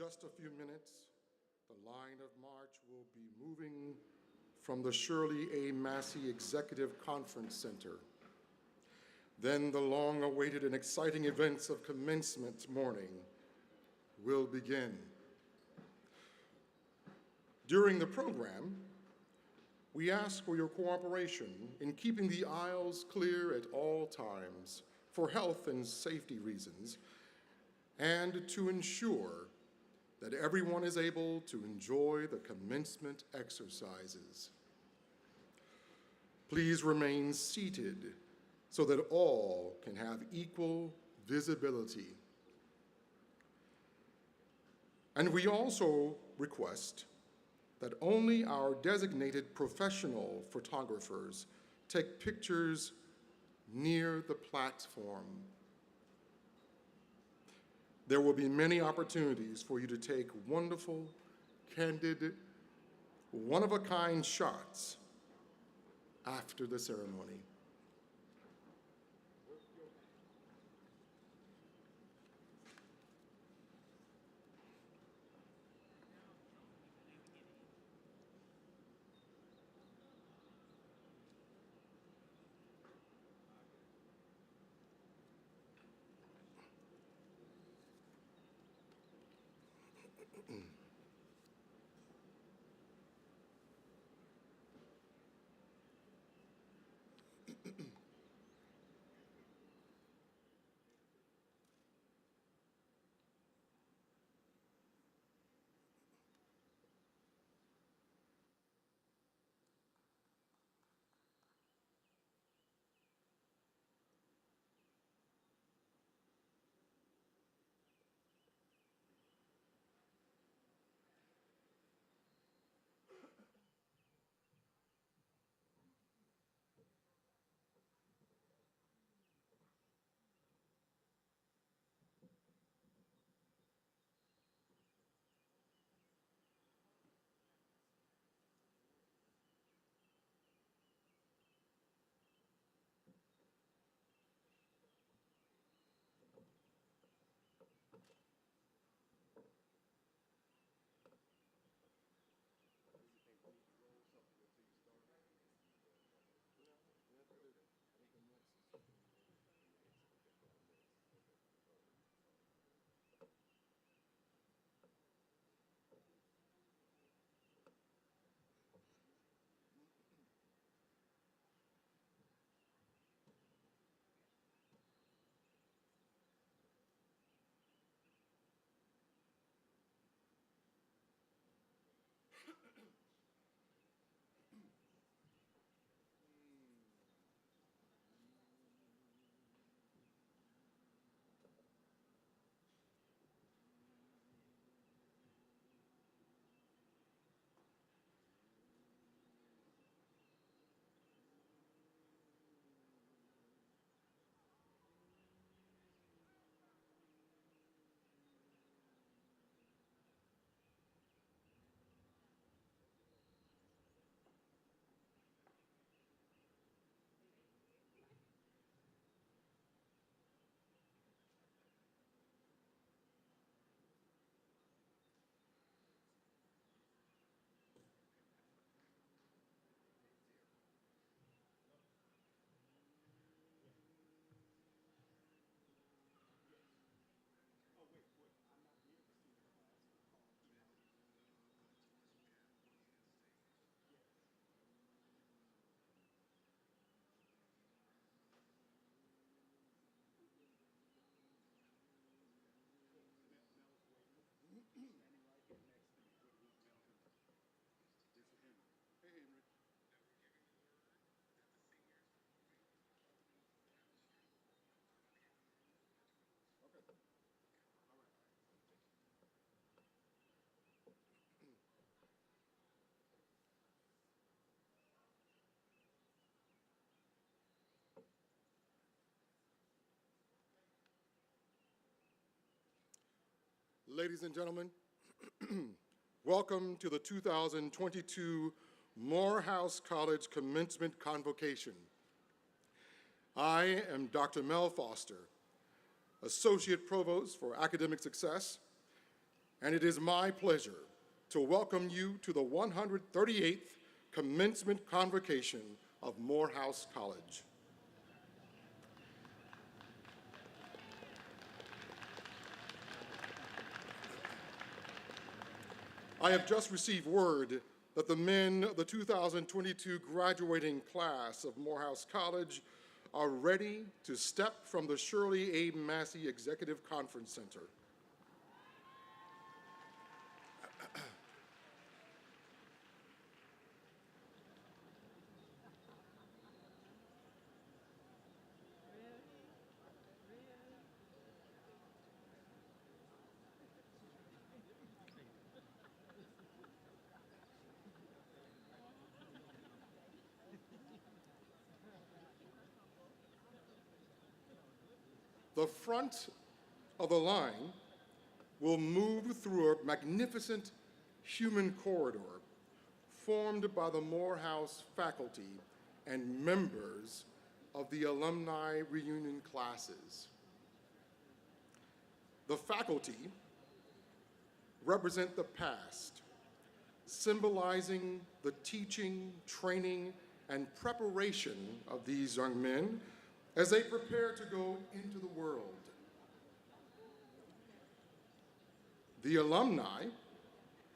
just a few minutes, the line of march will be moving from the Shirley A. Massey Executive Conference Center. Then the long-awaited and exciting events of commencement morning will begin. During the program, we ask for your cooperation in keeping the aisles clear at all times for health and safety reasons, and to ensure that everyone is able to enjoy the commencement exercises. Please remain seated so that all can have equal visibility. And we also request that only our designated professional photographers take pictures near the platform. There will be many opportunities for you to take wonderful, candid, one-of-a-kind shots after the ceremony. Ladies and gentlemen, welcome to the 2022 Morehouse College Commencement Convocation. I am Dr. Mel Foster, Associate Provost for Academic Success, And it is my pleasure to welcome you to the 138th Commencement Convocation of Morehouse College. I have just received word that the men of the 2022 graduating class of Morehouse College are ready to step from the Shirley A. Massey Executive Conference Center. The front of the line will move through a magnificent human corridor formed by the Morehouse faculty and members of the alumni reunion classes. The faculty represent the past, symbolizing the teaching, training, and preparation of these young men as they prepare to go into the world. The alumni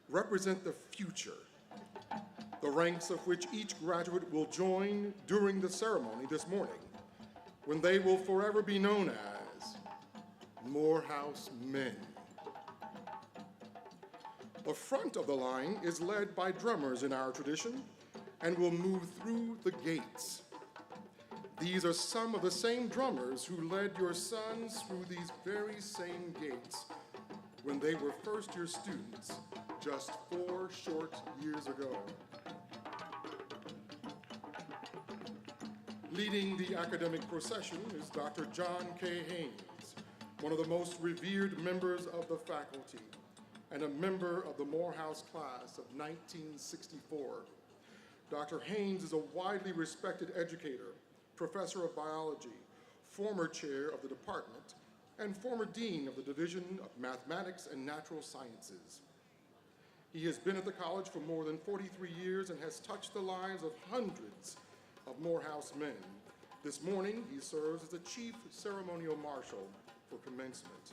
represent the future, the ranks of which each graduate will join during the ceremony this morning, when they will forever be known as Morehouse Men. The front of the line is led by drummers in our tradition and will move through the gates. These are some of the same drummers who led your sons through these very same gates when they were first-year students just 4 short years ago. Leading the academic procession is Dr. John K. Haynes, one of the most revered members of the faculty and a member of the Morehouse class of 1964. Dr. Haynes is a widely respected educator, professor of biology, former chair of the department, and former dean of the Division of Mathematics and Natural Sciences. He has been at the college for more than 43 years and has touched the lives of hundreds of Morehouse men. This morning, he serves as the chief ceremonial marshal for commencement.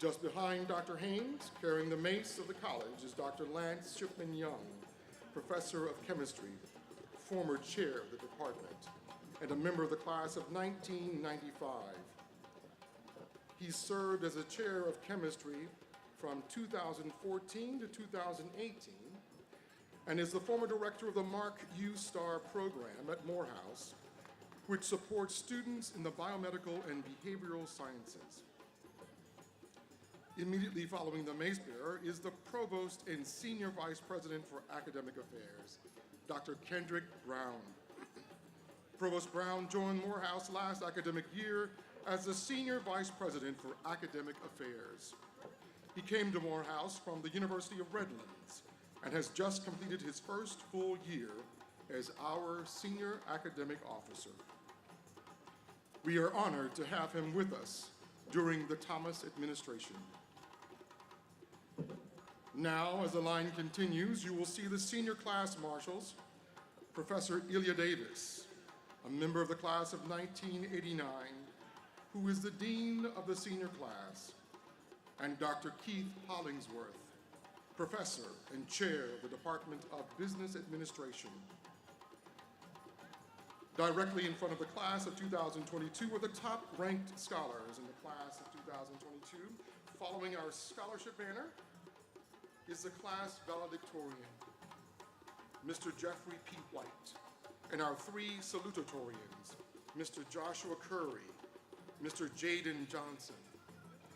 Just behind Dr. Haynes, carrying the mace of the college, is Dr. Lance Shipman Young, professor of chemistry, former chair of the department, and a member of the class of 1995. He served as a chair of chemistry from 2014 to 2018 and is the former director of the Mark U. Star program at Morehouse, which supports students in the biomedical and behavioral sciences. Immediately following the mace bearer is the provost and senior vice president for academic affairs, Dr. Kendrick Brown. Provost Brown joined Morehouse last academic year as the Senior Vice President for Academic Affairs. He came to Morehouse from the University of Redlands and has just completed his first full year as our Senior Academic Officer. We are honored to have him with us during the Thomas administration. Now, as the line continues, you will see the senior class marshals, Professor Ilya Davis, a member of the class of 1989, who is the dean of the senior class, and Dr. Keith Hollingsworth, professor and chair of the Department of Business Administration. Directly in front of the class of 2022 were the top-ranked scholars in the class of 2022. Following our scholarship banner is the class valedictorian, Mr. Jeffrey P. White, and our 3 salutatorians, Mr. Joshua Curry, Mr. Jaden Johnson,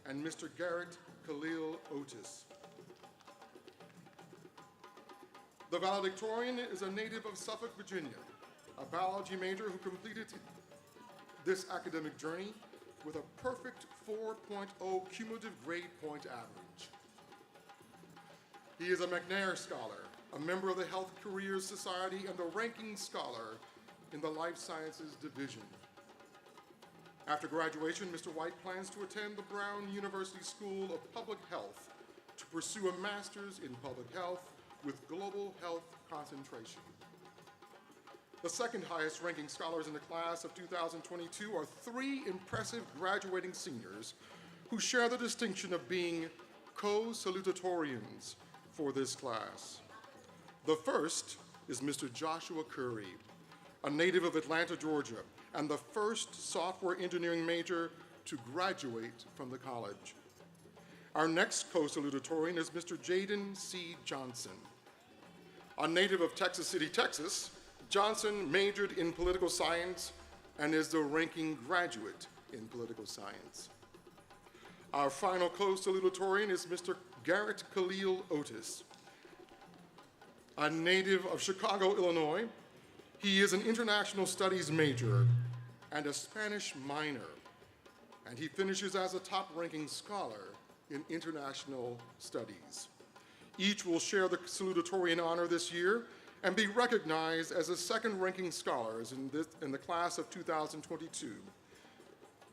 and Mr. Garrett Khalil Otis. The valedictorian is a native of Suffolk, Virginia, a biology major who completed this academic journey with a perfect 4.0 cumulative grade point average. He is a McNair Scholar, a member of the Health Careers Society, and the ranking scholar in the Life Sciences Division. After graduation, Mr. White plans to attend the Brown University School of Public Health to pursue a master's in public health with global health concentration. The second highest ranking scholars in the class of 2022 are three impressive graduating seniors who share the distinction of being co-salutatorians for this class. The first is Mr. Joshua Curry, a native of Atlanta, Georgia, and the first software engineering major to graduate from the college. Our next co-salutatorian is Mr. Jaden C. Johnson. A native of Texas City, Texas, Johnson majored in political science and is the ranking graduate in political science. Our final co-salutatorian is Mr. Garrett Khalil Otis. A native of Chicago, Illinois, he is an international studies major and a Spanish minor, and he finishes as a top-ranking scholar in international studies. Each will share the salutatorian honor this year and be recognized as the second-ranking scholars in the class of 2022,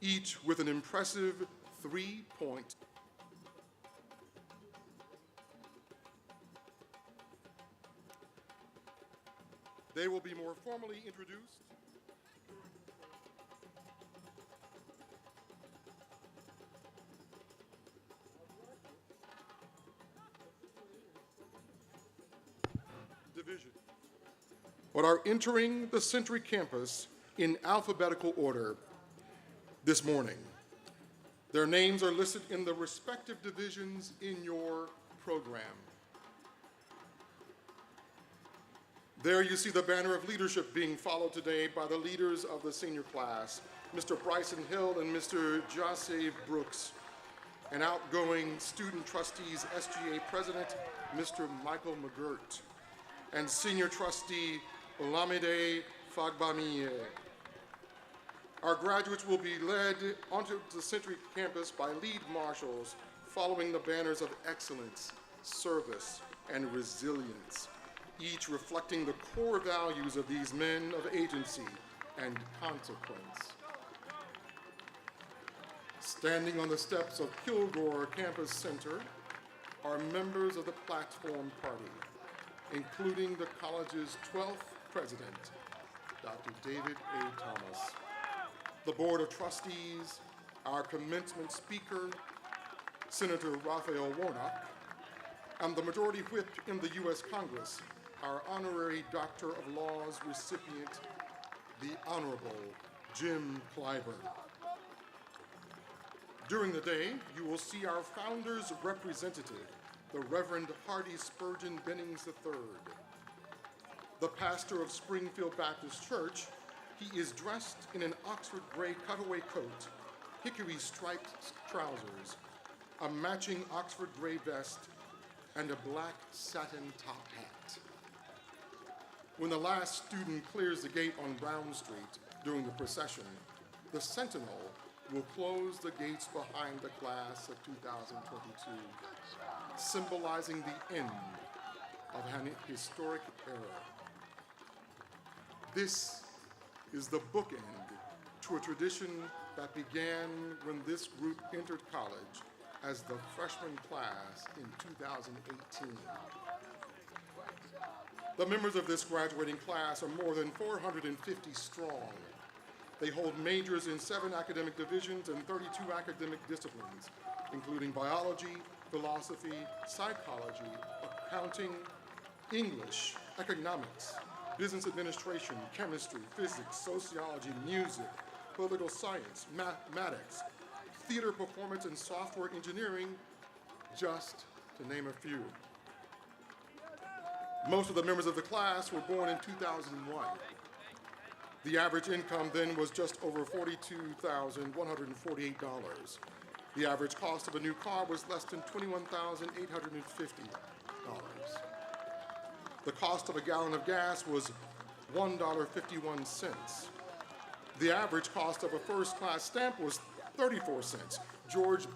each with an impressive 3-point. They will be more formally introduced. Division, but are entering the Century campus in alphabetical order this morning. Their names are listed in the respective divisions in your program. There you see the banner of leadership being followed today by the leaders of the senior class, Mr. Bryson Hill and Mr. Jase Brooks, and outgoing student trustees SGA President, Mr. Michael McGirt, and senior trustee Olamide Fagbamiye. Our graduates will be led onto the Century campus by lead marshals following the banners of excellence, service, and resilience, each reflecting the core values of these men of agency and consequence. Standing on the steps of Kilgore Campus Center are members of the Platform Party, including the college's 12th president, Dr. David A. Thomas, the Board of Trustees, our commencement speaker, Senator Raphael Warnock, and the Majority Whip in the U.S. Congress, our Honorary Doctor of Laws recipient, the Honorable Jim Clyburn. During the day, you will see our founder's representative, the Reverend Hardy Spurgeon Bennings III. The pastor of Springfield Baptist Church, he is dressed in an Oxford gray cutaway coat, hickory striped trousers, a matching Oxford gray vest, and a black satin top hat. When the last student clears the gate on Brown Street during the procession, the Sentinel will close the gates behind the class of 2022, symbolizing the end of an historic era. This is the bookend to a tradition that began when this group entered college as the freshman class in 2018. The members of this graduating class are more than 450 strong. They hold majors in 7 academic divisions and 32 academic disciplines, including biology, philosophy, psychology, accounting, English, economics, business administration, chemistry, physics, sociology, music, political science, mathematics, theater performance, and software engineering, just to name a few. Most of the members of the class were born in 2001. The average income then was just over $42,148. The average cost of a new car was less than $21,850. The cost of a gallon of gas was $1.51. The average cost of a first-class stamp was 34 cents. George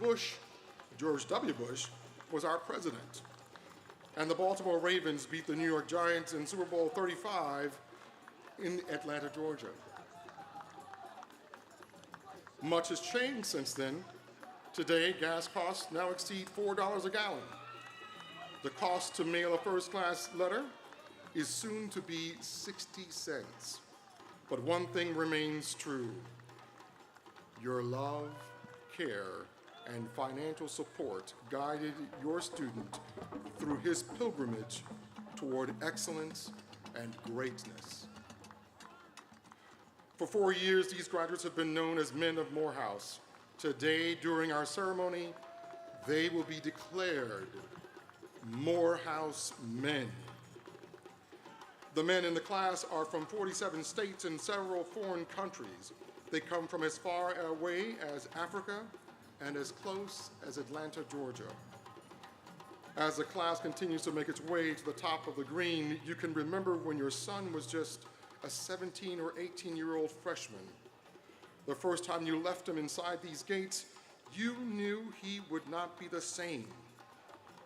W. Bush, was our president. And the Baltimore Ravens beat the New York Giants in Super Bowl 35 in Atlanta, Georgia. Much has changed since then. Today, gas costs now exceed $4 a gallon, The cost to mail a first-class letter is soon to be 60 cents. But one thing remains true. Your love, care, and financial support guided your student through his pilgrimage toward excellence and greatness. For 4 years, these graduates have been known as men of Morehouse. Today, during our ceremony, they will be declared Morehouse men. The men in the class are from 47 states and several foreign countries. They come from as far away as Africa and as close as Atlanta, Georgia. As the class continues to make its way to the top of the green, you can remember when your son was just a 17 or 18-year-old freshman. The first time you left him inside these gates, you knew he would not be the same.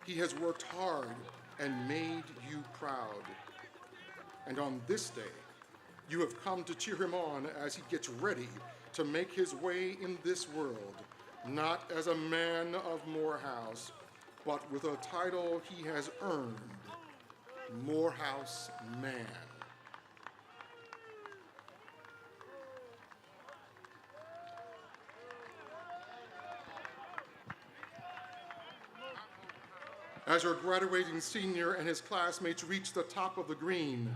He has worked hard and made you proud. And on this day, you have come to cheer him on as he gets ready to make his way in this world, not as a man of Morehouse, but with a title he has earned, Morehouse Man. As your graduating senior and his classmates reach the top of the green,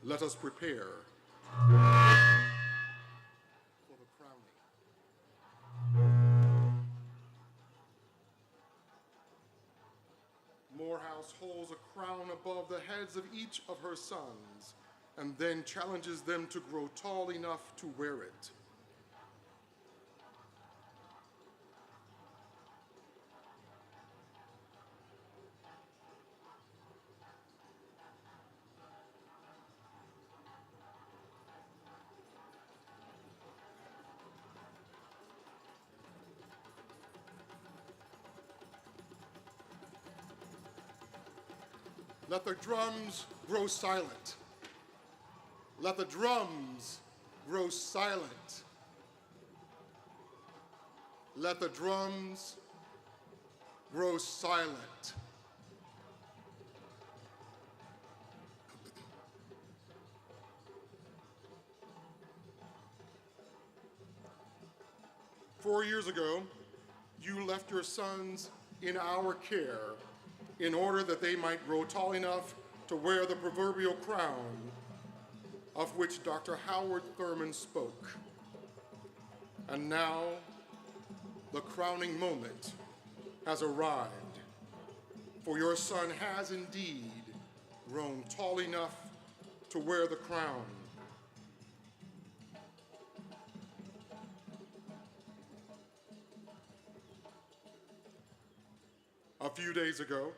let us prepare for the crowning. Morehouse holds a crown above the heads of each of her sons and then challenges them to grow tall enough to wear it. Let the drums grow silent. Let the drums grow silent. Let the drums grow silent. Four years ago, you left your sons in our care in order that they might grow tall enough to wear the proverbial crown of which Dr. Howard Thurman spoke. And now, the crowning moment has arrived, for your son has indeed grown tall enough to wear the crown. A few days ago,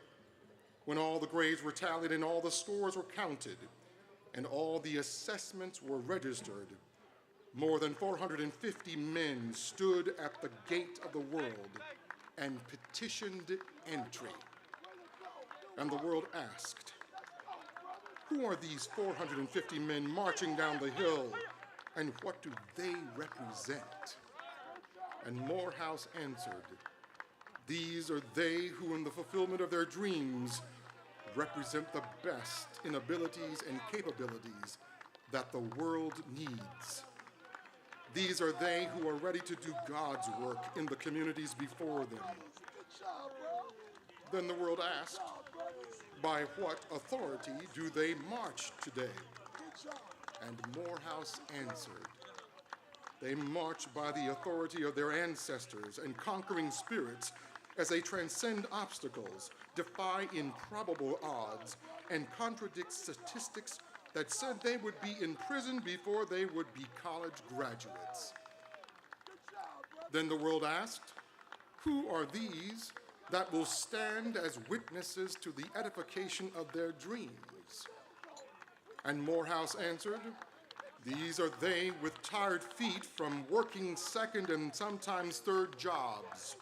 when all the grades were tallied and all the scores were counted and all the assessments were registered, more than 450 men stood at the gate of the world and petitioned entry. And the world asked, who are these 450 men marching down the hill, and what do they represent? And Morehouse answered, these are they who, in the fulfillment of their dreams, represent the best in abilities and capabilities that the world needs. These are they who are ready to do God's work in the communities before them. Then the world asked, by what authority do they march today? And Morehouse answered, they march by the authority of their ancestors and conquering spirits as they transcend obstacles, defy improbable odds, and contradict statistics that said they would be in prison before they would be college graduates. Then the world asked, who are these that will stand as witnesses to the edification of their dreams? And Morehouse answered, these are they with tired feet from working second and sometimes third jobs.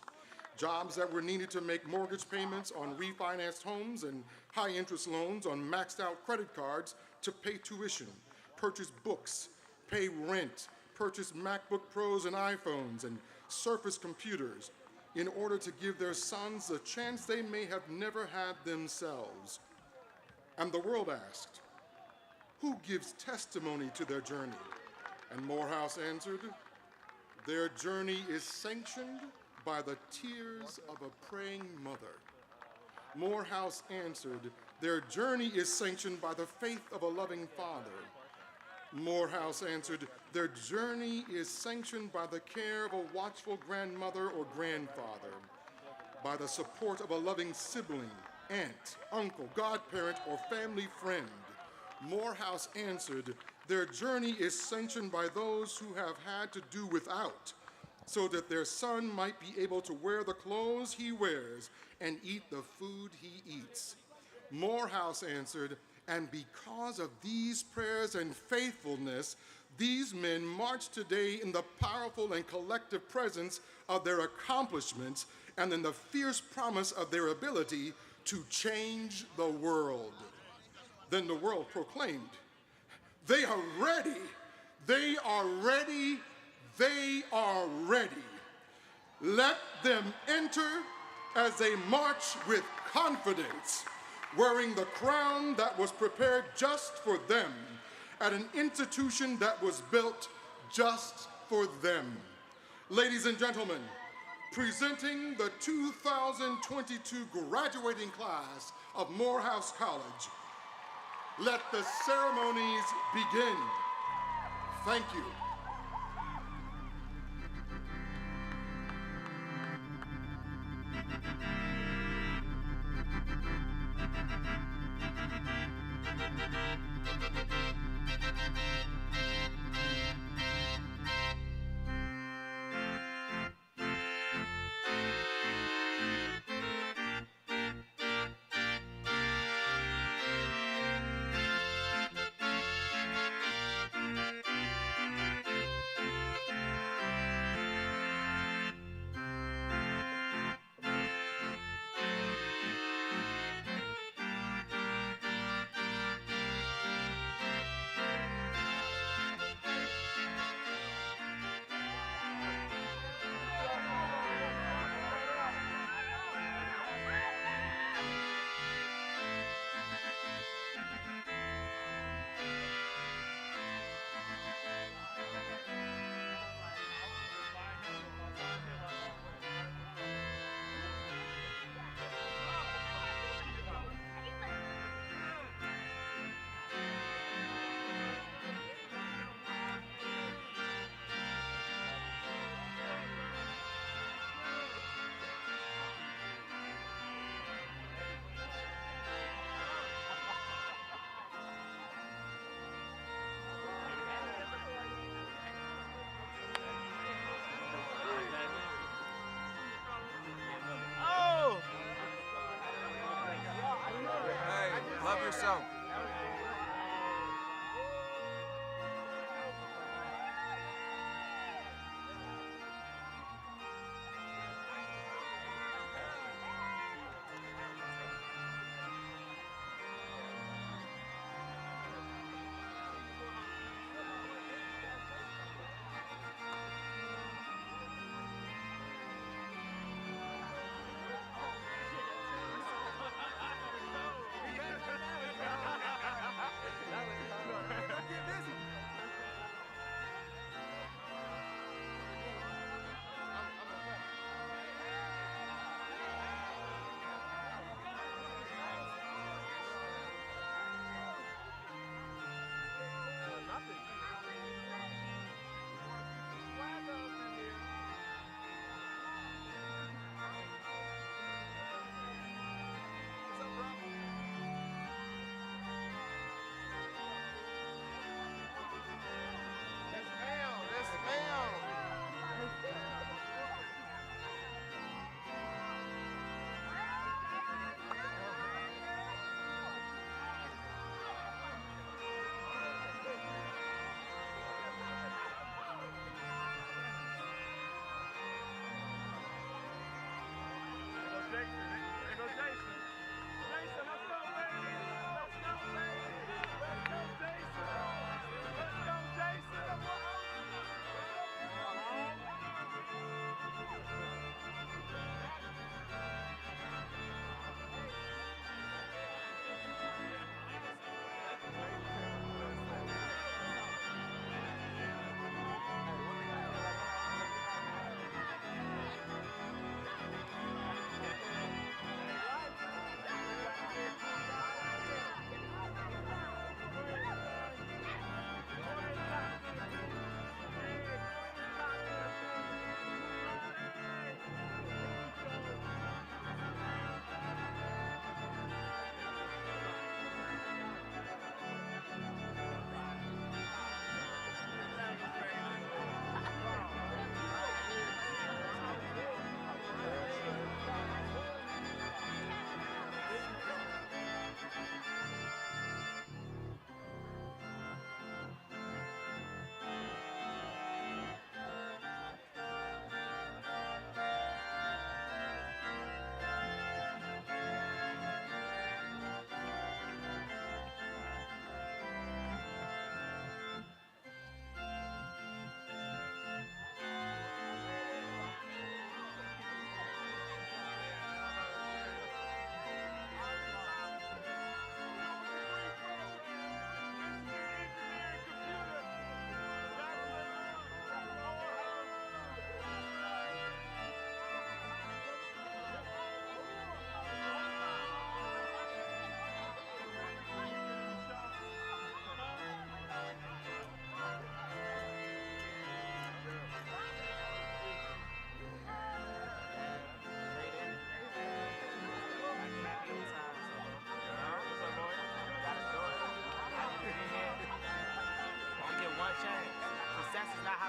Jobs that were needed to make mortgage payments on refinanced homes and high-interest loans on maxed-out credit cards to pay tuition, purchase books, pay rent, purchase MacBook Pros and iPhones and Surface computers, in order to give their sons a chance they may have never had themselves. And the world asked, "Who gives testimony to their journey?" And Morehouse answered, "Their journey is sanctioned by the tears of a praying mother." Morehouse answered, "Their journey is sanctioned by the faith of a loving father." Morehouse answered, "Their journey is sanctioned by the care of a watchful grandmother or grandfather, by the support of a loving sibling, aunt, uncle, godparent, or family friend." Morehouse answered, "Their journey is sanctioned by those who have had to do without, so that their son might be able to wear the clothes he wears and eat the food he eats." Morehouse answered, "And because of these prayers and faithfulness, these men march today in the powerful and collective presence of their accomplishments and in the fierce promise of their ability to change the world." Then the world proclaimed, "They are ready! They are ready! They are ready! Let them enter as they march with confidence, wearing the crown that was prepared just for them at an institution that was built just for them." Ladies and gentlemen, presenting the 2022 graduating class of Morehouse College, let the ceremonies begin. Thank you. Love yourself.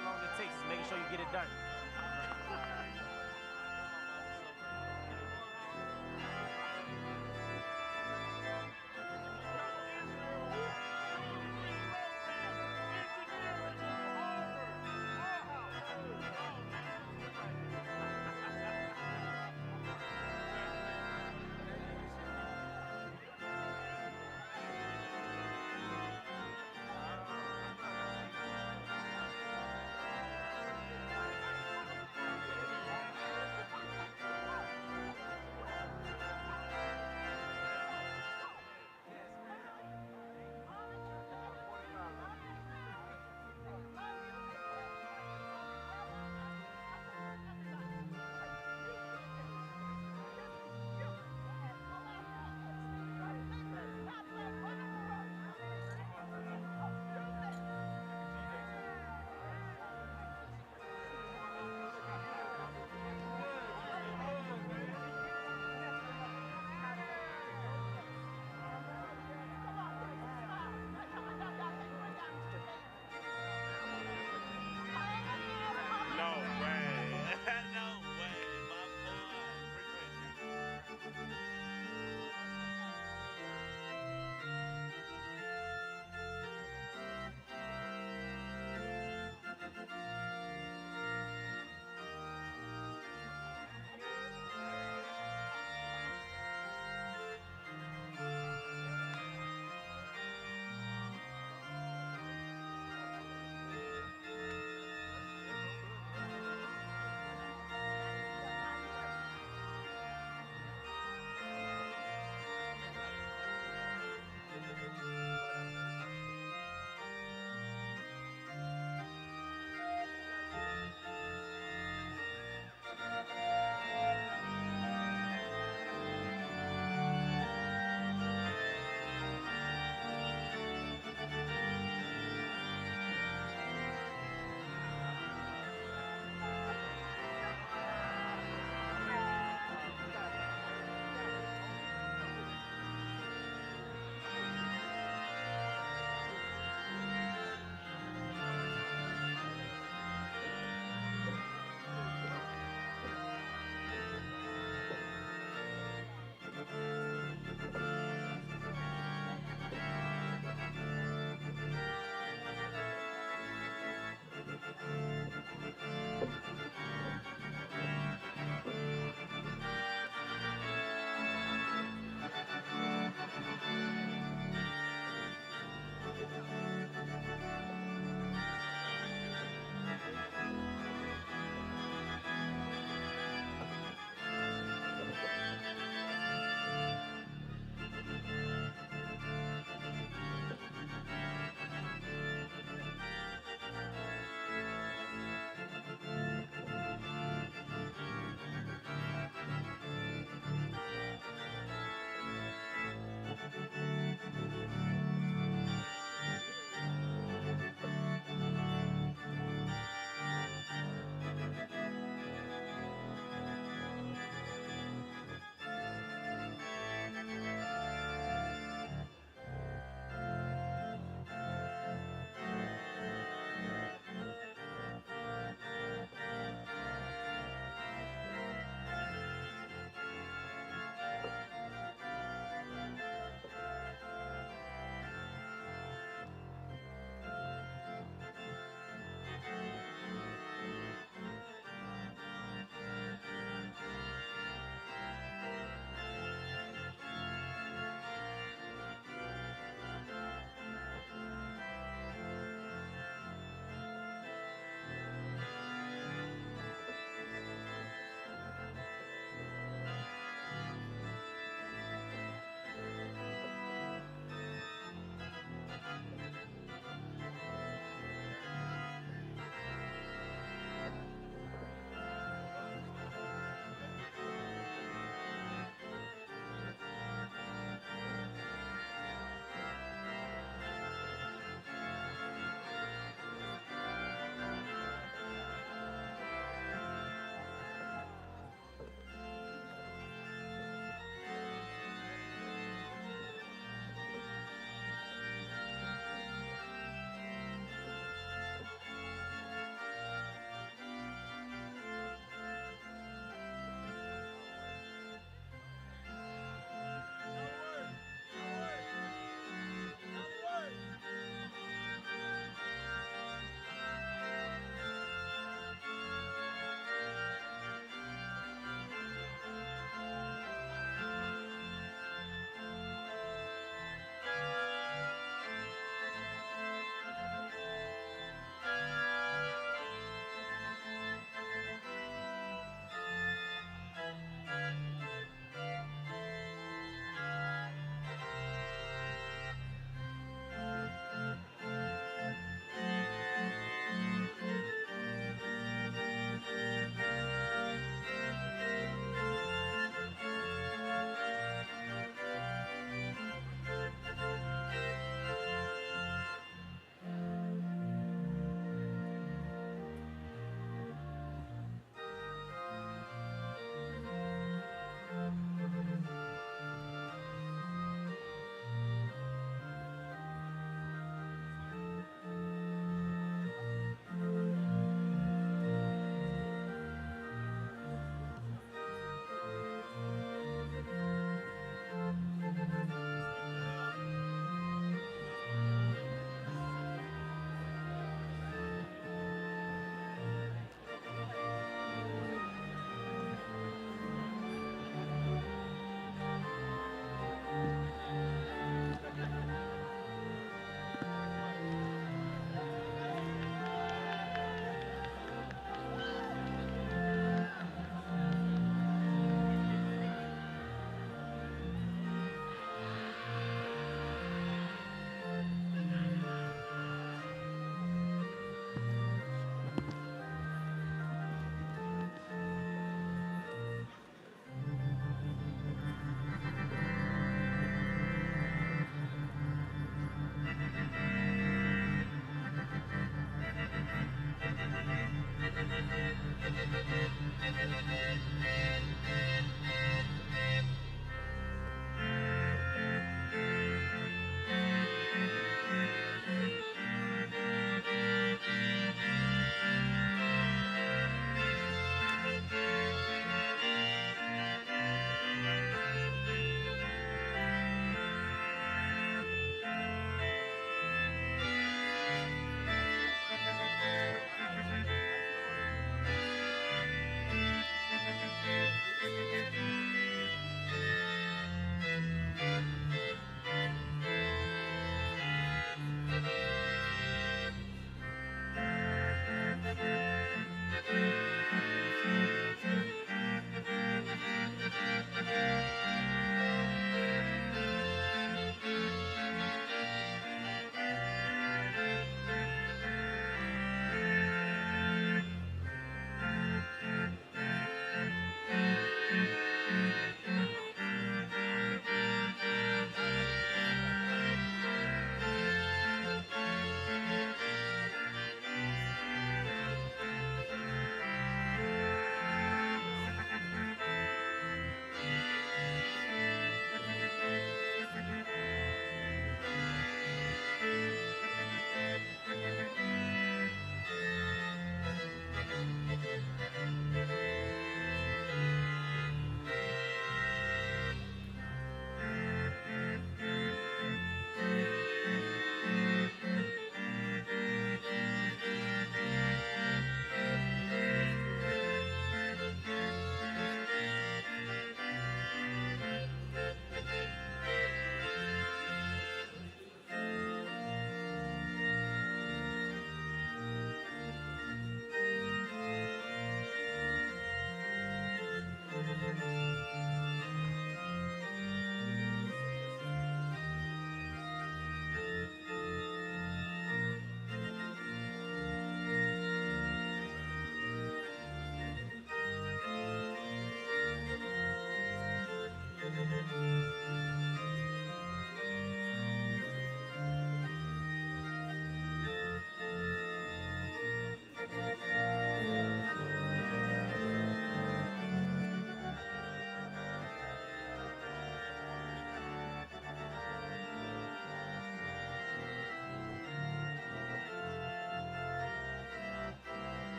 how long it takes. Just making sure you get it done.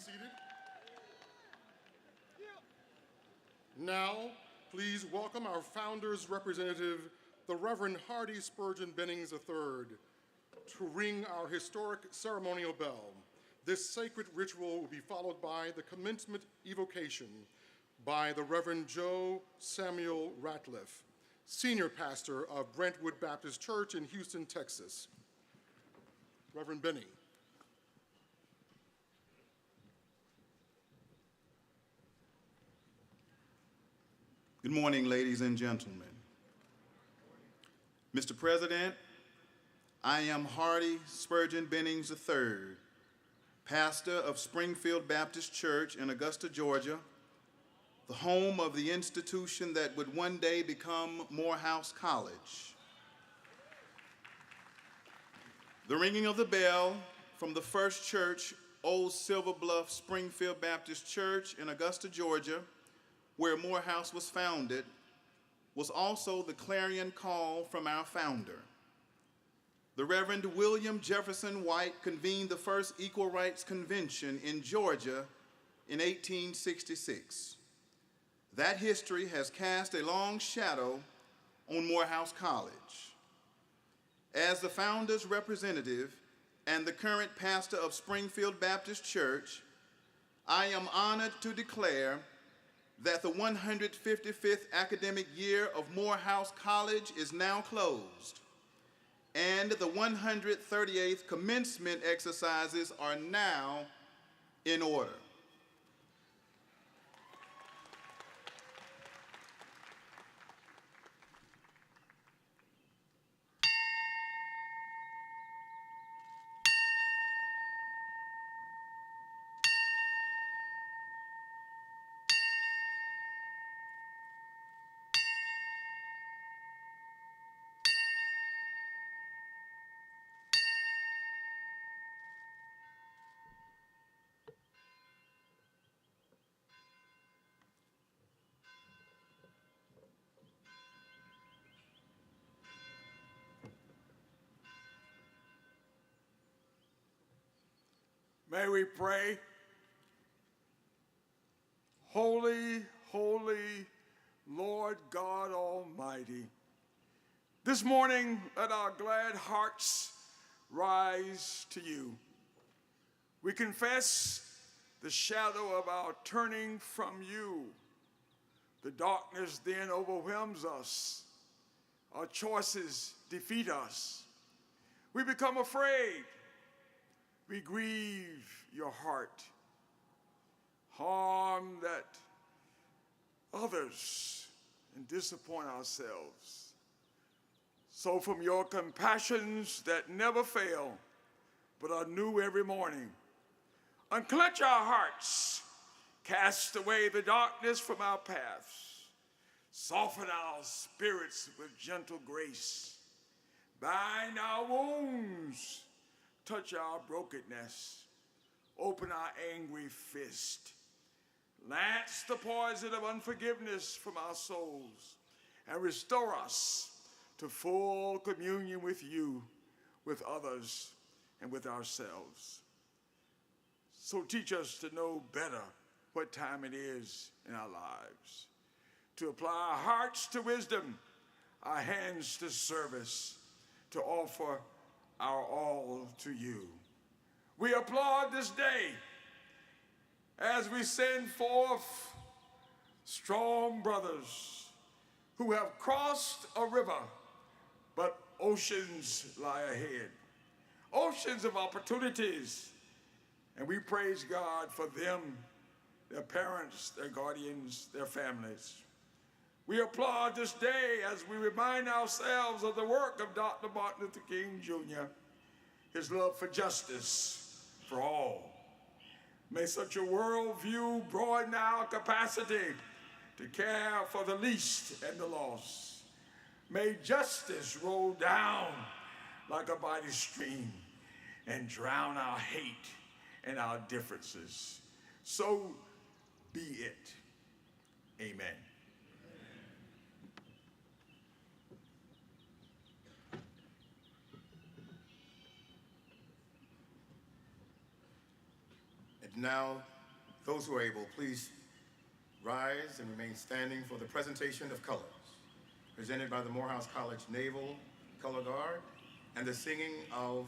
seated. Now, please welcome our founder's representative, the Reverend Hardy Spurgeon Bennings III, to ring our historic ceremonial bell. This sacred ritual will be followed by the commencement evocation by the Reverend Joe Samuel Ratliff, senior pastor of Brentwood Baptist Church in Houston, Texas. Reverend Benny. Good morning, ladies and gentlemen. Mr. President, I am Hardy Spurgeon Bennings III, pastor of Springfield Baptist Church in Augusta, Georgia, the home of the institution that would one day become Morehouse College. The ringing of the bell from the first church, Old Silver Bluff Springfield Baptist Church in Augusta, Georgia, where Morehouse was founded, was also the clarion call from our founder. The Reverend William Jefferson White convened the first Equal Rights Convention in Georgia in 1866. That history has cast a long shadow on Morehouse College. As the founder's representative and the current pastor of Springfield Baptist Church, I am honored to declare that the 155th academic year of Morehouse College is now closed, and the 138th commencement exercises are now in order. May we pray. Holy, holy Lord God Almighty, this morning let our glad hearts rise to you. We confess the shadow of our turning from you. The darkness then overwhelms us. Our choices defeat us. We become afraid. We grieve your heart. Harm that others and disappoint ourselves. So from your compassions that never fail, but are new every morning, unclench our hearts, cast away the darkness from our paths, soften our spirits with gentle grace, bind our wounds, touch our brokenness, open our angry fist, lance the poison of unforgiveness from our souls, and restore us to full communion with you, with others, and with ourselves. So teach us to know better what time it is in our lives, to apply our hearts to wisdom, our hands to service, to offer our all to you. We applaud this day as we send forth strong brothers who have crossed a river, but oceans lie ahead, oceans of opportunities, and we praise God for them, their parents, their guardians, their families. We applaud this day as we remind ourselves of the work of Dr. Martin Luther King Jr., his love for justice for all. May such a worldview broaden our capacity to care for the least and the lost. May justice roll down like a mighty stream and drown our hate and our differences. So be it. Amen. Now, Those who are able, please rise and remain standing for the presentation of colors, presented by the Morehouse College Naval Color Guard, and the singing of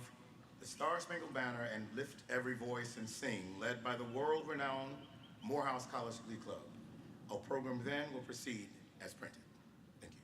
the Star-Spangled Banner and Lift Every Voice and Sing, led by the world-renowned Morehouse College Glee Club. Our program then will proceed as printed. Thank you.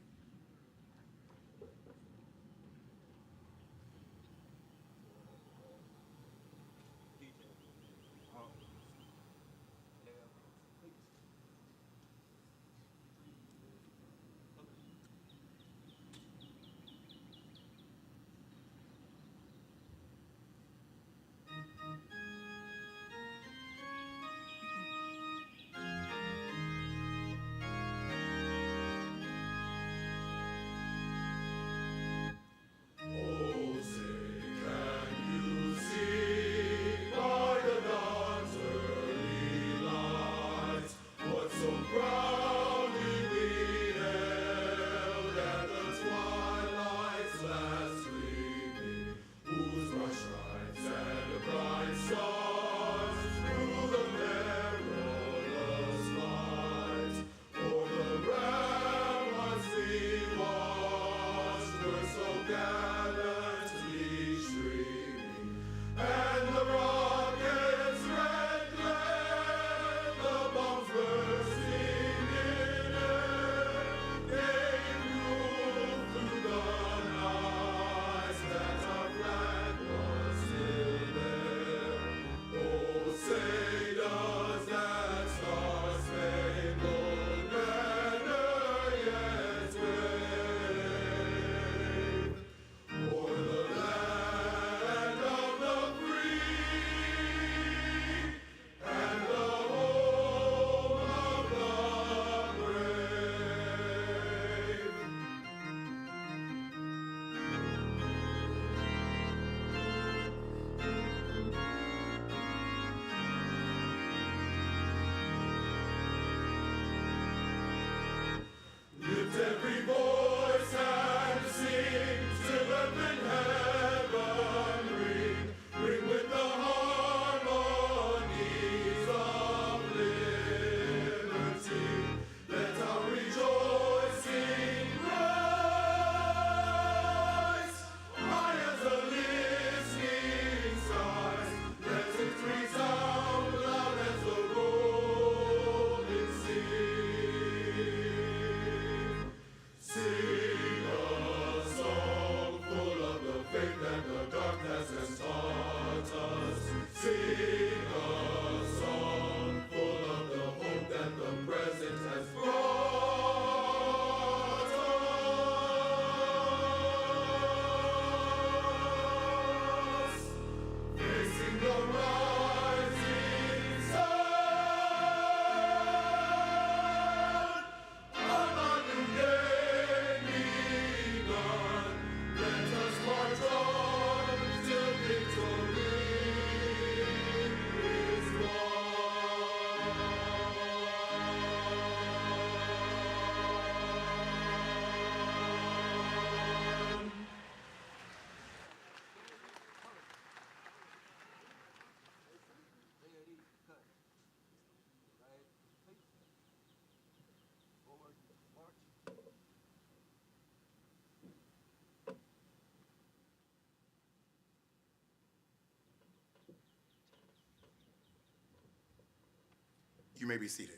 You may be seated.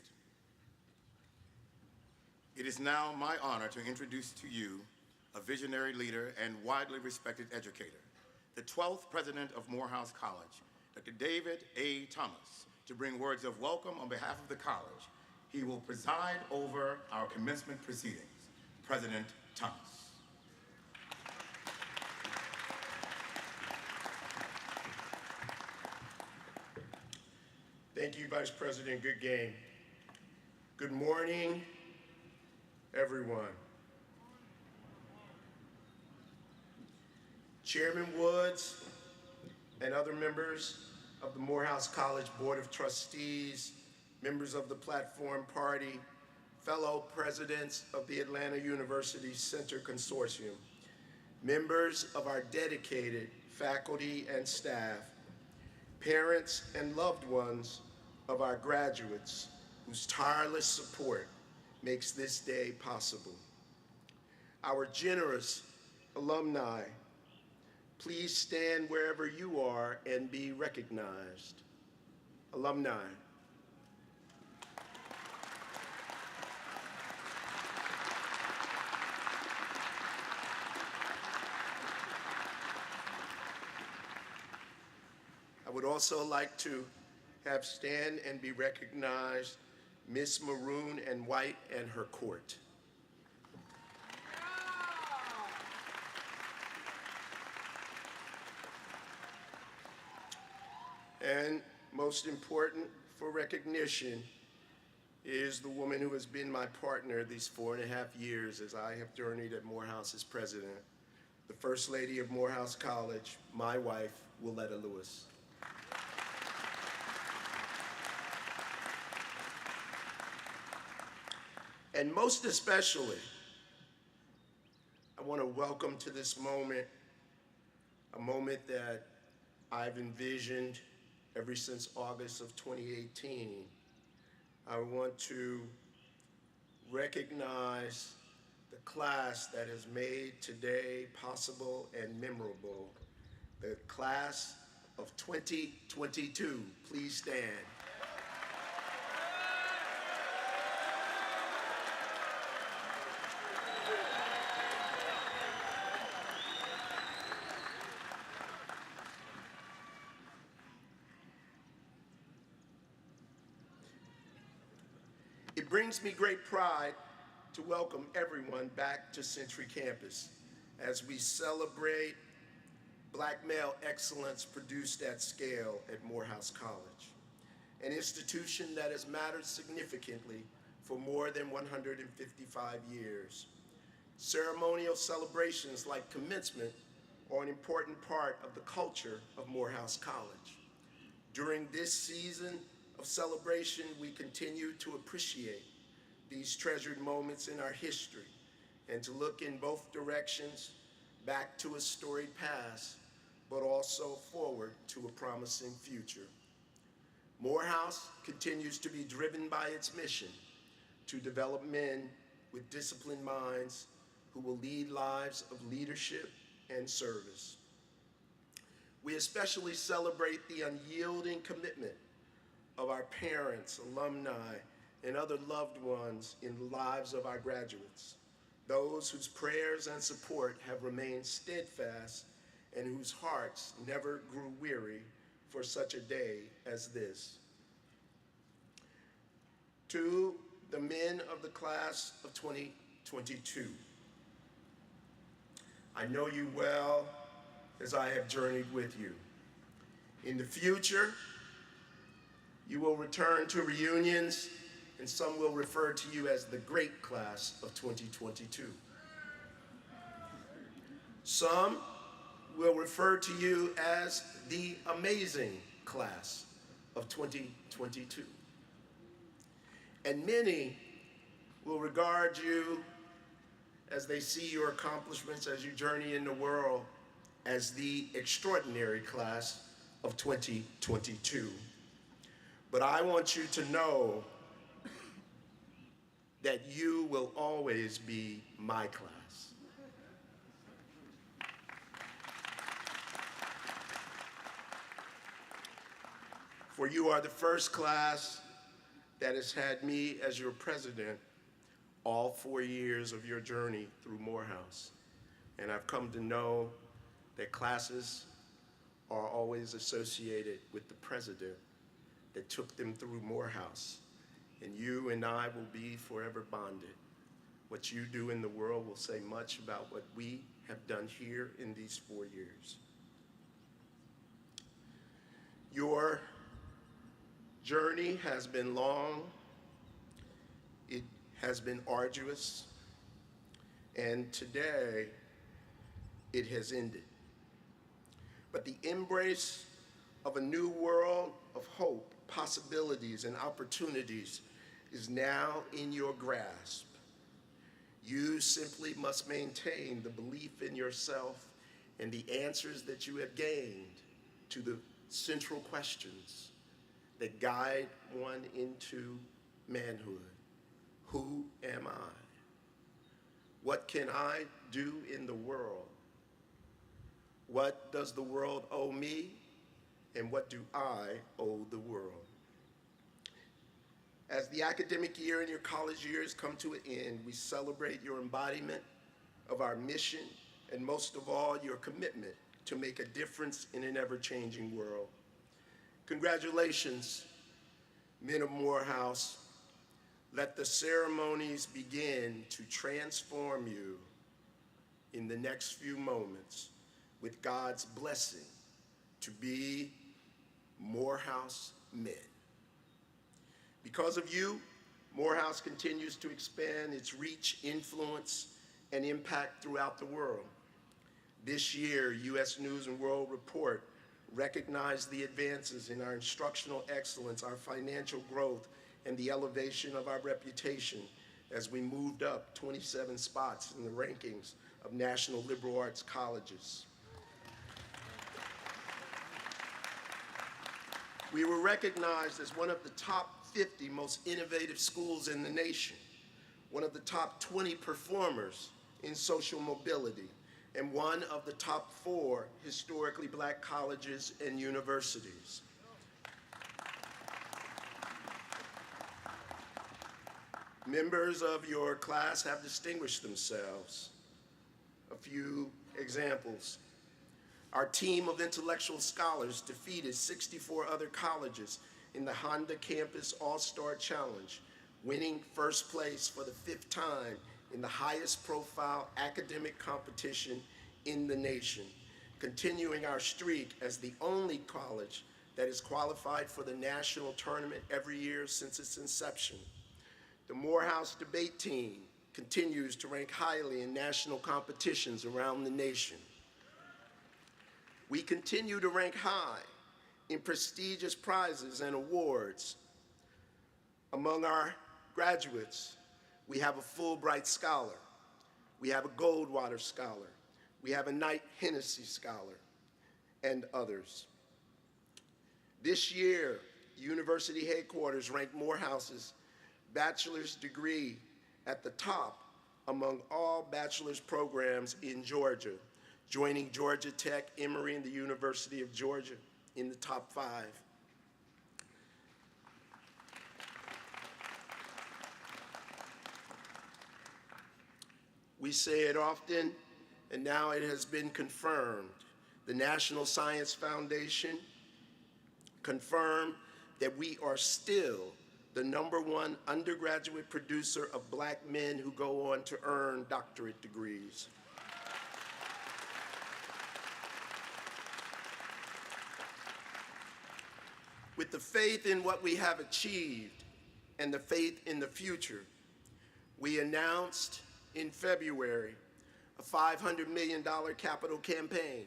It is now my honor to introduce to you a visionary leader and widely respected educator, the 12th president of Morehouse College, Dr. David A. Thomas, to bring words of welcome on behalf of the college. He will preside over our commencement proceedings. President Thomas. Thank you, Vice President. Good game. Good morning, everyone. Chairman Woods and other members of the Morehouse College Board of Trustees, members of the Platform Party, fellow presidents of the Atlanta University Center Consortium, members of our dedicated faculty and staff, parents and loved ones of our graduates whose tireless support makes this day possible. Our generous alumni, please stand wherever you are and be recognized. Alumni. I would also like to have stand and be recognized Miss Maroon and White and her court. And most important for recognition is the woman who has been my partner these 4.5 years as I have journeyed at Morehouse as president, the First Lady of Morehouse College, my wife, Willetta Lewis. And most especially, I want to welcome to this moment, a moment that I've envisioned ever since August of 2018. I want to recognize the class that has made today possible and memorable, the class of 2022. Please stand. It brings me great pride to welcome everyone back to Century Campus as we celebrate Black male excellence produced at scale at Morehouse College, an institution that has mattered significantly for more than 155 years. Ceremonial celebrations like Commencement are an important part of the culture of Morehouse College. During this season of celebration, we continue to appreciate these treasured moments in our history and to look in both directions, back to a storied past, but also forward to a promising future. Morehouse continues to be driven by its mission to develop men with disciplined minds who will lead lives of leadership and service. We especially celebrate the unyielding commitment of our parents, alumni, and other loved ones in the lives of our graduates, those whose prayers and support have remained steadfast and whose hearts never grew weary for such a day as this. To the men of the class of 2022, I know you well as I have journeyed with you. In the future, you will return to reunions, and some will refer to you as the great class of 2022. Some will refer to you as the amazing class of 2022. And many will regard you as they see your accomplishments as you journey in the world as the extraordinary class of 2022. But I want you to know that you will always be my class. For you are the first class that has had me as your president all 4 years of your journey through Morehouse. And I've come to know that classes are always associated with the president that took them through Morehouse. And you and I will be forever bonded. What you do in the world will say much about what we have done here in these 4 years. Your journey has been long, it has been arduous, and today it has ended. But the embrace of a new world of hope, possibilities, and opportunities is now in your grasp. You simply must maintain the belief in yourself and the answers that you have gained to the central questions that guide one into manhood. Who am I? What can I do in the world? What does the world owe me? And what do I owe the world? As the academic year and your college years come to an end, we celebrate your embodiment of our mission and most of all, your commitment to make a difference in an ever-changing world. Congratulations, men of Morehouse. Let the ceremonies begin to transform you in the next few moments with God's blessing to be Morehouse men. Because of you, Morehouse continues to expand its reach, influence, and impact throughout the world. This year, U.S. News and World Report recognized the advances in our instructional excellence, our financial growth, and the elevation of our reputation as we moved up 27 spots in the rankings of national liberal arts colleges. We were recognized as one of the top 50 most innovative schools in the nation, one of the top 20 performers in social mobility, and one of the top 4 historically black colleges and universities. Members of your class have distinguished themselves. A few examples. Our team of intellectual scholars defeated 64 other colleges in the Honda Campus All-Star Challenge, winning first place for the 5th time in the highest profile academic competition in the nation, continuing our streak as the only college that is qualified for the national tournament every year since its inception. The Morehouse debate team continues to rank highly in national competitions around the nation. We continue to rank high in prestigious prizes and awards. Among our graduates, we have a Fulbright Scholar, we have a Goldwater Scholar, we have a Knight Hennessy Scholar, and others. This year, university headquarters ranked Morehouse's bachelor's degree at the top among all bachelor's programs in Georgia, joining Georgia Tech, Emory, and the University of Georgia in the top 5. We say it often, and now it has been confirmed. The National Science Foundation confirmed that we are still the #1 undergraduate producer of black men who go on to earn doctorate degrees. With the faith in what we have achieved and the faith in the future, we announced in February a $500 million capital campaign,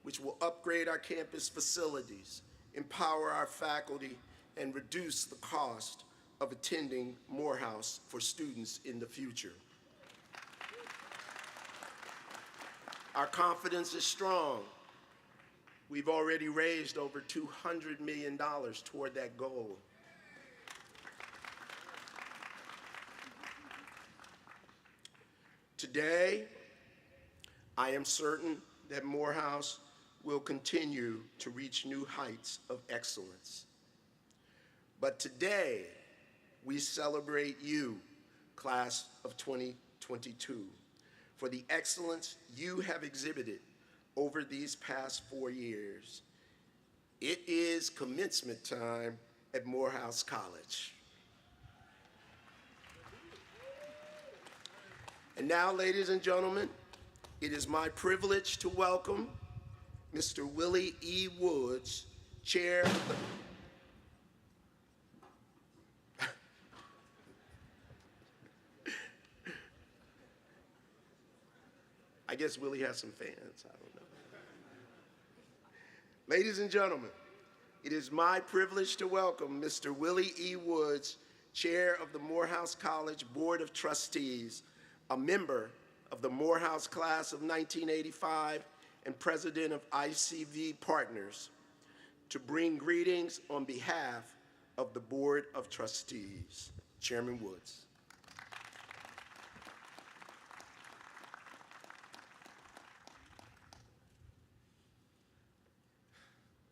which will upgrade our campus facilities, empower our faculty, and reduce the cost of attending Morehouse for students in the future. Our confidence is strong. We've already raised over $200 million toward that goal. Today, I am certain that Morehouse will continue to reach new heights of excellence. But today, we celebrate you, class of 2022, for the excellence you have exhibited over these past 4 years. It is commencement time at Morehouse College. And now, ladies and gentlemen, it is my privilege to welcome Mr. Willie E. Woods, Chair of the I guess Willie has some fans, I don't know. Ladies and gentlemen, it is my privilege to welcome Mr. Willie E. Woods, Chair of the Morehouse College Board of Trustees, a member of the Morehouse class of 1985 and president of ICV Partners, to bring greetings on behalf of the Board of Trustees. Chairman Woods.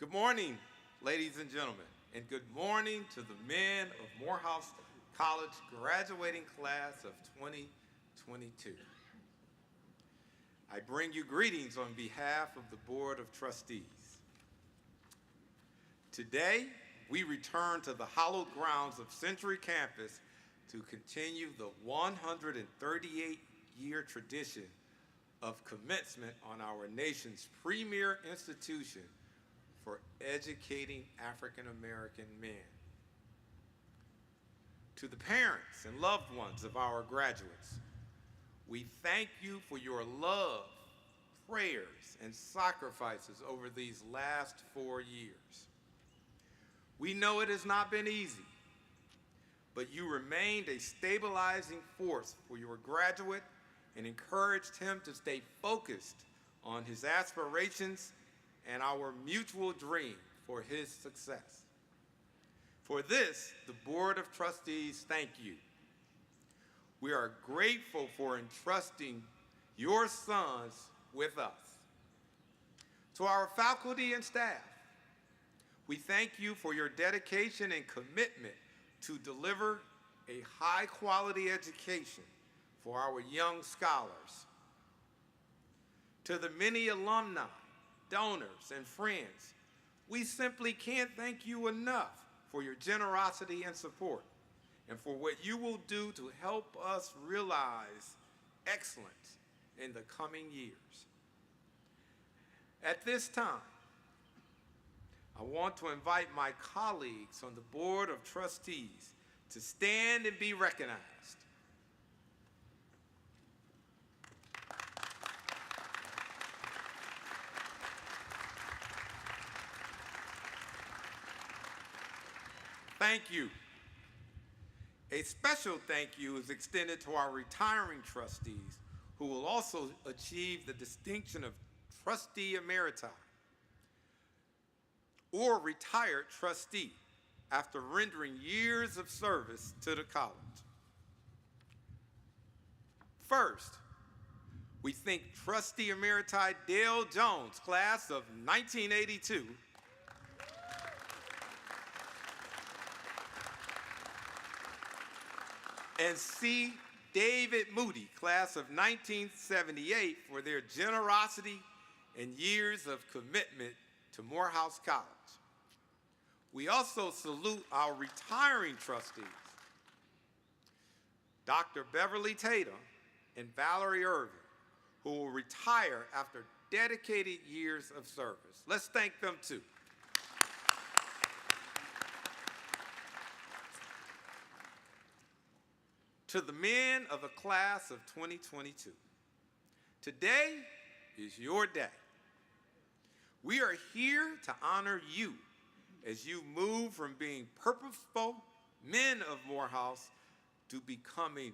Good morning, ladies and gentlemen, and good morning to the men of Morehouse College graduating class of 2022. I bring you greetings on behalf of the Board of Trustees. Today, we return to the hallowed grounds of Century Campus to continue the 138-year tradition of commencement on our nation's premier institution for educating African American men. To the parents and loved ones of our graduates, we thank you for your love, prayers, and sacrifices over these last 4 years. We know it has not been easy, but you remained a stabilizing force for your graduate and encouraged him to stay focused on his aspirations and our mutual dream for his success. For this, the Board of Trustees thank you. We are grateful for entrusting your sons with us. To our faculty and staff, we thank you for your dedication and commitment to deliver a high-quality education for our young scholars. To the many alumni, donors, and friends, we simply can't thank you enough for your generosity and support, and for what you will do to help us realize excellence in the coming years. At this time, I want to invite my colleagues on the Board of Trustees to stand and be recognized. Thank you. A special thank you is extended to our retiring trustees who will also achieve the distinction of Trustee Emeriti or retired trustee after rendering years of service to the college. First, we thank Trustee Emeriti Dale Jones, class of 1982, and C. David Moody, class of 1978, for their generosity and years of commitment to Morehouse College. We also salute our retiring trustees, Dr. Beverly Tatum and Valerie Irvin, who will retire after dedicated years of service. Let's thank them too. To the men of the class of 2022, today is your day. We are here to honor you as you move from being purposeful men of Morehouse to becoming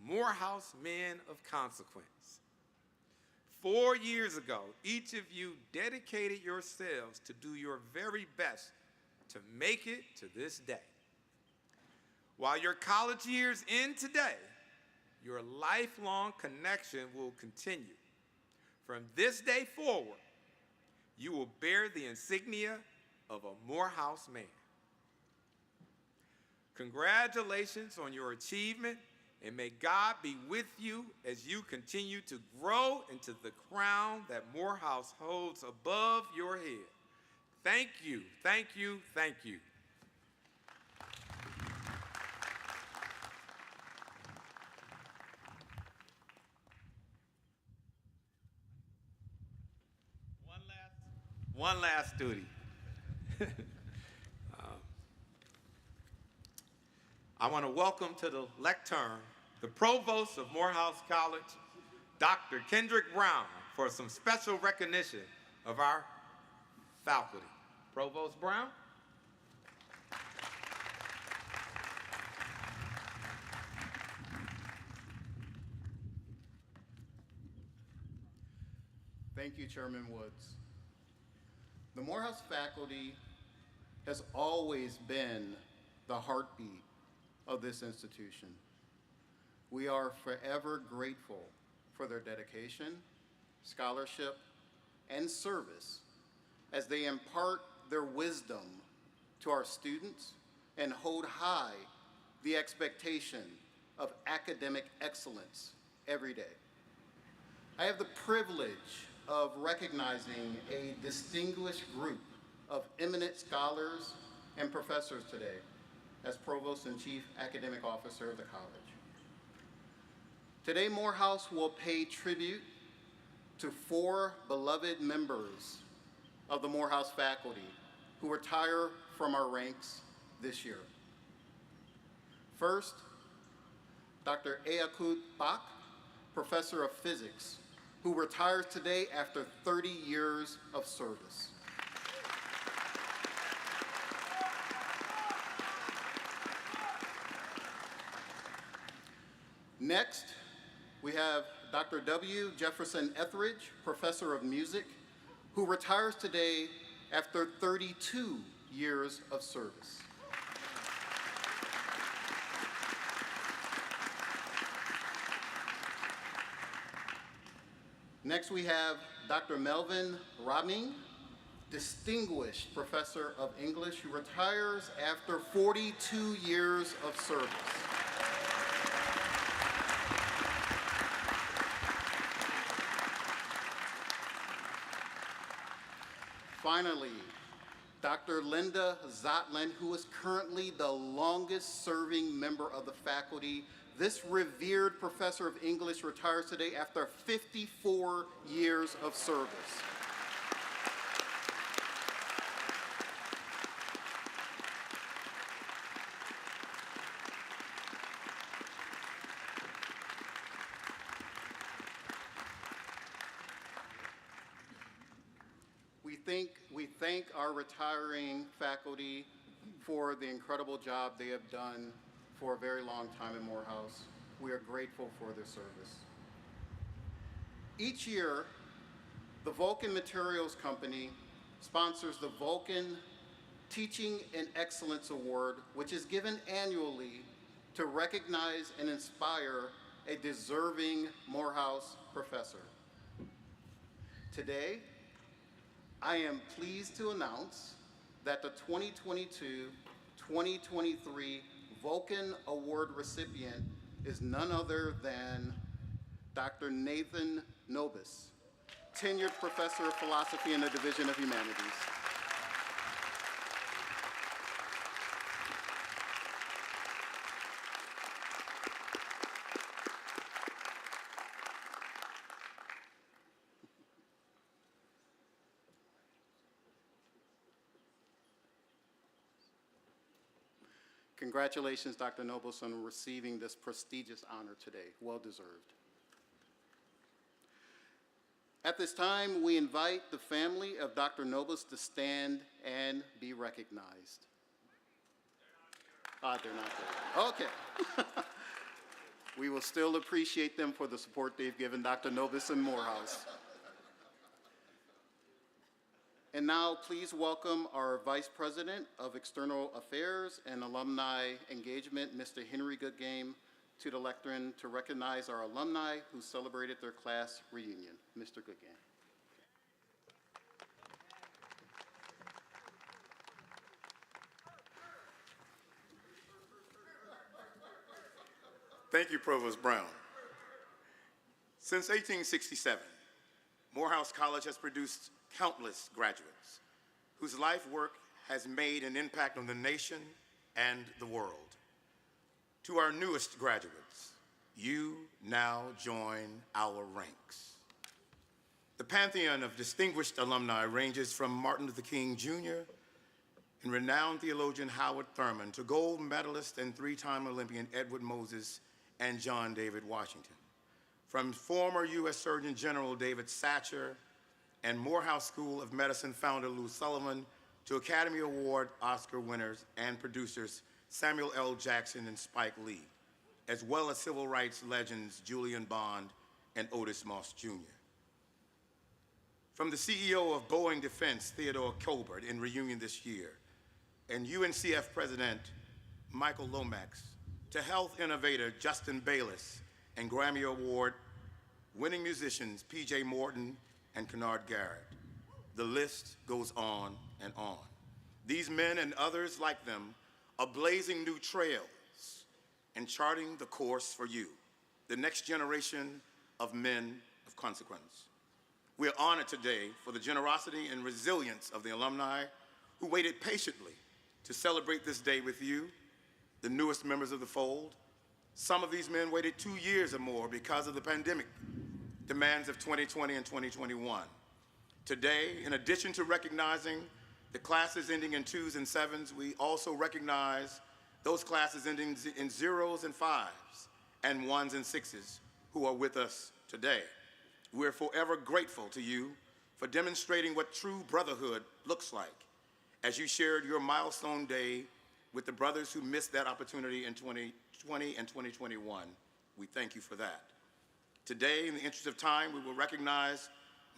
Morehouse men of consequence. 4 years ago, each of you dedicated yourselves to do your very best to make it to this day. While your college years end today, your lifelong connection will continue. From this day forward, you will bear the insignia of a Morehouse man. Congratulations on your achievement, and may God be with you as you continue to grow into the crown that Morehouse holds above your head. Thank you, thank you, thank you. One last duty. I want to welcome to the lectern the Provost of Morehouse College, Dr. Kendrick Brown, for some special recognition of our faculty. Provost Brown. Thank you, Chairman Woods. The Morehouse faculty has always been the heartbeat of this institution. We are forever grateful for their dedication, scholarship, and service as they impart their wisdom to our students and hold high the expectation of academic excellence every day. I have the privilege of recognizing a distinguished group of eminent scholars and professors today as Provost and Chief Academic Officer of the college. Today, Morehouse will pay tribute to 4 beloved members of the Morehouse faculty who retire from our ranks this year. First, Dr. Eakut Bak, Professor of Physics, who retires today after 30 years of service. Next, we have Dr. W. Jefferson Etheridge, Professor of Music, who retires today after 32 years of service. Next, we have Dr. Melvin Raming, Distinguished Professor of English, who retires after 42 years of service. Finally, Dr. Linda Zotlin, who is currently the longest serving member of the faculty. This revered professor of English retires today after 54 years of service. We thank our retiring faculty for the incredible job they have done for a very long time in Morehouse. We are grateful for their service. Each year, the Vulcan Materials Company sponsors the Vulcan Teaching and Excellence Award, which is given annually to recognize and inspire a deserving Morehouse professor. Today, I am pleased to announce that the 2022-2023 Vulcan Award recipient is none other than Dr. Nathan Nobis, tenured professor of philosophy in the Division of Humanities. Congratulations, Dr. Nobis, on receiving this prestigious honor today. Well deserved. At this time, we invite the family of Dr. Nobis to stand and be recognized. They're not there. Okay. We will still appreciate them for the support they've given Dr. Nobis and Morehouse. And now, please welcome our Vice President of External Affairs and Alumni Engagement, Mr. Henry Goodgame, to the lectern to recognize our alumni who celebrated their class reunion. Mr. Goodgame. Thank you, Provost Brown. Since 1867, Morehouse College has produced countless graduates whose life work has made an impact on the nation and the world. To our newest graduates, you now join our ranks. The pantheon of distinguished alumni ranges from Martin Luther King Jr. and renowned theologian Howard Thurman to gold medalist and 3-time Olympian Edward Moses and John David Washington. From former U.S. Surgeon General David Satcher and Morehouse School of Medicine founder Lou Sullivan to Academy Award Oscar winners and producers Samuel L. Jackson and Spike Lee, as well as civil rights legends Julian Bond and Otis Moss Jr. From the CEO of Boeing Defense, Theodore Colbert, in reunion this year, and UNCF President Michael Lomax, to health innovator Justin Bayless, and Grammy Award winning musicians P.J. Morton and Kennard Garrett. The list goes on and on. These men and others like them are blazing new trails and charting the course for you, the next generation of men of consequence. We are honored today for the generosity and resilience of the alumni who waited patiently to celebrate this day with you, the newest members of the fold. Some of these men waited 2 years or more because of the pandemic demands of 2020 and 2021. Today, in addition to recognizing the classes ending in 2s and 7s, we also recognize those classes ending in 0s and 5s and 1s and 6s who are with us today. We're forever grateful to you for demonstrating what true brotherhood looks like as you shared your milestone day with the brothers who missed that opportunity in 2020 and 2021. We thank you for that. Today, in the interest of time, we will recognize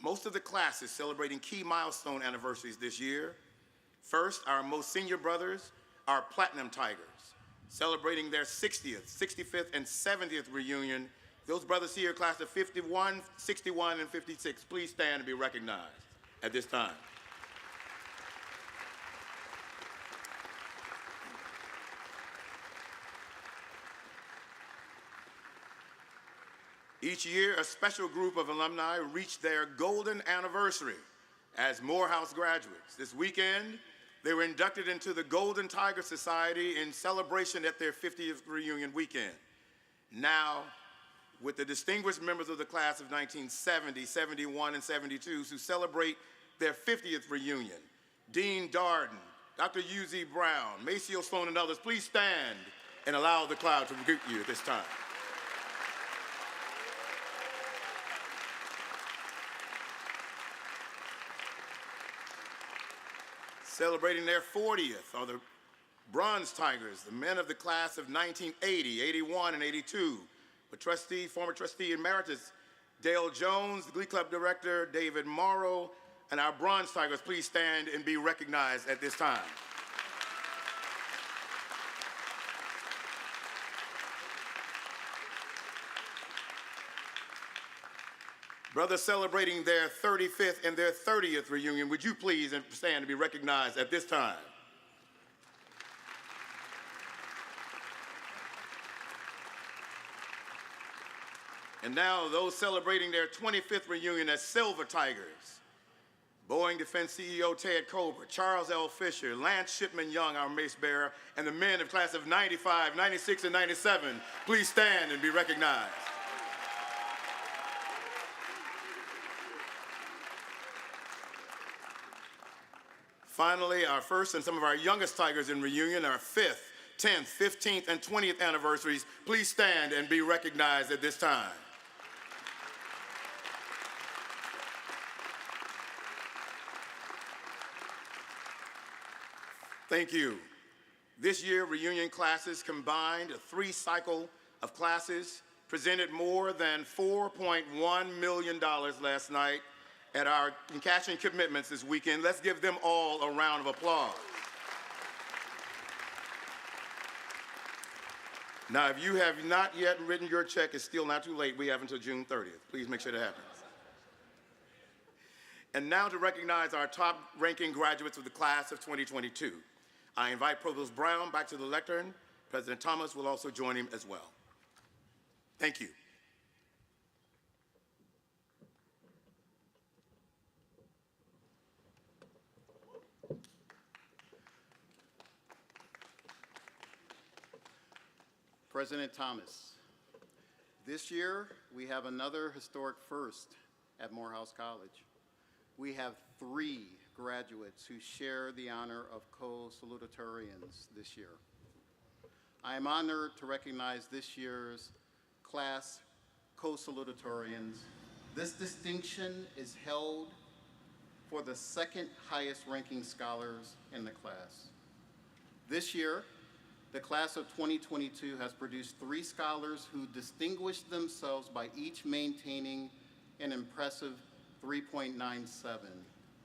most of the classes celebrating key milestone anniversaries this year. First, our most senior brothers, our Platinum Tigers, celebrating their 60th, 65th, and 70th reunion. Those brothers here, class of 51, 61, and 56, please stand and be recognized at this time. Each year, a special group of alumni reach their golden anniversary as Morehouse graduates. This weekend, they were inducted into the Golden Tiger Society in celebration at their 50th reunion weekend. Now, with the distinguished members of the class of 1970, 71, and 72 who celebrate their 50th reunion, Dean Darden, Dr. U.Z. Brown, Maceo Sloan, and others, please stand and allow the crowd to greet you at this time. Celebrating their 40th are the Bronze Tigers, the men of the class of 1980, 81, and 82, with former trustee emeritus Dale Jones, the Glee Club director David Morrow, and our Bronze Tigers, please stand and be recognized at this time. Brothers celebrating their 35th and their 30th reunion, would you please stand to be recognized at this time? And now those celebrating their 25th reunion as Silver Tigers. Boeing Defense CEO Ted Colbert, Charles L. Fisher, Lance Shipman Young, our mace bearer, and the men of class of 95, 96, and 97, please stand and be recognized. Finally, our first and some of our youngest Tigers in reunion, our 5th, 10th, 15th, and 20th anniversaries, please stand and be recognized at this time. Thank you. This year, reunion classes combined a 3-cycle of classes, presented more than $4.1 million last night at our cashing commitments this weekend. Let's give them all a round of applause. Now, if you have not yet written your check, it's still not too late. We have until June 30th. Please make sure that happens. And now to recognize our top-ranking graduates of the class of 2022. I invite Provost Brown back to the lectern. President Thomas will also join him as well. Thank you. President Thomas, this year we have another historic first at Morehouse College. We have 3 graduates who share the honor of co-salutatorians this year. I am honored to recognize this year's class co-salutatorians. This distinction is held for the 2nd highest ranking scholars in the class. This year, the class of 2022 has produced 3 scholars who distinguished themselves by each maintaining an impressive 3.97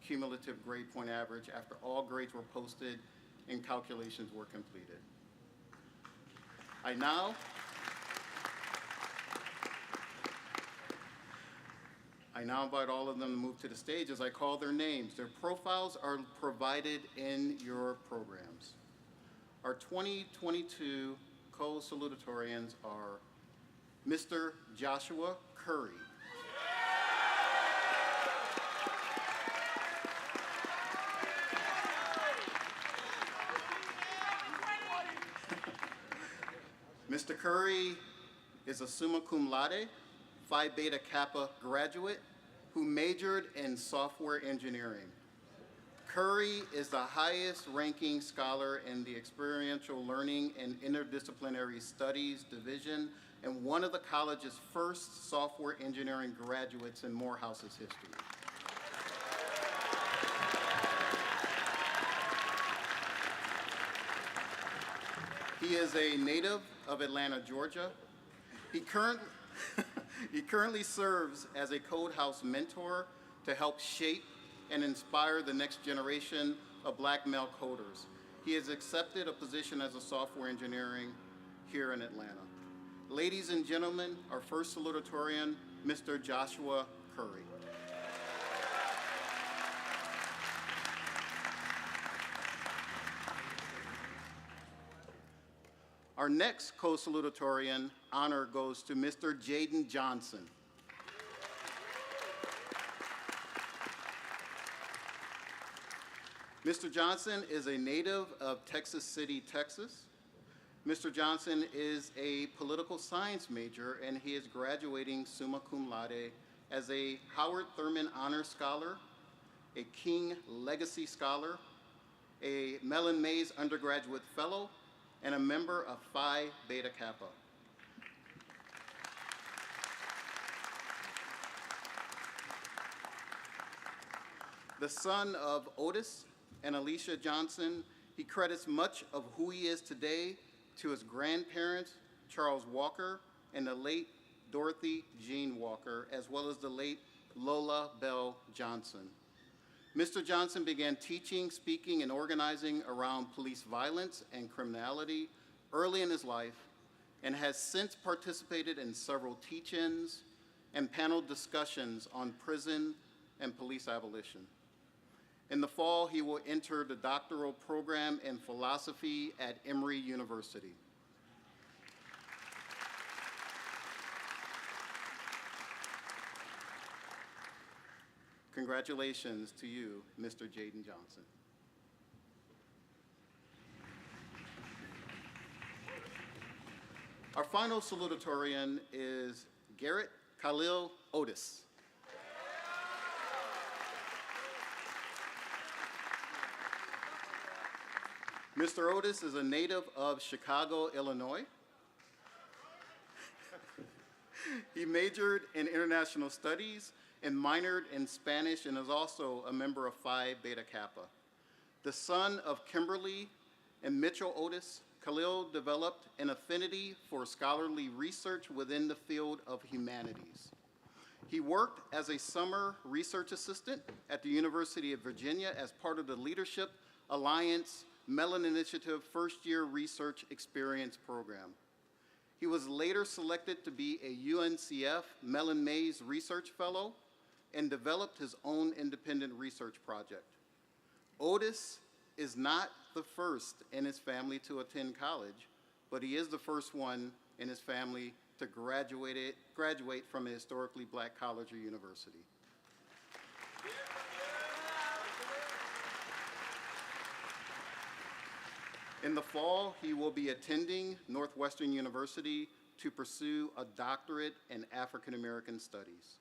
cumulative grade point average after all grades were posted and calculations were completed. I now invite all of them to move to the stage as I call their names. Their profiles are provided in your programs. Our 2022 co-salutatorians are Mr. Joshua Curry. Mr. Curry is a summa cum laude, Phi Beta Kappa graduate who majored in software engineering. Curry is the highest ranking scholar in the Experiential Learning and Interdisciplinary Studies division and one of the college's first software engineering graduates in Morehouse's history. He is a native of Atlanta, Georgia. He currently serves as a Code House mentor to help shape and inspire the next generation of Black male coders. He has accepted a position as a software engineering here in Atlanta. Ladies and gentlemen, our first salutatorian, Mr. Joshua Curry. Our next co-salutatorian honor goes to Mr. Jaden Johnson. Mr. Johnson is a native of Texas City, Texas. Mr. Johnson is a political science major and he is graduating summa cum laude as a Howard Thurman Honor Scholar, a King Legacy Scholar, a Mellon Mays Undergraduate Fellow, and a member of Phi Beta Kappa. The son of Otis and Alicia Johnson, he credits much of who he is today to his grandparents, Charles Walker, and the late Dorothy Jean Walker, as well as the late Lola Bell Johnson. Mr. Johnson began teaching, speaking, and organizing around police violence and criminality early in his life and has since participated in several teach-ins and panel discussions on prison and police abolition. In the fall, he will enter the doctoral program in philosophy at Emory University. Congratulations to you, Mr. Jaden Johnson. Our final salutatorian is Garrett Khalil Otis. Mr. Otis is a native of Chicago, Illinois. He majored in international studies and minored in Spanish and is also a member of Phi Beta Kappa. The son of Kimberly and Mitchell Otis, Khalil developed an affinity for scholarly research within the field of humanities. He worked as a summer research assistant at the University of Virginia as part of the Leadership Alliance Mellon Initiative First-Year Research Experience Program. He was later selected to be a UNCF Mellon Mays Research Fellow and developed his own independent research project. Otis is not the first in his family to attend college, but he is the first one in his family to graduate from a historically Black college or university. In the fall, he will be attending Northwestern University to pursue a doctorate in African American studies.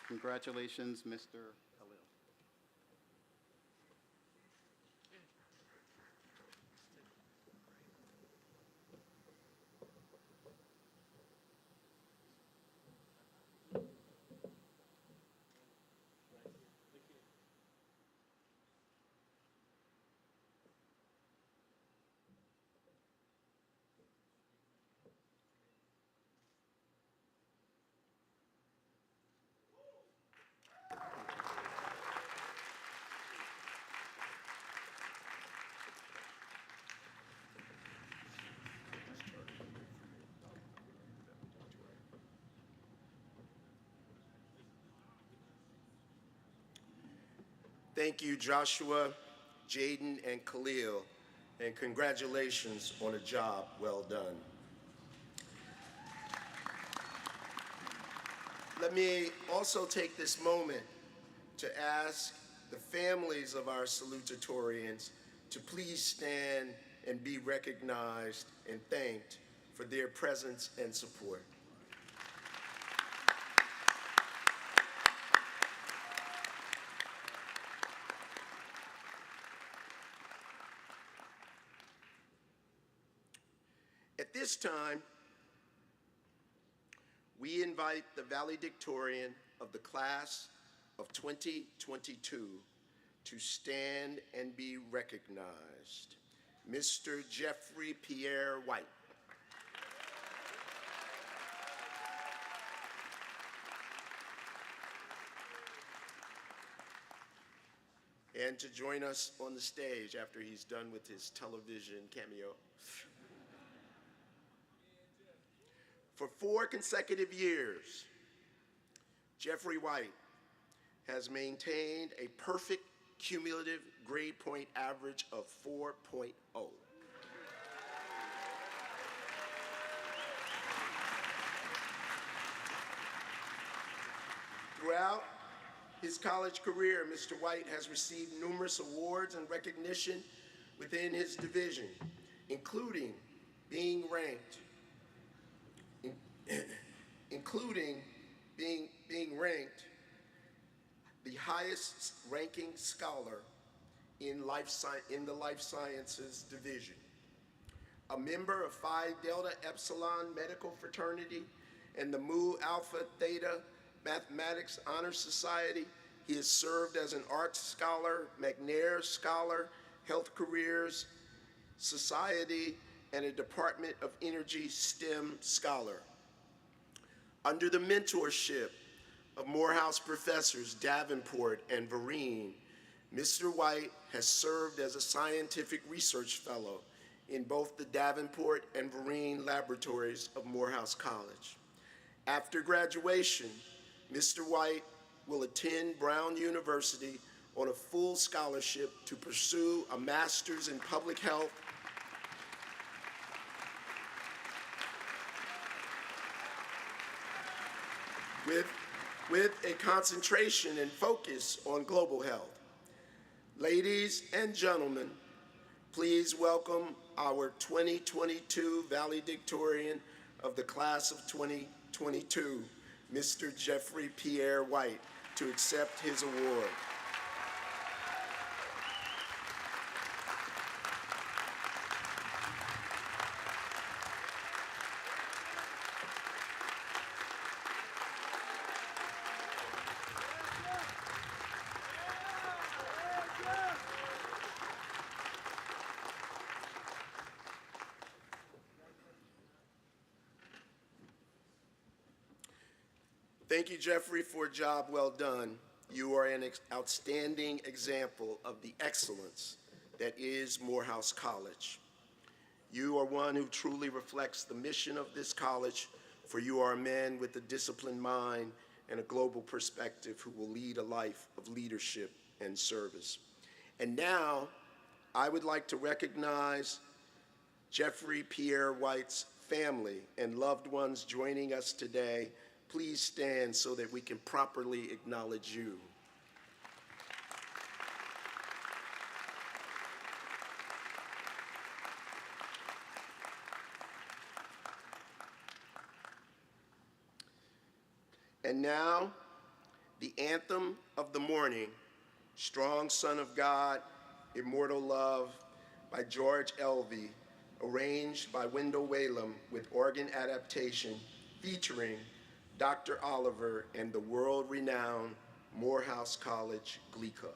Congratulations, Mr. Khalil. Thank you, Joshua, Jaden, and Khalil, and congratulations on a job well done. Let me also take this moment to ask the families of our salutatorians to please stand and be recognized and thanked for their presence and support. At this time, we invite the valedictorian of the class of 2022 to stand and be recognized, Mr. Jeffrey Pierre White. And to join us on the stage after he's done with his television cameo. For 4 consecutive years, Jeffrey White has maintained a perfect cumulative grade point average of 4.0. Throughout his college career, Mr. White has received numerous awards and recognition within his division, including being ranked the highest ranking scholar in the life sciences division, a member of Phi Delta Epsilon Medical Fraternity and the Mu Alpha Theta Mathematics Honor Society. He has served as an arts scholar, McNair Scholar, Health Careers Society, and a Department of Energy STEM Scholar. Under the mentorship of Morehouse professors Davenport and Vereen, Mr. White has served as a scientific research fellow in both the Davenport and Vereen laboratories of Morehouse College. After graduation, Mr. White will attend Brown University on a full scholarship to pursue a master's in public health with a concentration and focus on global health. Ladies and gentlemen, please welcome our 2022 valedictorian of the class of 2022, Mr. Jeffrey Pierre White, to accept his award. Thank you, Jeffrey, for a job well done. You are an outstanding example of the excellence that is Morehouse College. You are one who truly reflects the mission of this college, for you are a man with a disciplined mind and a global perspective who will lead a life of leadership and service. And now, I would like to recognize Jeffrey Pierre White's family and loved ones joining us today. Please stand so that we can properly acknowledge you. And now, the anthem of the morning, Strong Son of God, Immortal Love, by George Elvey, arranged by Wendell Whalum with organ adaptation, featuring Dr. Oliver and the world-renowned Morehouse College Glee Club.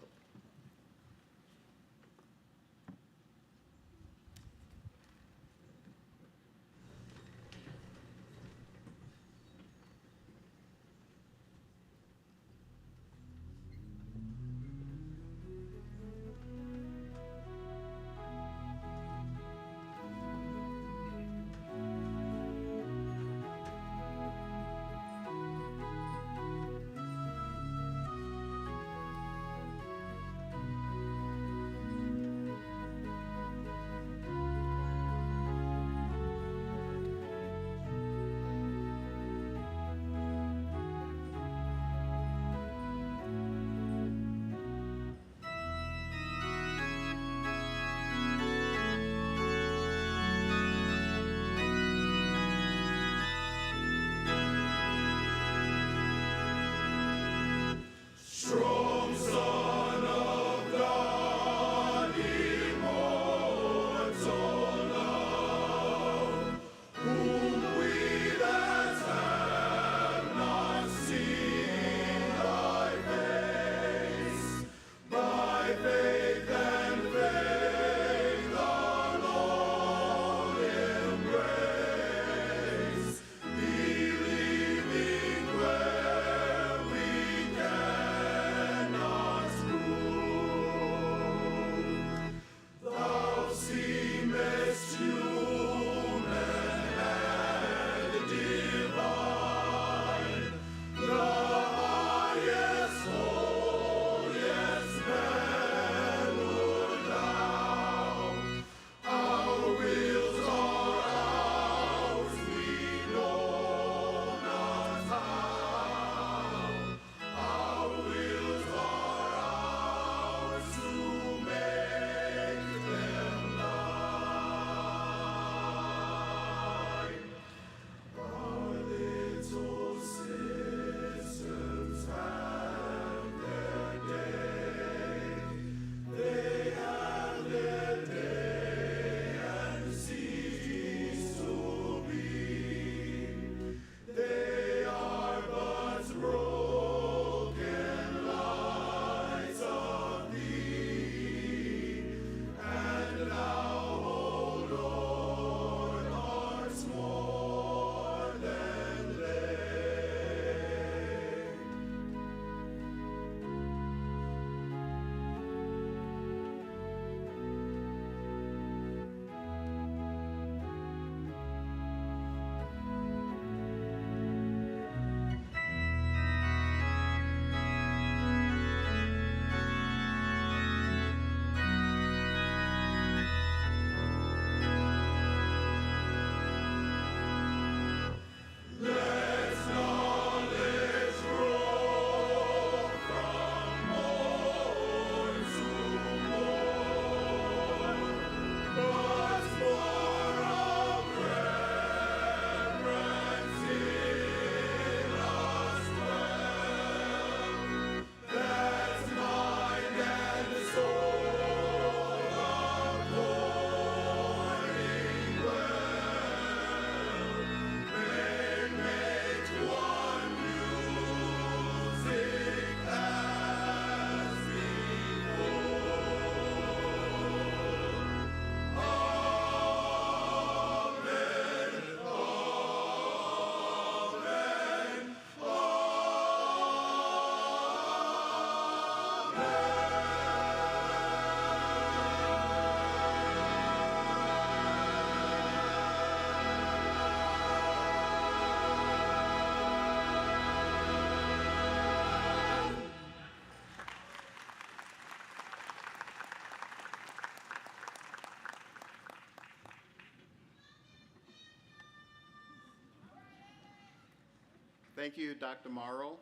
Thank you, Dr. Morrow,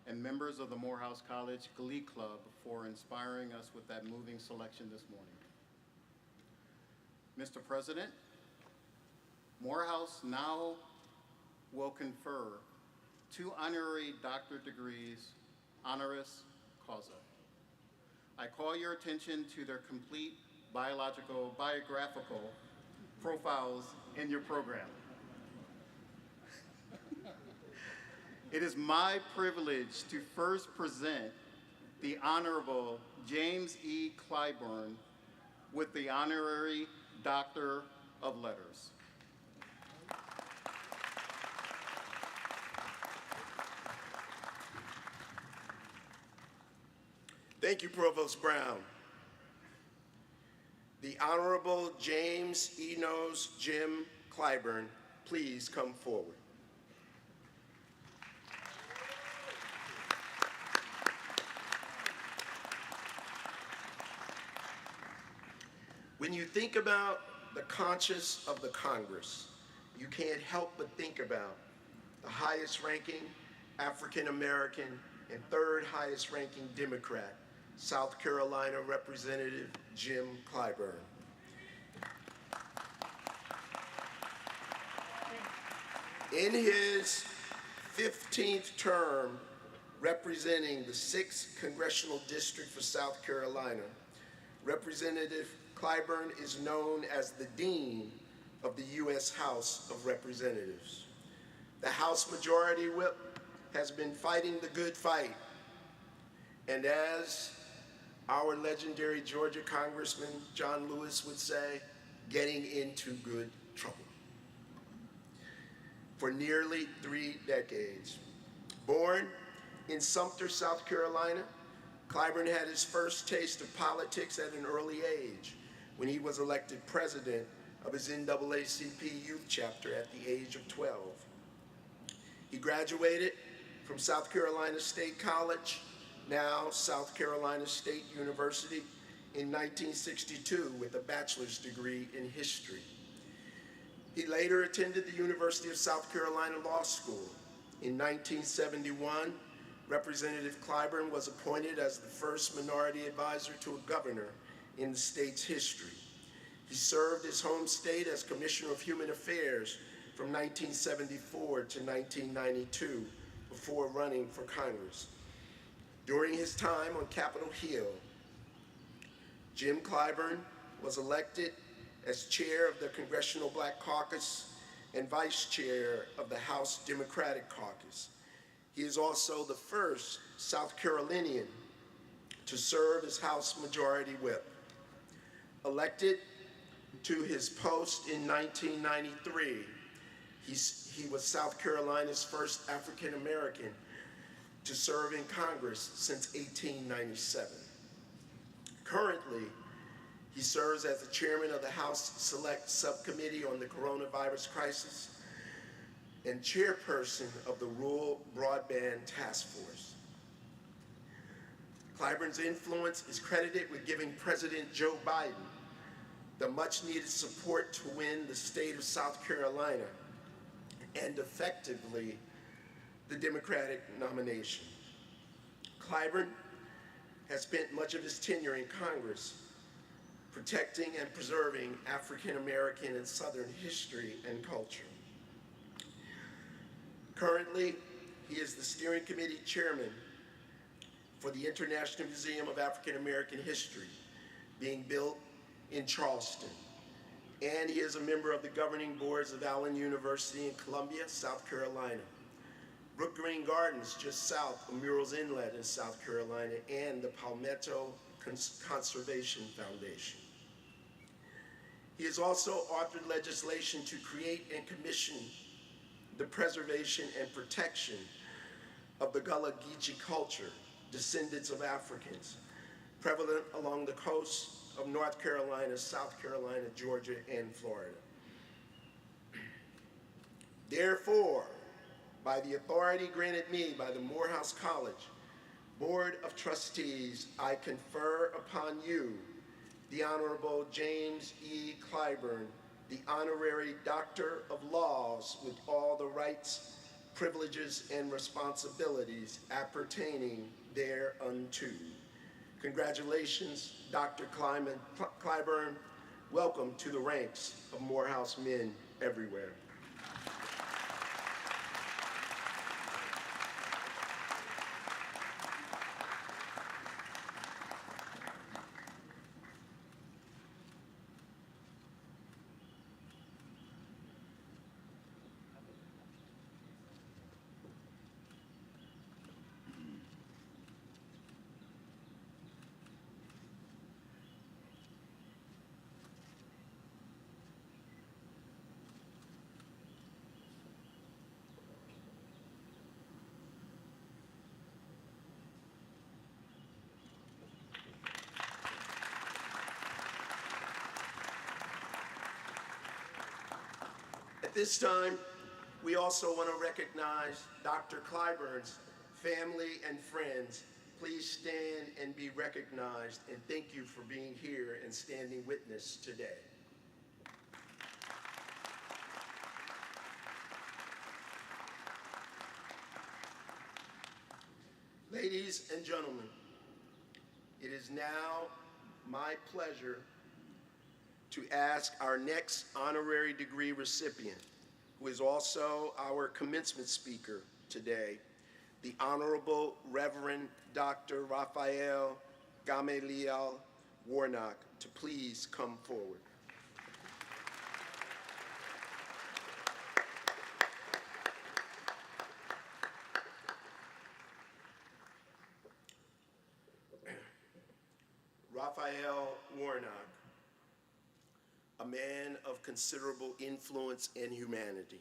and members of the Morehouse College Glee Club for inspiring us with that moving selection this morning. Mr. President, Morehouse now will confer 2 honorary doctorate degrees, honoris causa. I call your attention to their complete biographical profiles in your program. It is my privilege to first present the Honorable James E. Clyburn with the Honorary Doctor of Letters. Thank you, Provost Brown. The Honorable James Enos Jim Clyburn, please come forward. When you think about the conscience of the Congress, you can't help but think about the highest ranking African American and 3rd highest ranking Democrat, South Carolina Representative Jim Clyburn. In his 15th term representing the 6th Congressional District for South Carolina, Representative Clyburn is known as the Dean of the U.S. House of Representatives. The House Majority Whip has been fighting the good fight, and as our legendary Georgia Congressman John Lewis would say, getting into good trouble. For nearly 3 decades. Born in Sumter, South Carolina, Clyburn had his first taste of politics at an early age when he was elected president of his NAACP youth chapter at the age of 12. He graduated from South Carolina State College, now South Carolina State University, in 1962 with a bachelor's degree in history. He later attended the University of South Carolina Law School. In 1971, Representative Clyburn was appointed as the first minority advisor to a governor in the state's history. He served his home state as Commissioner of Human Affairs from 1974 to 1992 before running for Congress. During his time on Capitol Hill, Jim Clyburn was elected as chair of the Congressional Black Caucus and vice chair of the House Democratic Caucus. He is also the first South Carolinian to serve as House Majority Whip. Elected to his post in 1993, he was South Carolina's first African American to serve in Congress since 1897. Currently, he serves as the chairman of the House Select Subcommittee on the Coronavirus Crisis and chairperson of the Rural Broadband Task Force. Clyburn's influence is credited with giving President Joe Biden the much-needed support to win the state of South Carolina and effectively the Democratic nomination. Clyburn has spent much of his tenure in Congress protecting and preserving African American and Southern history and culture. Currently, he is the steering committee chairman for the International Museum of African American History, being built in Charleston. And he is a member of the governing boards of Allen University in Columbia, South Carolina, Brook Green Gardens, just south of Murrells Inlet in South Carolina, and the Palmetto Conservation Foundation. He has also authored legislation to create and commission the preservation and protection of the Gullah Geechee culture, descendants of Africans, prevalent along the coast of North Carolina, South Carolina, Georgia, and Florida. Therefore, by the authority granted me by the Morehouse College Board of Trustees, I confer upon you the Honorable James E. Clyburn, the Honorary Doctor of Laws with all the rights privileges, and responsibilities appertaining thereunto. Congratulations, Dr. Clyburn. Welcome to the ranks of Morehouse men everywhere. At this time, we also want to recognize Dr. Clyburn's family and friends. Please stand and be recognized, and thank you for being here and standing witness today. Ladies and gentlemen, it is now my pleasure to ask our next honorary degree recipient, who is also our commencement speaker today, the Honorable Reverend Dr. Raphael G. Warnock, to please come forward. Raphael Warnock, a man of considerable influence and humanity,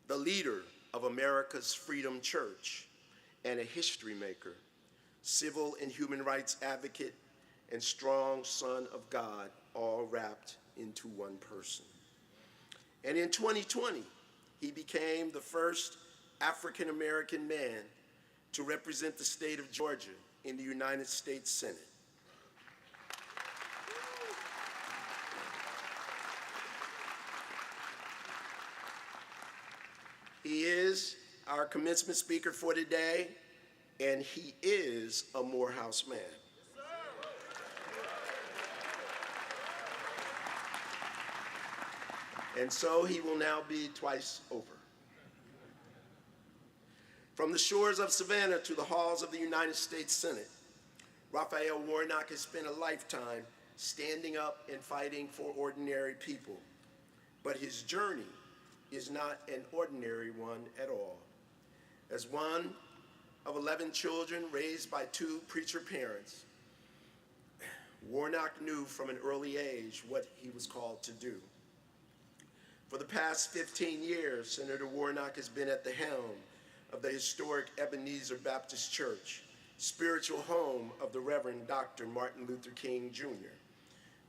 the leader of America's Freedom Church, and a history maker, civil and human rights advocate, and strong son of God, all wrapped into one person. And in 2020, he became the first African-American man to represent the state of Georgia in the United States Senate. He is our commencement speaker for today, and he is a Morehouse man. And so he will now be twice over. From the shores of Savannah to the halls of the United States Senate, Raphael Warnock has spent a lifetime standing up and fighting for ordinary people. But his journey is not an ordinary one at all. As one of 11 children raised by 2 preacher parents, Warnock knew from an early age what he was called to do. For the past 15 years, Senator Warnock has been at the helm of the historic Ebenezer Baptist Church, spiritual home of the Reverend Dr. Martin Luther King Jr.,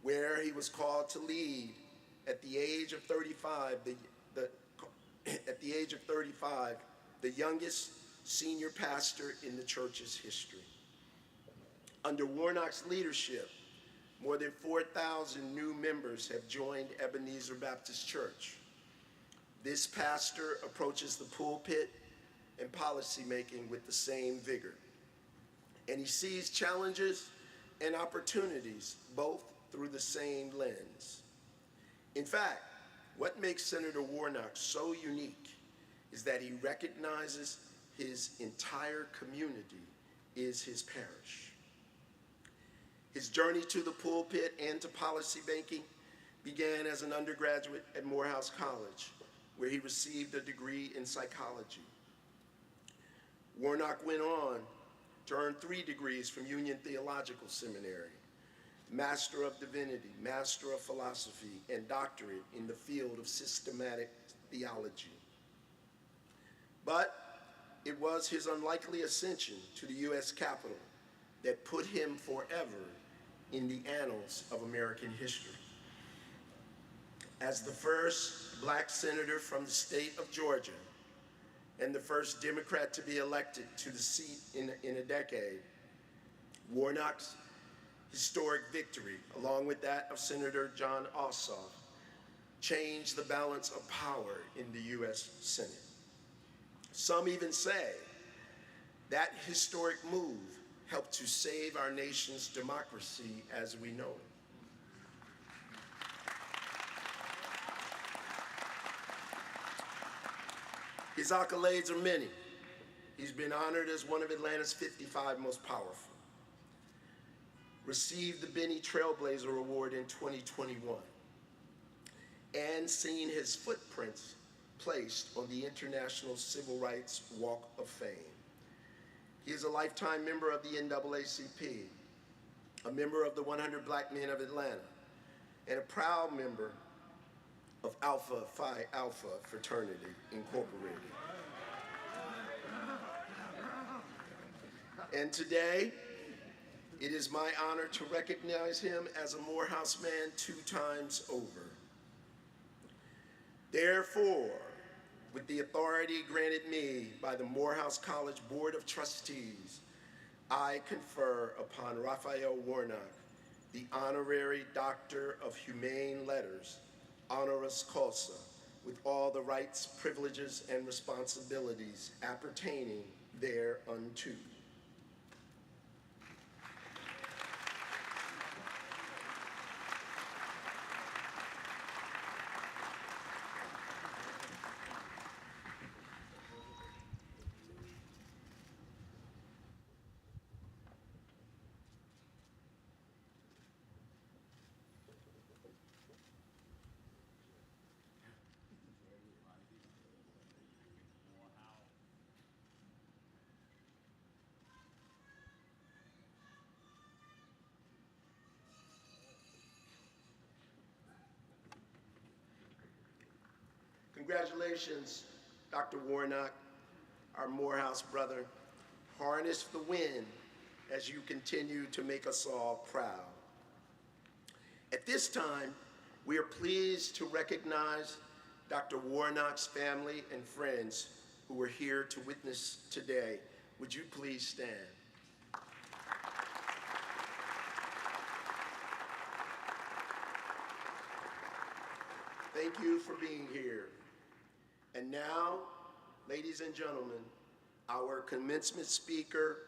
where he was called to lead at the age of 35, the youngest senior pastor in the church's history. Under Warnock's leadership, more than 4,000 new members have joined Ebenezer Baptist Church. This pastor approaches the pulpit and policymaking with the same vigor, and he sees challenges and opportunities both through the same lens. In fact, what makes Senator Warnock so unique is that he recognizes his entire community is his parish. His journey to the pulpit and to policy making began as an undergraduate at Morehouse College, where he received a degree in psychology. Warnock went on to earn 3 degrees from Union Theological Seminary, Master of Divinity, Master of Philosophy, and doctorate in the field of systematic theology. But it was his unlikely ascension to the U.S. Capitol that put him forever in the annals of American history. As the first Black senator from the state of Georgia and the first Democrat to be elected to the seat in a decade, Warnock's historic victory, along with that of Senator John Ossoff, changed the balance of power in the U.S. Senate. Some even say that historic move helped to save our nation's democracy as we know it. His accolades are many. He's been honored as one of Atlanta's 55 most powerful. Received the Benny Trailblazer Award in 2021 and seen his footprints placed on the International Civil Rights Walk of Fame. He is a lifetime member of the NAACP, a member of the 100 Black Men of Atlanta, and a proud member of Alpha Phi Alpha Fraternity, Incorporated. And today, it is my honor to recognize him as a Morehouse man 2 times over. Therefore, with the authority granted me by the Morehouse College Board of Trustees, I confer upon Raphael Warnock the Honorary Doctor of Humane Letters, honoris causa, with all the rights, privileges, and responsibilities appertaining thereunto. Congratulations, Dr. Warnock, our Morehouse brother. Harness the wind as you continue to make us all proud. At this time, we are pleased to recognize Dr. Warnock's family and friends who are here to witness today. Would you please stand? Thank you for being here. And now, ladies and gentlemen, our commencement speaker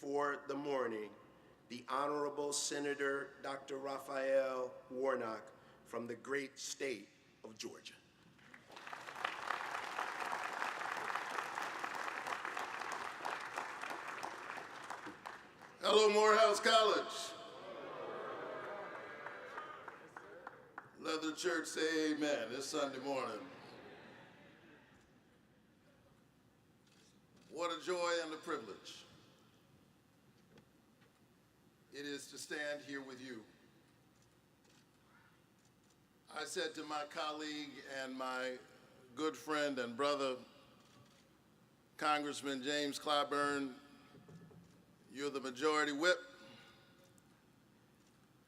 for the morning, the Honorable Senator Dr. Raphael Warnock from the great state of Georgia. Hello, Morehouse College. Let the church say amen. It's Sunday morning. What a joy and a privilege it is to stand here with you. I said to my colleague and my good friend and brother, Congressman James Clyburn, you're the majority whip,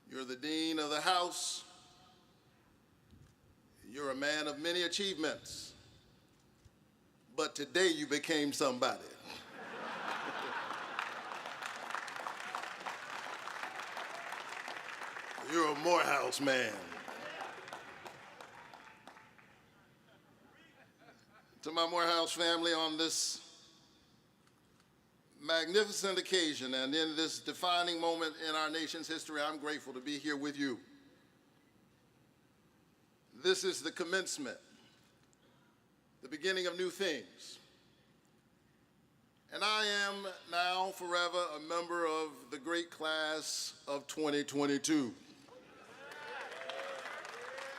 you're the dean of the House, you're a man of many achievements. But today you became somebody. You're a Morehouse man. To my Morehouse family on this magnificent occasion and in this defining moment in our nation's history, I'm grateful to be here with you. This is the commencement, the beginning of new things. And I am now forever a member of the great class of 2022.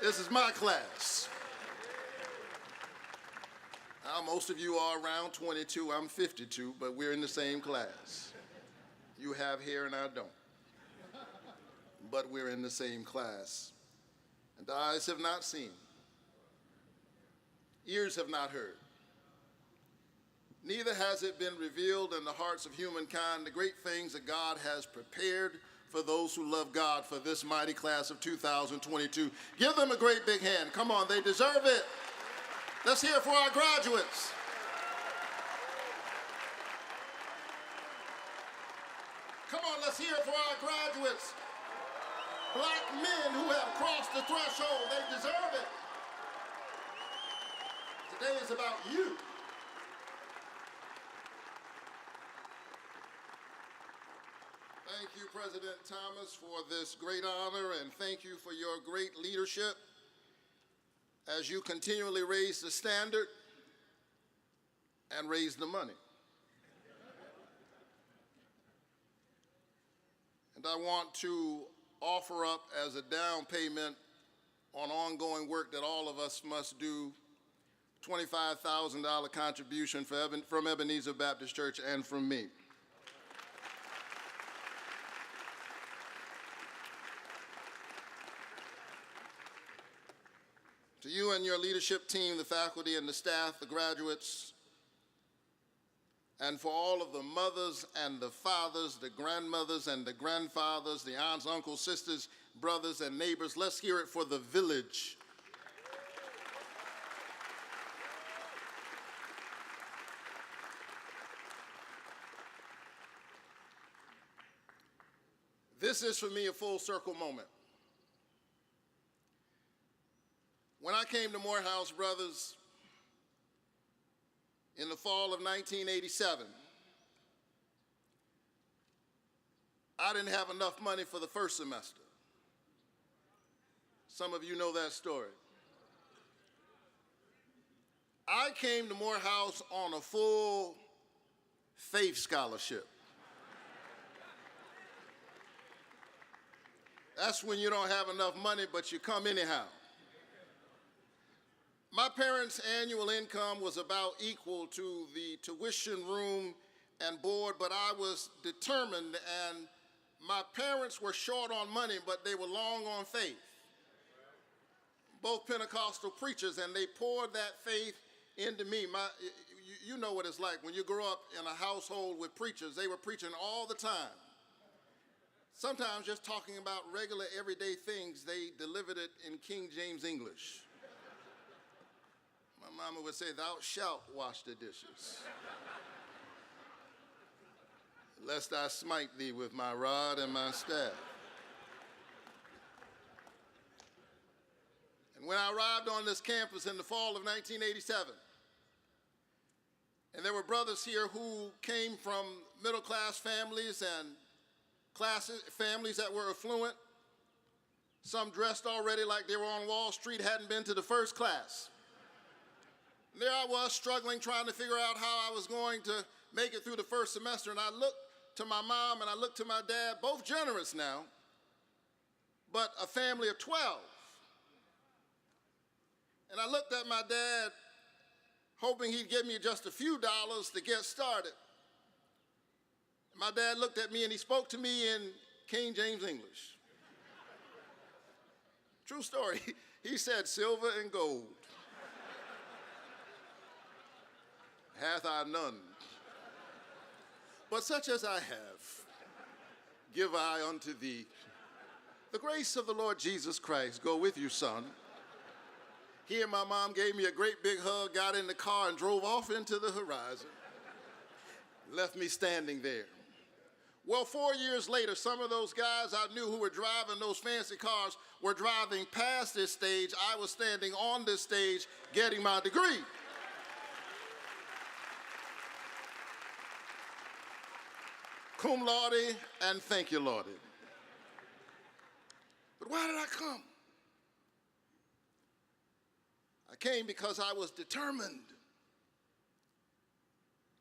This is my class. Now, most of you are around 22, I'm 52, but we're in the same class. You have hair and I don't. But we're in the same class. And eyes have not seen, ears have not heard, neither has it been revealed in the hearts of humankind the great things that God has prepared for those who love God for this mighty class of 2022. Give them a great big hand. Come on, they deserve it. Let's hear it for our graduates. Come on, let's hear it for our graduates. Black men who have crossed the threshold, they deserve it. Today is about you. Thank you, President Thomas, for this great honor, and thank you for your great leadership as you continually raise the standard and raise the money. And I want to offer up as a down payment on ongoing work that all of us must do, $25,000 contribution from Ebenezer Baptist Church and from me. To you and your leadership team, the faculty and the staff, the graduates, and for all of the mothers and the fathers, the grandmothers and the grandfathers, the aunts, uncles, sisters, brothers, and neighbors, let's hear it for the village. This is for me a full circle moment. When I came to Morehouse Brothers in the fall of 1987, I didn't have enough money for the first semester. Some of you know that story. I came to Morehouse on a full faith scholarship. That's when you don't have enough money, but you come anyhow. My parents' annual income was about equal to the tuition, room, and board, but I was determined, and my parents were short on money, but they were long on faith. Both Pentecostal preachers, and they poured that faith into me. You know what it's like when you grow up in a household with preachers. They were preaching all the time. Sometimes just talking about regular, everyday things, they delivered it in King James English. My mama would say, "Thou shalt wash the dishes, lest I smite thee with my rod and my staff." And when I arrived on this campus in the fall of 1987, and there were brothers here who came from middle-class families and families that were affluent, some dressed already like they were on Wall Street, hadn't been to the first class. And there I was struggling, trying to figure out how I was going to make it through the first semester. And I looked to my mom and I looked to my dad, both generous now, but a family of 12. And I looked at my dad, hoping he'd give me just a few dollars to get started. My dad looked at me and he spoke to me in King James English. True story. He said, "Silver and gold hath I none, but such as I have, give I unto thee. The grace of the Lord Jesus Christ go with you, son." Here, my mom gave me a great big hug, got in the car, and drove off into the horizon. Left me standing there. Well, 4 years later, some of those guys I knew who were driving those fancy cars were driving past this stage. I was standing on this stage getting my degree. Cum laude, and thank you, Lordy. But why did I come? I came because I was determined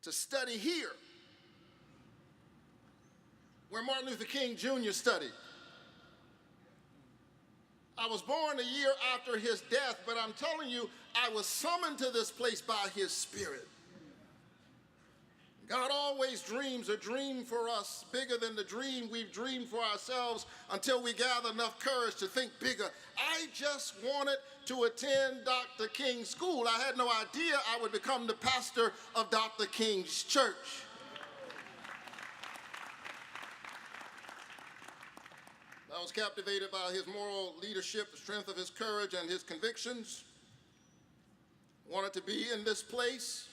to study here, where Martin Luther King Jr. studied. I was born a year after his death, but I'm telling you, I was summoned to this place by his Spirit. God always dreams a dream for us bigger than the dream we've dreamed for ourselves until we gather enough courage to think bigger. I just wanted to attend Dr. King's school. I had no idea I would become the pastor of Dr. King's church. I was captivated by his moral leadership, the strength of his courage, and his convictions. Wanted to be in this place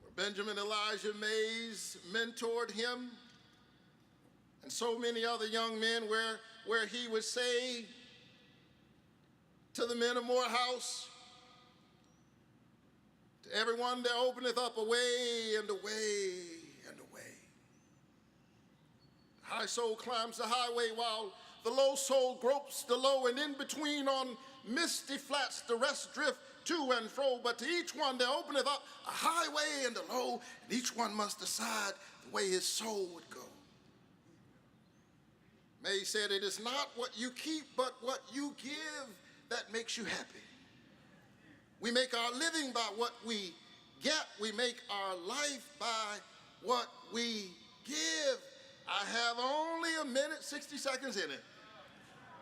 where Benjamin Elijah Mays mentored him, and so many other young men, where he would say to the men of Morehouse, "To everyone there openeth up a way and a way and a way." high soul climbs the highway while the low soul gropes the low, and in between on misty flats the rest drift to and fro. But to each one there openeth up a highway and a low, and each one must decide the way his soul would go. May said, it is not what you keep, but what you give that makes you happy. We make our living by what we get. We make our life by what we give. I have only a minute, 60 seconds in it.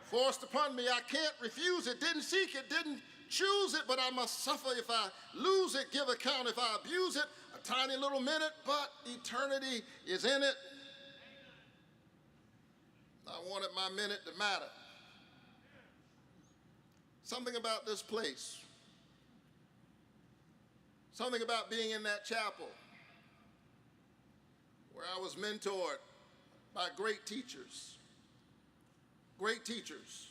Forced upon me, I can't refuse it. Didn't seek it, didn't choose it, but I must suffer if I lose it, give account if I abuse it. A tiny little minute, but eternity is in it. I wanted my minute to matter. Something about this place. Something about being in that chapel where I was mentored by great teachers. Great teachers.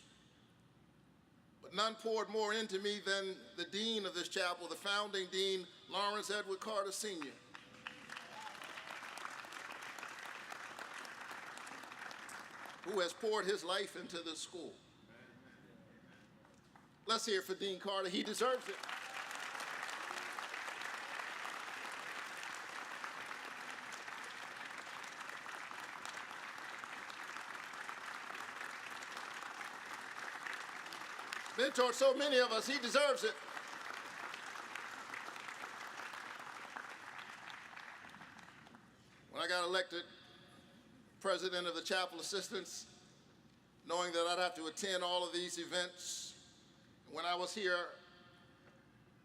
But none poured more into me than the dean of this chapel, the founding dean, Lawrence Edward Carter Sr. who has poured his life into this school. Let's hear it for Dean Carter. He deserves it. Mentored so many of us, he deserves it. When I got elected president of the Chapel Assistants, knowing that I'd have to attend all of these events, when I was here,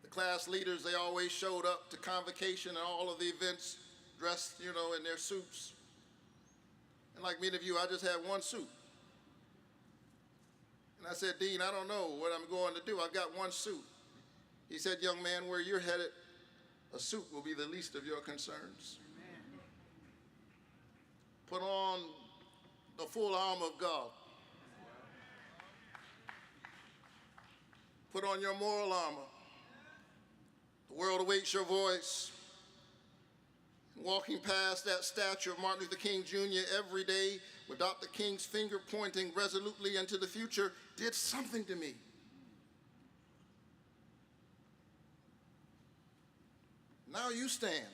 the class leaders, they always showed up to convocation and all of the events dressed, in their suits. And like many of you, I just had one suit. And I said, Dean, I don't know what I'm going to do. I've got one suit. He said, young man, where you're headed, a suit will be the least of your concerns. Amen. Put on the full armor of God. Put on your moral armor. The world awaits your voice. Walking past that statue of Martin Luther King Jr. every day with Dr. King's finger pointing resolutely into the future did something to me. Now you stand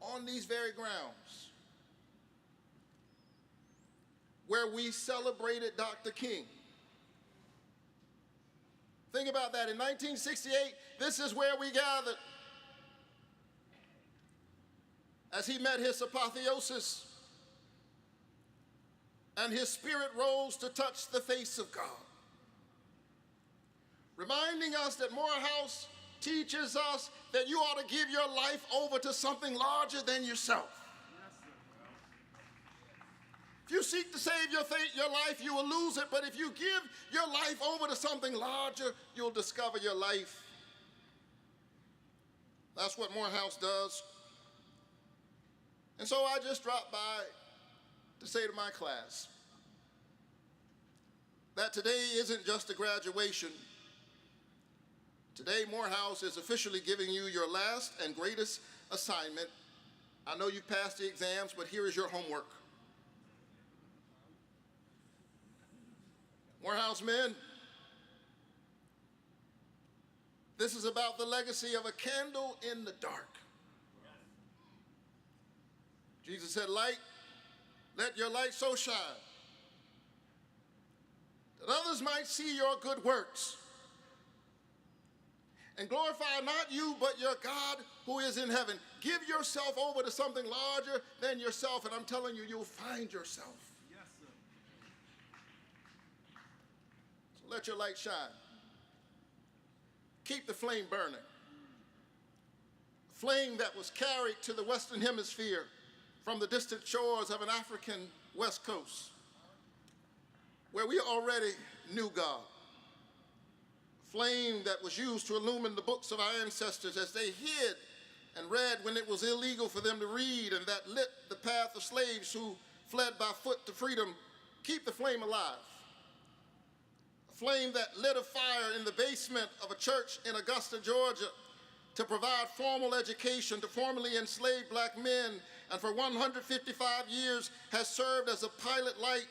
on these very grounds where we celebrated Dr. King. Think about that. In 1968, this is where we gathered as he met his apotheosis and his spirit rose to touch the face of God, reminding us that Morehouse teaches us that you ought to give your life over to something larger than yourself. If you seek to save your life, you will lose it, but if you give your life over to something larger, you'll discover your life. That's what Morehouse does. And so I just dropped by to say to my class that today isn't just a graduation. Today, Morehouse is officially giving you your last and greatest assignment. I know you've passed the exams, but here is your homework. Morehouse men, this is about the legacy of a candle in the dark. Jesus said, let your light so shine that others might see your good works and glorify not you, but your God who is in heaven. Give yourself over to something larger than yourself, and I'm telling you, you'll find yourself. Yes, sir. So let your light shine. Keep the flame burning. Flame that was carried to the Western Hemisphere from the distant shores of an African West Coast, where we already knew God. Flame that was used to illumine the books of our ancestors as they hid and read when it was illegal for them to read, and that lit the path of slaves who fled by foot to freedom. Keep the flame alive. A flame that lit a fire in the basement of a church in Augusta, Georgia, to provide formal education to formerly enslaved black men and for 155 years has served as a pilot light,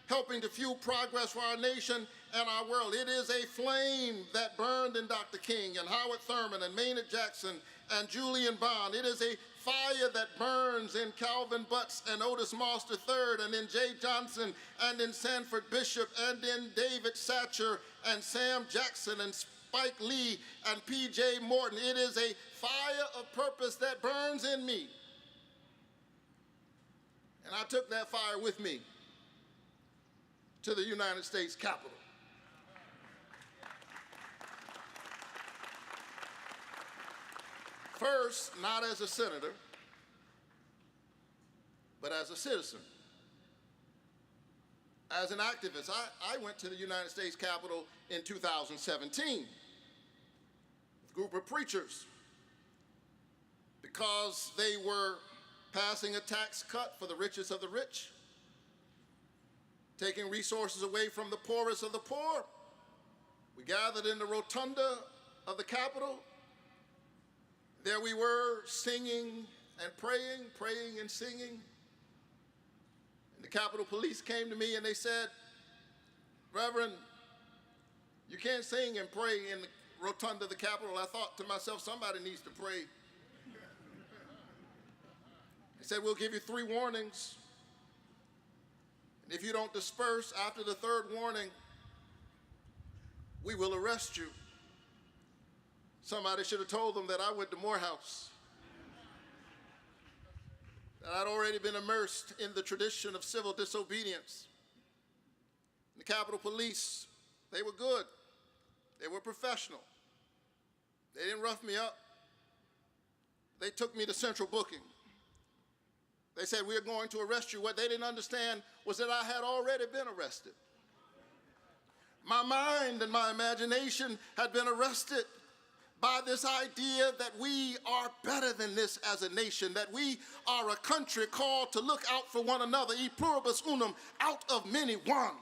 helping to fuel progress for our nation and our world. It is a flame that burned in Dr. King and Howard Thurman and Maynard Jackson and Julian Bond. It is a fire that burns in Calvin Butts and Otis Moss III and in Jay Johnson and in Sanford Bishop and in David Satcher and Sam Jackson and Spike Lee and P.J. Morton. It is a fire of purpose that burns in me. And I took that fire with me to the United States Capitol. First, not as a senator, but as a citizen, as an activist. I went to the United States Capitol in 2017 with a group of preachers because they were passing a tax cut for the richest of the rich, taking resources away from the poorest of the poor. We gathered in the rotunda of the Capitol. There we were singing and praying and singing. And the Capitol Police came to me and they said, "Reverend, you can't sing and pray in the rotunda of the Capitol." I thought to myself, somebody needs to pray. They said, "We'll give you 3 warnings. And if you don't disperse after the 3rd warning, we will arrest you." Somebody should have told them that I went to Morehouse, that I'd already been immersed in the tradition of civil disobedience. The Capitol Police, they were good. They were professional. They didn't rough me up. They took me to central booking. They said, "We're going to arrest you." What they didn't understand was that I had already been arrested. My mind and my imagination had been arrested by this idea that we are better than this as a nation, that we are a country called to look out for one another, e pluribus unum, out of many one.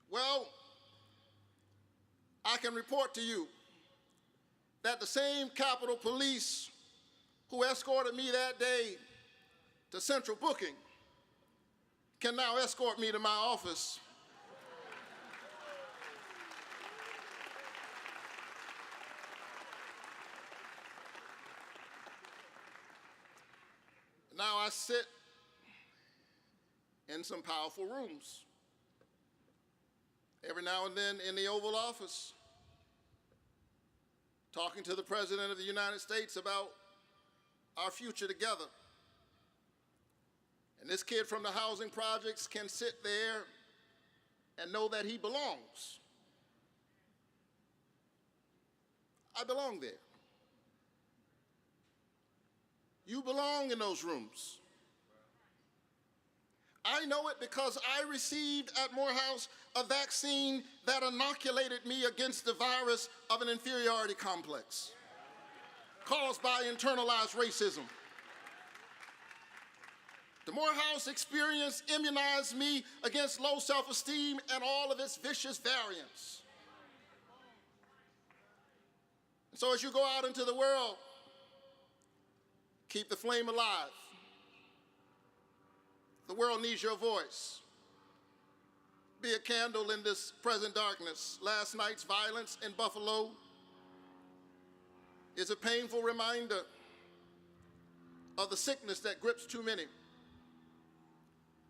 Well, I can report to you that the same Capitol Police who escorted me that day to central booking can now escort me to my office. Now I sit in some powerful rooms. Every now and then in the Oval Office, talking to the President of the United States about our future together. And this kid from the housing projects can sit there and know that he belongs. I belong there. You belong in those rooms. I know it because I received at Morehouse a vaccine that inoculated me against the virus of an inferiority complex caused by internalized racism. The Morehouse experience immunized me against low self-esteem and all of its vicious variants. And so as you go out into the world, keep the flame alive. The world needs your voice. Be a candle in this present darkness. Last night's violence in Buffalo is a painful reminder of the sickness that grips too many.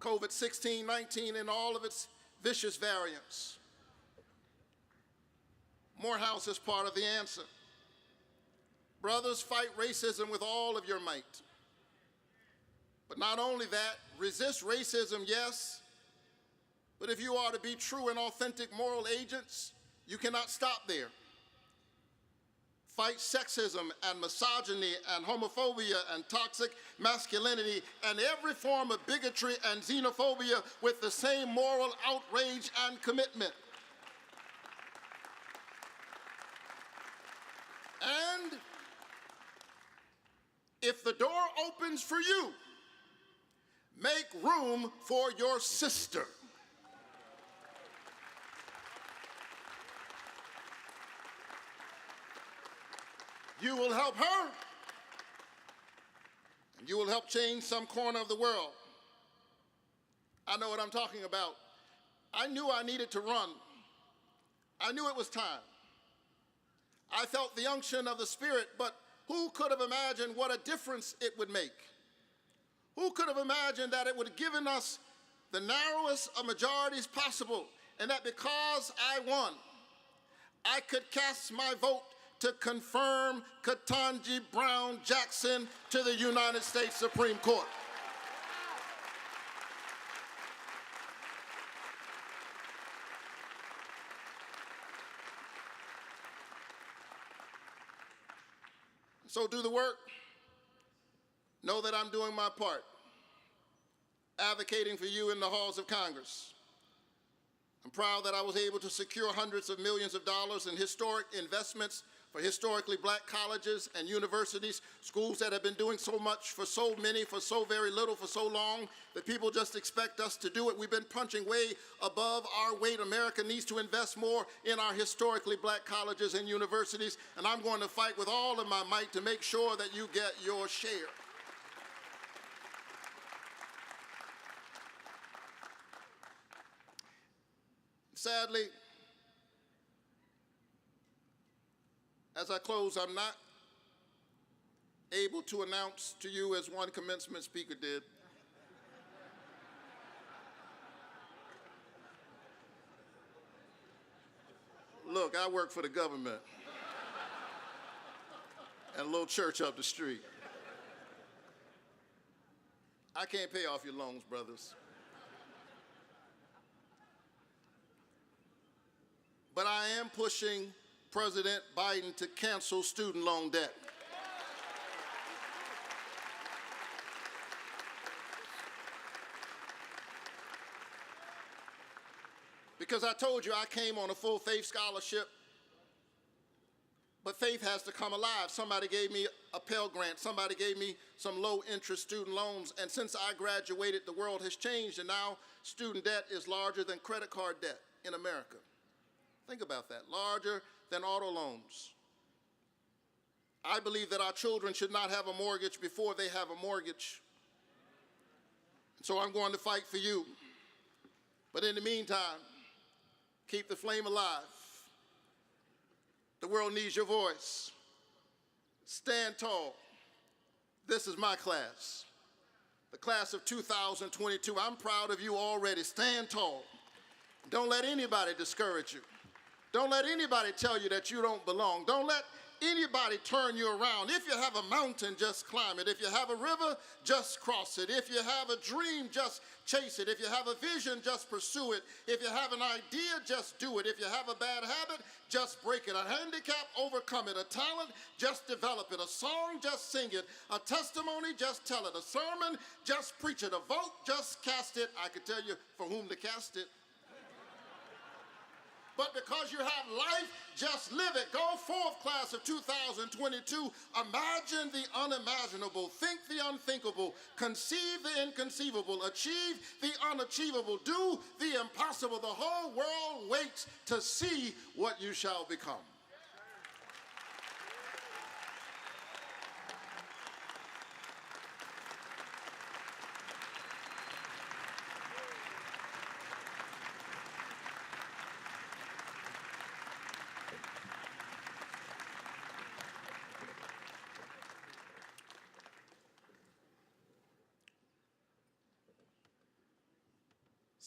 COVID-16, 19, and all of its vicious variants. Morehouse is part of the answer. Brothers, fight racism with all of your might. But not only that, resist racism, yes, but if you are to be true and authentic moral agents, you cannot stop there. Fight sexism and misogyny and homophobia and toxic masculinity and every form of bigotry and xenophobia with the same moral outrage and commitment. And if the door opens for you, make room for your sister. You will help her, You will help change some corner of the world. I know what I'm talking about. I knew I needed to run. I knew it was time. I felt the unction of the Spirit, but who could have imagined what a difference it would make? Who could have imagined that it would have given us the narrowest of majorities possible, and that because I won, I could cast my vote to confirm Ketanji Brown Jackson to the United States Supreme Court. So do the work. Know that I'm doing my part, advocating for you in the halls of Congress. I'm proud that I was able to secure hundreds of millions of dollars in historic investments for historically black colleges and universities, schools that have been doing so much for so many, for so very little, for so long, that people just expect us to do it. We've been punching way above our weight. America needs to invest more in our historically black colleges and universities, and I'm going to fight with all of my might to make sure that you get your share. Sadly, as I close, I'm not able to announce to you, as one commencement speaker did, look, I work for the government and a little church up the street. I can't pay off your loans, brothers. But I am pushing President Biden to cancel student loan debt. Because I told you I came on a full faith scholarship, but faith has to come alive. Somebody gave me a Pell Grant. Somebody gave me some low-interest student loans. And since I graduated, the world has changed, and now student debt is larger than credit card debt in America. Think about that, larger than auto loans. I believe that our children should not have a mortgage before they have a mortgage. So I'm going to fight for you. But in the meantime, keep the flame alive. The world needs your voice. Stand tall. This is my class, the class of 2022. I'm proud of you already. Stand tall. Don't let anybody discourage you. Don't let anybody tell you that you don't belong. Don't let anybody turn you around. If you have a mountain, just climb it. If you have a river, just cross it. If you have a dream, just chase it. If you have a vision, just pursue it. If you have an idea, just do it. If you have a bad habit, just break it. A handicap, overcome it. A talent, just develop it. A song, just sing it. A testimony, just tell it. A sermon, just preach it. A vote, just cast it. I could tell you for whom to cast it. But because you have life, just live it. Go forth, class of 2022. Imagine the unimaginable. Think the unthinkable. Conceive the inconceivable. Achieve the unachievable. Do the impossible. The whole world waits to see what you shall become.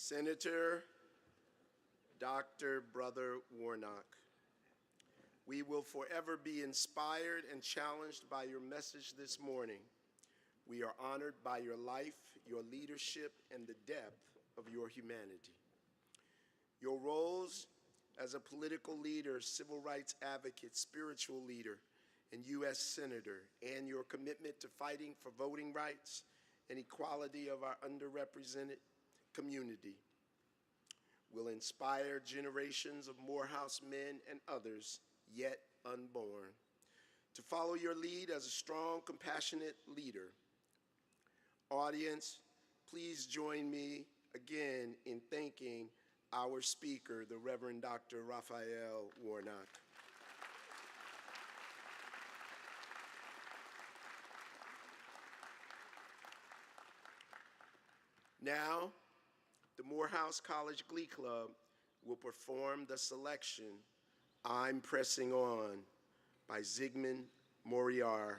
Senator Dr. Brother Warnock, we will forever be inspired and challenged by your message this morning. We are honored by your life, your leadership, and the depth of your humanity. Your roles as a political leader, civil rights advocate, spiritual leader, and U.S. Senator, and your commitment to fighting for voting rights and equality of our underrepresented community will inspire generations of Morehouse men and others yet unborn to follow your lead as a strong, compassionate leader. Audience, please join me again in thanking our speaker, the Reverend Dr. Raphael Warnock. Now, the Morehouse College Glee Club will perform the selection, I'm Pressing On, by Zygmunt Moriar.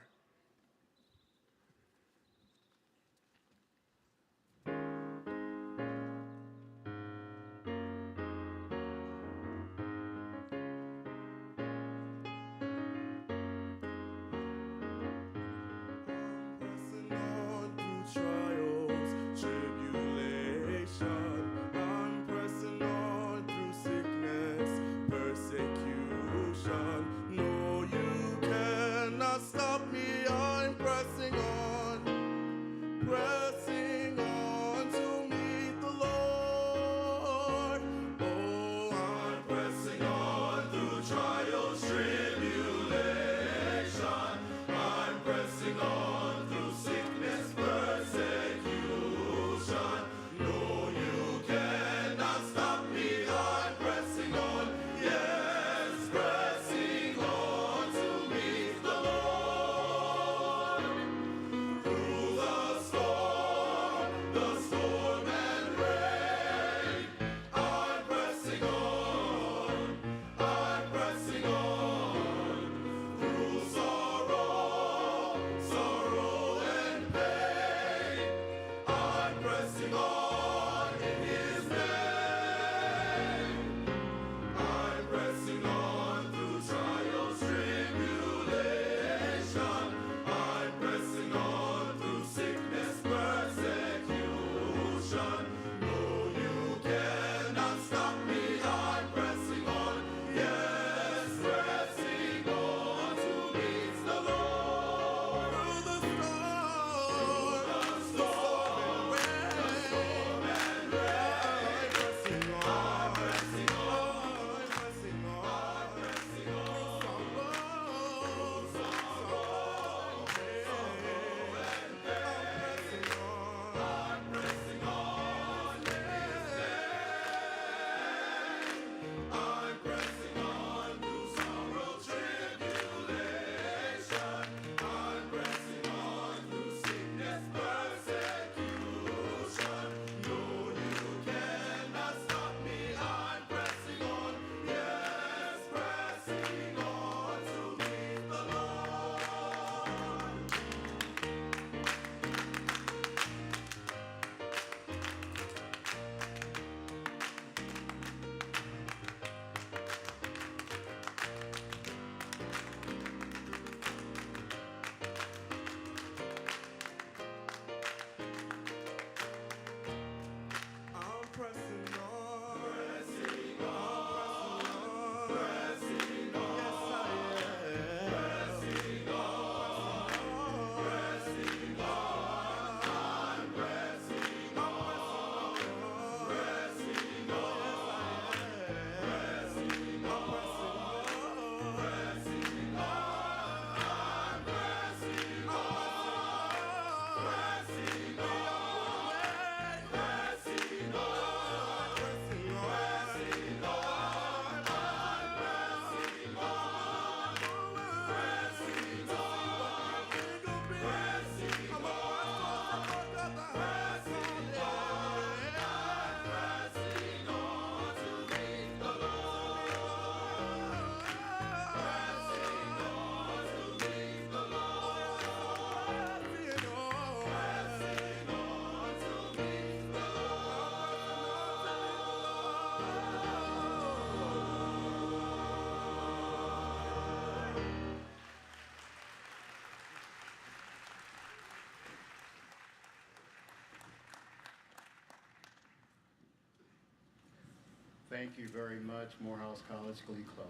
Thank you very much, Morehouse College Glee Club.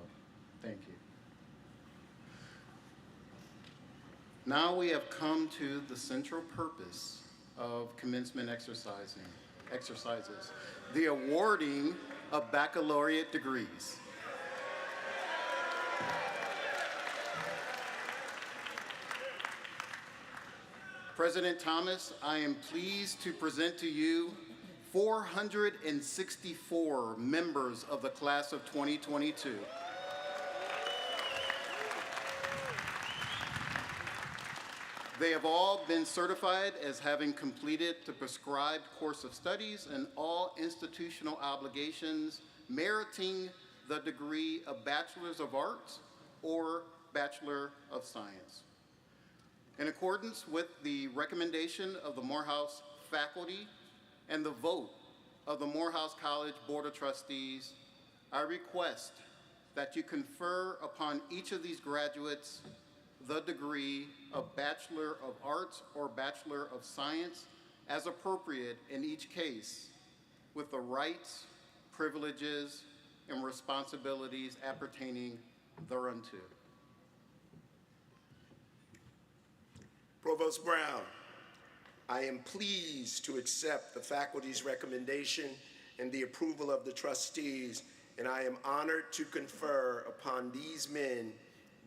Thank you. Now we have come to the central purpose of commencement exercises, the awarding of baccalaureate degrees. President Thomas, I am pleased to present to you 464 members of the class of 2022. They have all been certified as having completed the prescribed course of studies and all institutional obligations meriting the degree of Bachelor of Arts or Bachelor of Science. In accordance with the recommendation of the Morehouse faculty and the vote of the Morehouse College Board of Trustees, I request that you confer upon each of these graduates the degree of Bachelor of Arts or Bachelor of Science as appropriate in each case, with the rights, privileges, and responsibilities appertaining thereunto. Provost Brown, I am pleased to accept the faculty's recommendation and the approval of the trustees, and I am honored to confer upon these men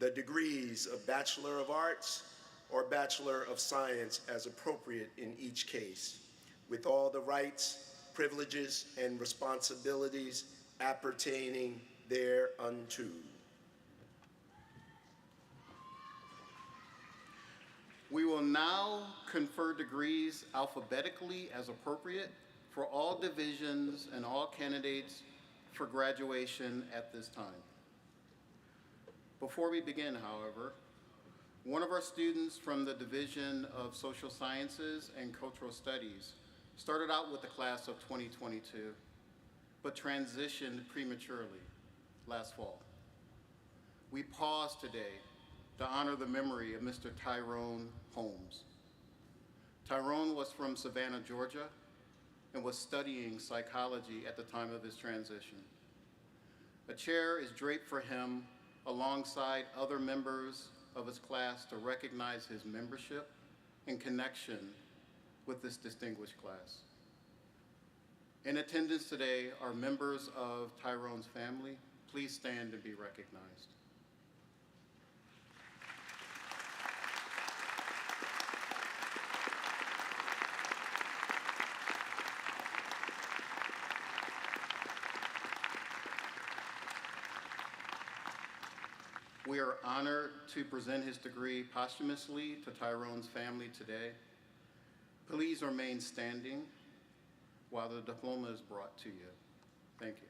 the degrees of Bachelor of Arts or Bachelor of Science as appropriate in each case, with all the rights, privileges, and responsibilities appertaining thereunto. We will now confer degrees alphabetically as appropriate for all divisions and all candidates for graduation at this time. Before we begin, however, one of our students from the Division of Social Sciences and Cultural Studies started out with the class of 2022, but transitioned prematurely last fall. We pause today to honor the memory of Mr. Tyrone Holmes. Tyrone was from Savannah, Georgia, and was studying psychology at the time of his transition. A chair is draped for him alongside other members of his class to recognize his membership and connection with this distinguished class. In attendance today are members of Tyrone's family. Please stand and be recognized. We are honored to present his degree posthumously to Tyrone's family today. Please remain standing while the diploma is brought to you. Thank you.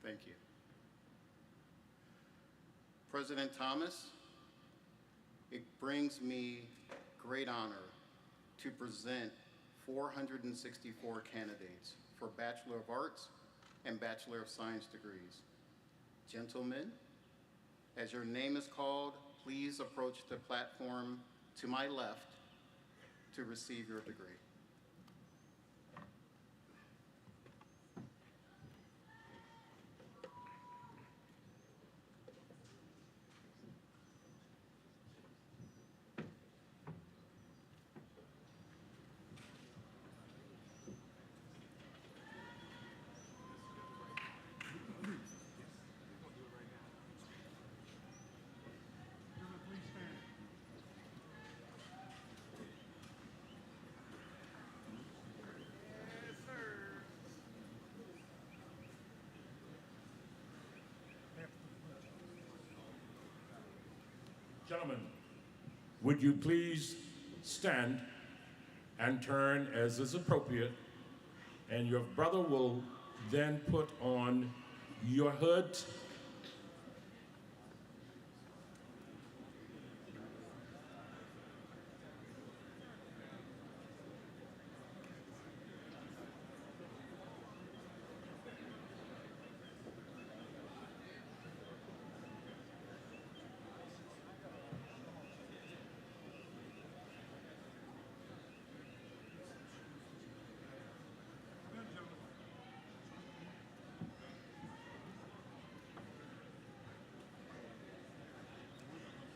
Thank you. President Thomas, it brings me great honor to present 464 candidates for Bachelor of Arts and Bachelor of Science degrees. Gentlemen, as your name is called, please approach the platform to my left to receive your degree. Gentlemen, would you please stand and turn as is appropriate, and your brother will then put on your hood.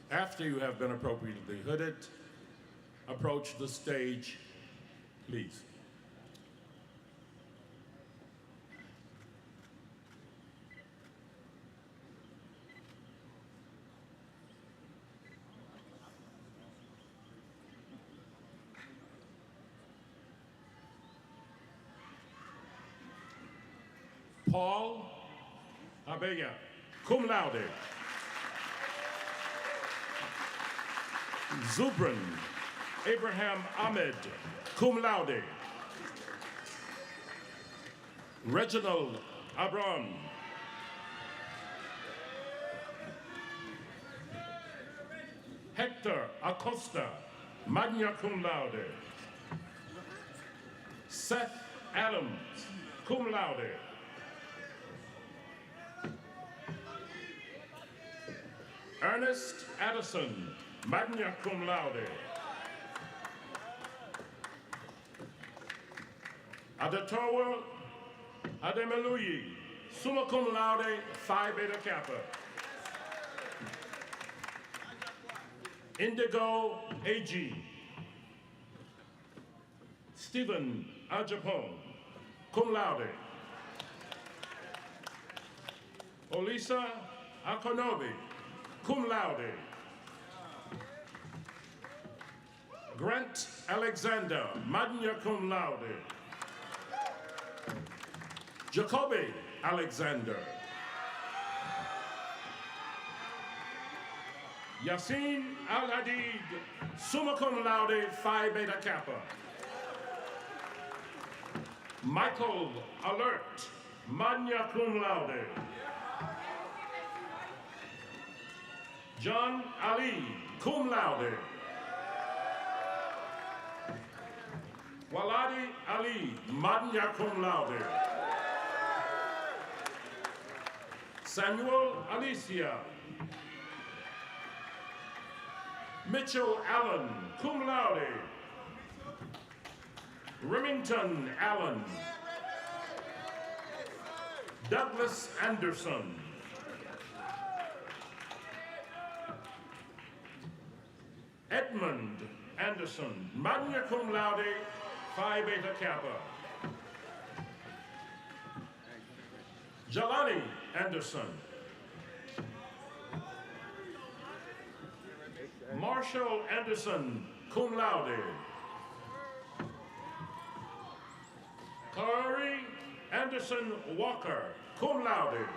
After you have been appropriately hooded, approach the stage, please. Paul Abella, cum laude. Zubran Abraham Ahmed, cum laude. Reginald Abram. Hector Acosta, magna cum laude. Seth Adams, cum laude. Ernest Addison, magna cum laude. Adetowa Ademeluyi, summa cum laude, Phi Beta Kappa. Indigo AG. Stephen Ajapong, cum laude. Olisa Akonobi, cum laude. Grant Alexander, magna cum laude. Jacoby Alexander. Yasin Al-Hadid, summa cum laude, Phi Beta Kappa. Michael Alert, magna cum laude. John Ali, cum laude. Waladi Ali, magna cum laude. Samuel Alicia. Mitchell Allen, cum laude. Remington Allen. Douglas Anderson. Edmund Anderson, magna cum laude, Phi Beta Kappa. Jelani Anderson. Marshall Anderson, cum laude. Corey Anderson Walker, cum laude.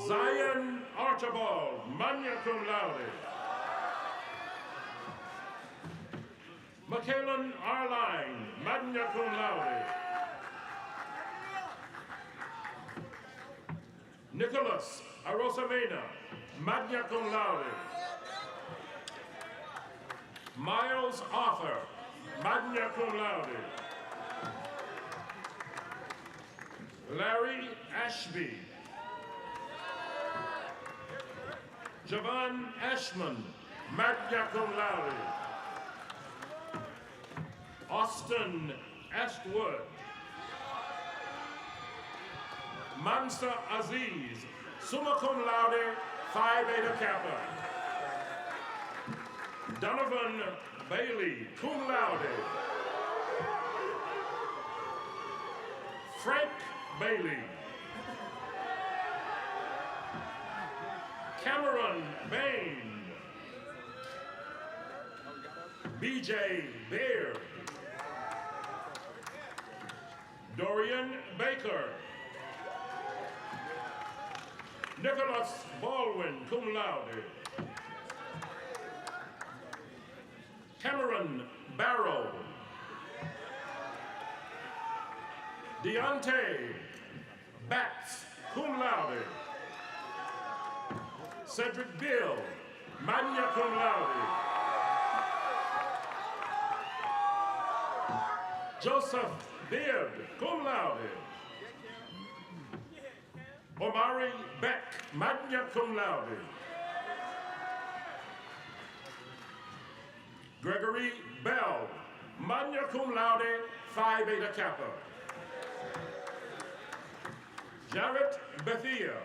Zion Archibald, magna cum laude. Michaelan Arline, magna cum laude. Nicholas Arosamena, magna cum laude. Miles Arthur, magna cum laude. Larry Ashby. Javon Ashman, magna cum laude. Austin Ashwood. Mansa Aziz, summa cum laude, Phi Beta Kappa. Donovan Bailey, cum laude. Frank Bailey. Cameron Bain. BJ Baird. Dorian Baker. Nicholas Baldwin, cum laude. Cameron Barrow. Deontay Batts, cum laude. Cedric Bill, magna cum laude. Joseph Beard, cum laude. Omari Beck, magna cum laude. Gregory Bell, magna cum laude, Phi Beta Kappa. Jarrett Bethia.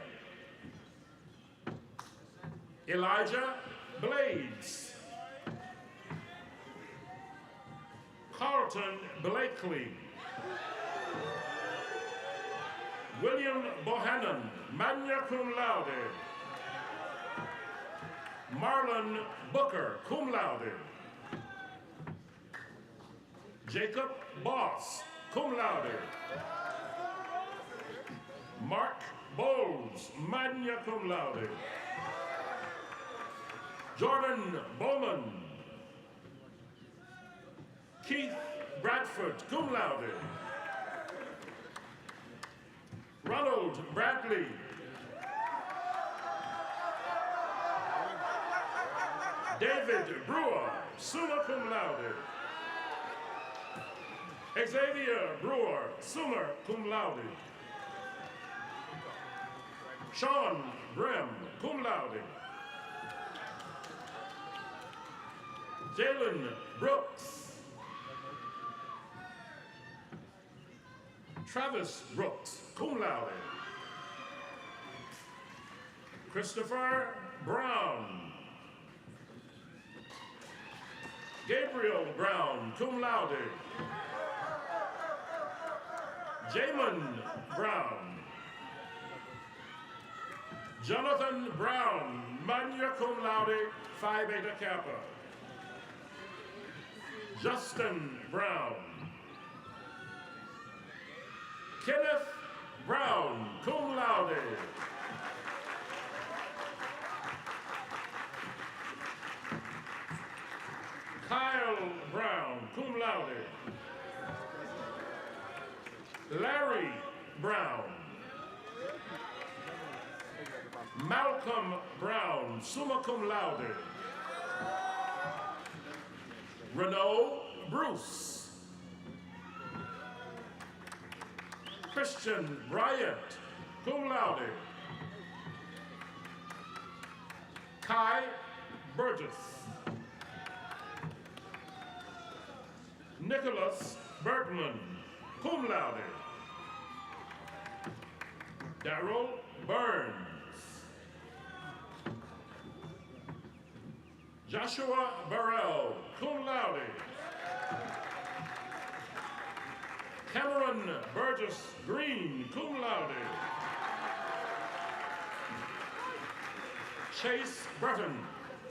Elijah Blades, Carlton Blakely, William Bohannon, magna cum laude, Marlon Booker, cum laude, Jacob Boss, cum laude, Mark Bowles, magna cum laude, Jordan Bowman, Keith Bradford, cum laude, Ronald Bradley, David Brewer, summa cum laude, Xavier Brewer, summa cum laude, Sean Grimm, cum laude, Jalen Brooks, Travis Brooks, cum laude, Christopher Brown, Gabriel Brown, cum laude, Jamin Brown, Jonathan Brown, magna cum laude, Phi Beta Kappa, Justin Brown, Kenneth Brown, cum laude, Kyle Brown, cum laude, Larry Brown, Malcolm Brown, summa cum laude, Renaud Bruce, Christian Bryant, cum laude, Kai Burgess, Nicholas Bergman, cum laude, Darrell Burns, Joshua Burrell, cum laude, Cameron Burgess Green, cum laude, Chase Breton,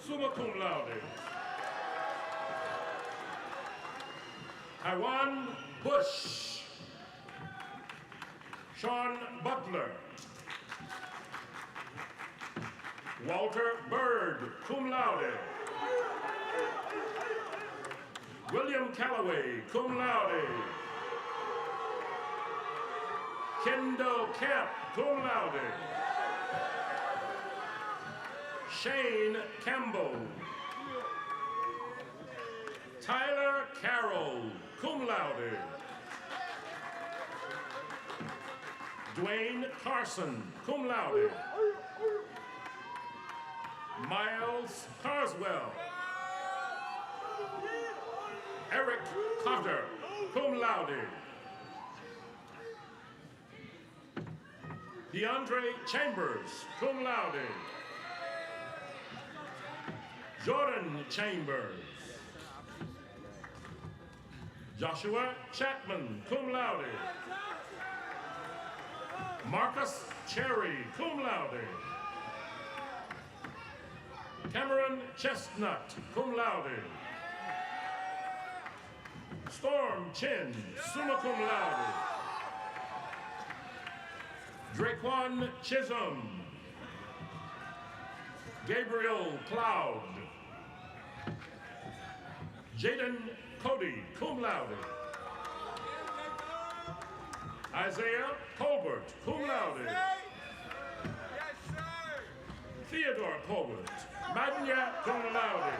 summa cum laude, Taiwan Bush, Sean Butler, Walter Bird, cum laude, William Calloway, cum laude, Kendall Camp, cum laude, Shane Campbell, Tyler Carroll, cum laude, Dwayne Carson, cum laude, Miles Carswell, Eric Cotter, cum laude, DeAndre Chambers, cum laude, Jordan Chambers, Joshua Chapman, cum laude, Marcus Cherry, cum laude, Cameron Chestnut, cum laude, Storm Chin, summa cum laude, Draquan Chisholm, Gabriel Cloud, Jaden Cody, cum laude, Isaiah Colbert, cum laude, Theodore Colbert, magna cum laude,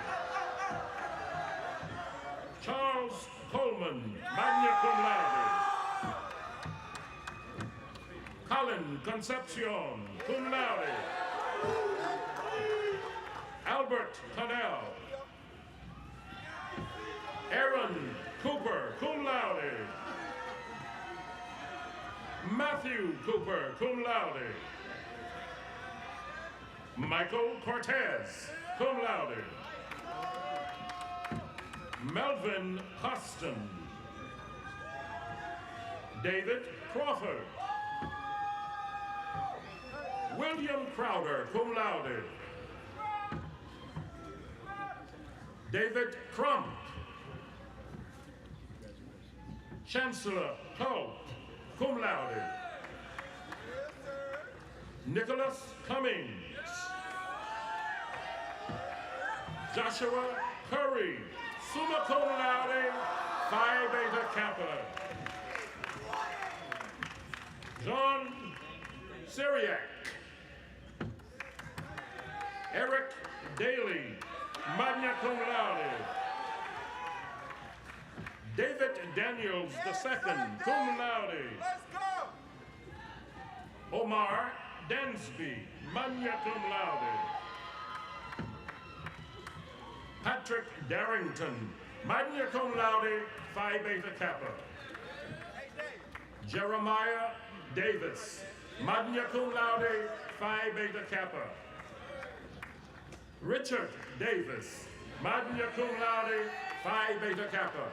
Charles Coleman, magna cum laude, Colin Concepcion, cum laude, Albert Connell, Aaron Cooper, cum laude, Matthew Cooper, cum laude, Michael Cortez, cum laude. Melvin Huston. David Crawford. William Crowder, cum laude. David Crump. Chancellor Hope, cum laude. Nicholas Cummings. Joshua Curry, summa cum laude, Phi Beta Kappa. John Syriac. Eric Daly, magna cum laude. David Daniels II, cum laude. Omar Dansby, magna cum laude. Patrick Darrington, magna cum laude, Phi Beta Kappa. Jeremiah Davis, magna cum laude, Phi Beta Kappa. Richard Davis, magna cum laude, Phi Beta Kappa.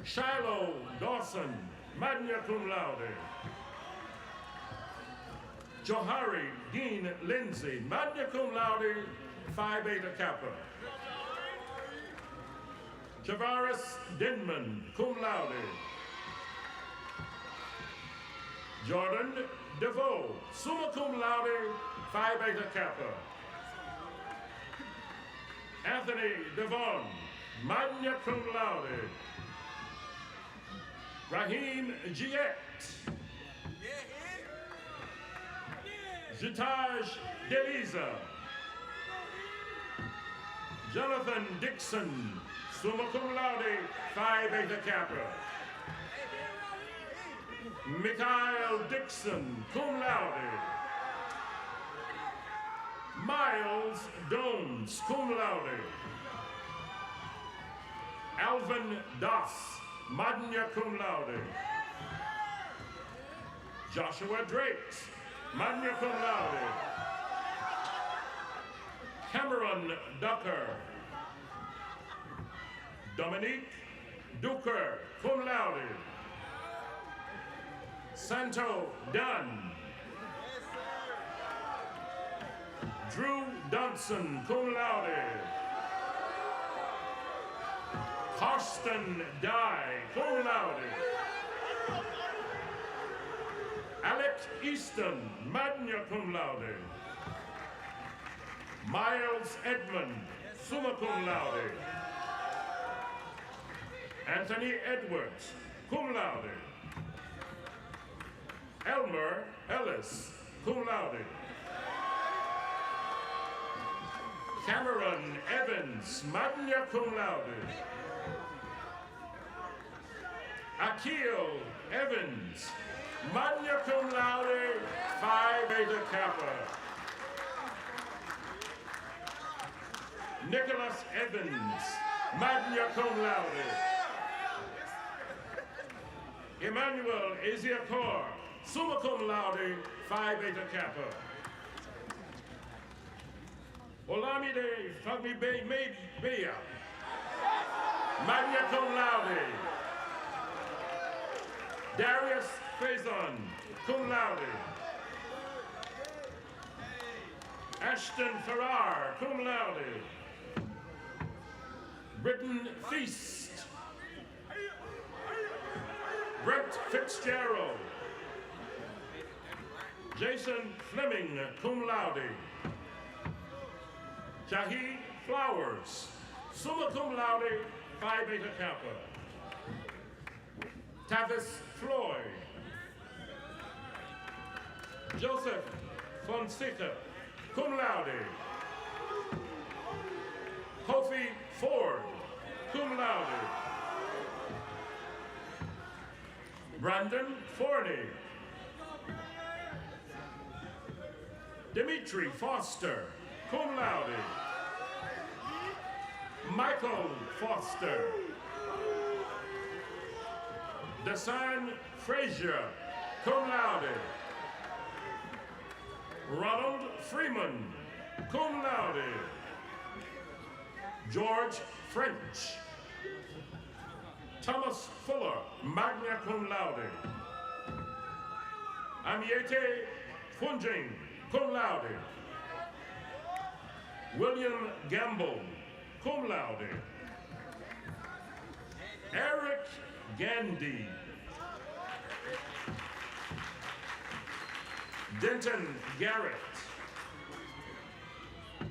Shiloh Dawson, magna cum laude. Johari Dean Lindsay, magna cum laude, Phi Beta Kappa. Javaris Denman, cum laude. Jordan DeVoe, summa cum laude, Phi Beta Kappa. Anthony Devon, magna cum laude. Raheem Giet. Jitaj Deliza. Jonathan Dixon, summa cum laude, Phi Beta Kappa. Mikhail Dixon, cum laude. Miles Dones, cum laude. Alvin Das, magna cum laude. Joshua Drakes, magna cum laude. Cameron Ducker. Dominique Duker, cum laude. Santo Dunn. Drew Dunson, cum laude. Karsten Dye, cum laude. Alec Easton, magna cum laude. Miles Edmond, summa cum laude. Anthony Edwards, cum laude. Elmer Ellis, cum laude. Cameron Evans, magna cum laude. Akil Evans, magna cum laude, Phi Beta Kappa. Nicholas Evans, magna cum laude. Emmanuel Ezeakor, summa cum laude, Phi Beta Kappa. Olamide Fagmibeya, magna cum laude. Darius Faison, cum laude. Ashton Farrar, cum laude. Britton Feast. Brett Fitzgerald. Jason Fleming, cum laude. Jahi Flowers, summa cum laude, Phi Beta Kappa. Tavis Floyd. Joseph Fonseca, cum laude. Kofi Ford, cum laude. Brandon Forney. Dimitri Foster, cum laude. Michael Foster. Desan Frazier, cum laude. Ronald Freeman, cum laude. George French. Thomas Fuller, magna cum laude. Amiete Funjing, cum laude. William Gamble, cum laude. Eric Gandy. Denton Garrett.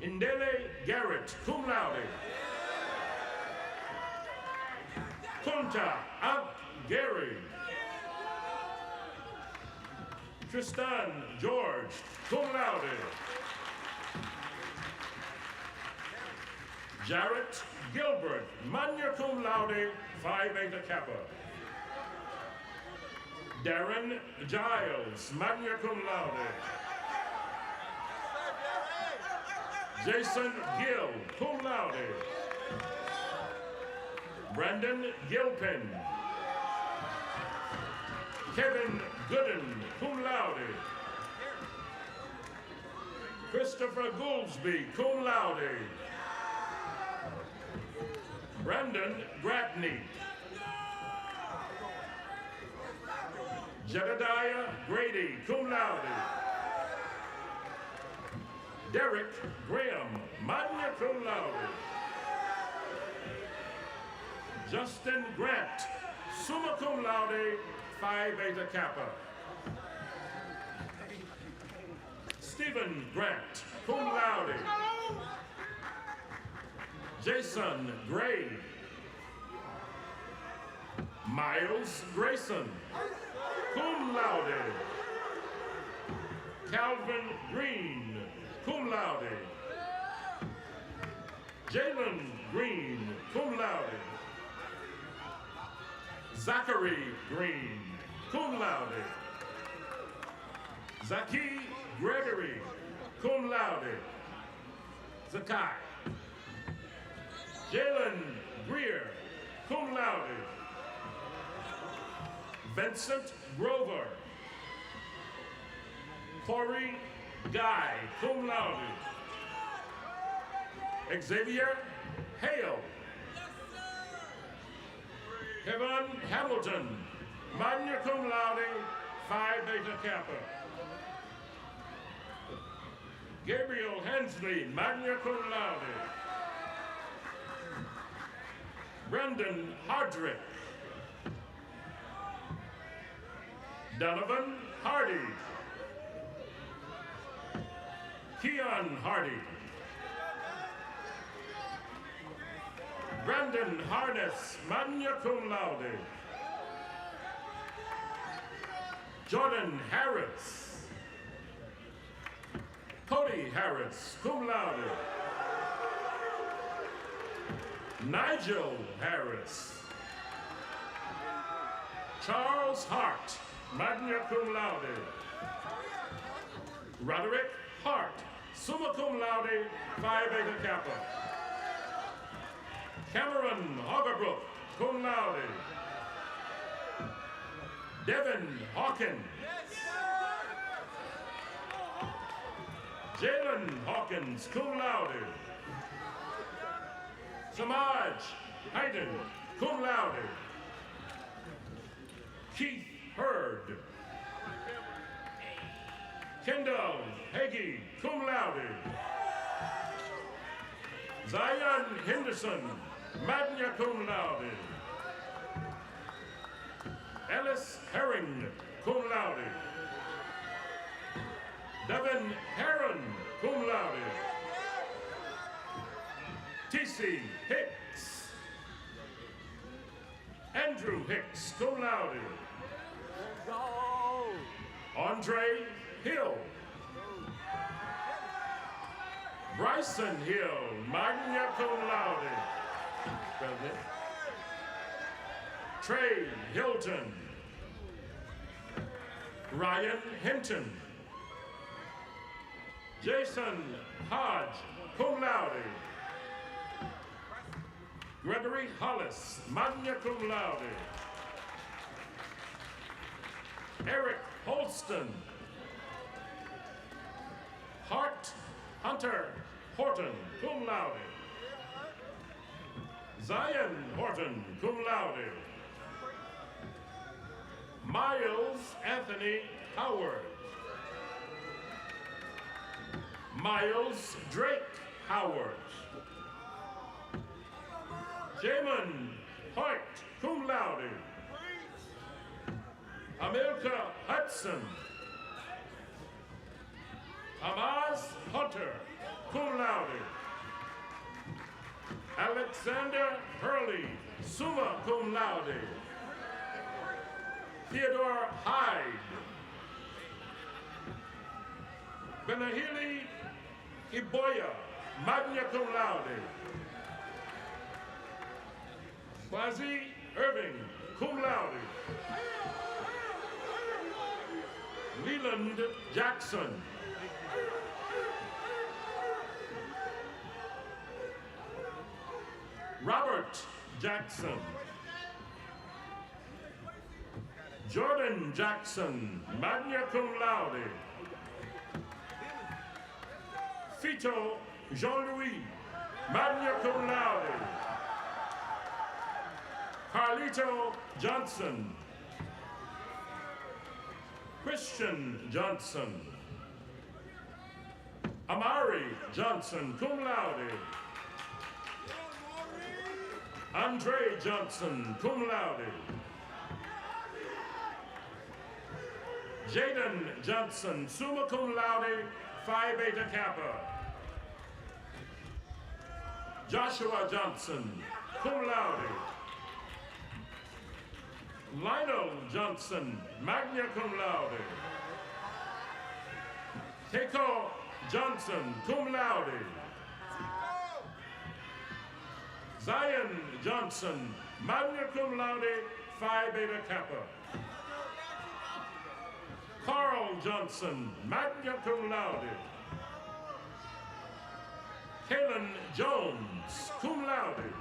Indele Garrett, cum laude. Kunta Ab Gary. Tristan George, cum laude. Jarrett Gilbert, magna cum laude, Phi Beta Kappa. Darren Giles, magna cum laude. Jason Gill, cum laude. Brandon Gilpin. Kevin Gooden, cum laude. Christopher Gouldsby, cum laude. Brandon Gratney. Jedediah Grady, cum laude. Derek Graham, magna cum laude. Justin Grant, summa cum laude, Phi Beta Kappa. Stephen Grant, cum laude. Jason Gray. Miles Grayson, cum laude. Calvin Green, cum laude. Jalen Green, cum laude. Zachary Green, cum laude. Zaki Gregory, cum laude. Zakai. Jalen Greer, cum laude. Vincent Grover. Corey Guy, cum laude. Xavier Hale. Kevin Hamilton, magna cum laude, Phi Beta Kappa. Gabriel Hensley, magna cum laude. Brendan Hardrick. Donovan Hardy. Keon Hardy. Brandon Harness, magna cum laude. Jordan Harris. Cody Harris, cum laude. Nigel Harris. Charles Hart, magna cum laude. Roderick Hart, summa cum laude, Phi Beta Kappa. Cameron Hogerbrook, cum laude. Devin Hawkins. Jalen Hawkins, cum laude. Samaj Hayden, cum laude. Keith Hurd. Kendall Hagee, cum laude. Zion Henderson, magna cum laude. Ellis Herring, cum laude. Devin Heron, cum laude. T.C. Hicks. Andrew Hicks, cum laude. Andre Hill. Bryson Hill, magna cum laude. President. Trey Hilton. Ryan Hinton. Jason Hodge, cum laude. Gregory Hollis, magna cum laude. Eric Holston. Hunter Horton, cum laude. Zion Horton, cum laude. Miles Anthony Howard. Miles Drake Howard. Jamin Hoyt, cum laude. Amilka Hudson. Amaz Hunter, cum laude. Alexander Hurley, summa cum laude. Theodore Hyde. Benahili Iboya, magna cum laude. Quasi Irving, cum laude. Leland Jackson. Robert Jackson. Jordan Jackson, magna cum laude. Fito Jean-Louis, magna cum laude. Carlito Johnson. Christian Johnson. Amari Johnson, cum laude. Andre Johnson, cum laude. Jaden Johnson, summa cum laude, Phi Beta Kappa. Joshua Johnson, cum laude. Lionel Johnson, magna cum laude. Keiko Johnson, cum laude. Zion Johnson, magna cum laude, Phi Beta Kappa. Carl Johnson, magna cum laude. Kalen Jones, cum laude.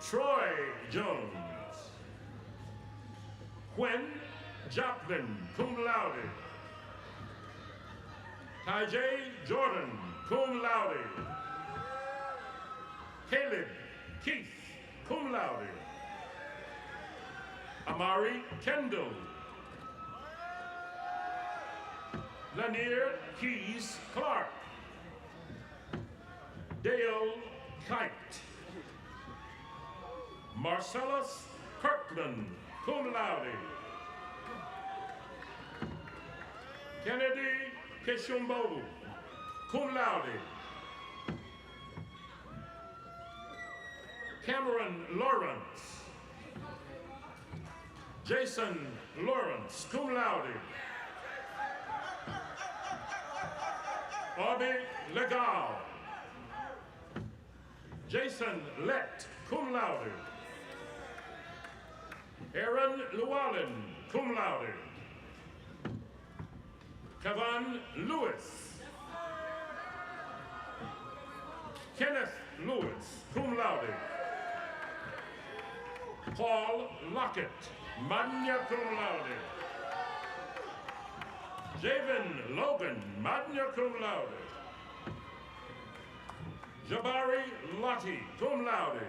Troy Jones. Gwen Joplin, cum laude. Tajay Jordan, cum laude. Caleb Keith, cum laude. Amari Kendall. Lanier Keys Clark. Dale Kite. Marcellus Kirkland, cum laude. Kennedy Keshumbobu, cum laude. Cameron Lawrence. Jason Lawrence, cum laude. Bobby Legal. Jason Lett, cum laude. Aaron Llewellyn, cum laude. Kevin Lewis. Kenneth Lewis, cum laude. Paul Lockett, magna cum laude. Javen Logan, magna cum laude. Jabari Lottie, cum laude.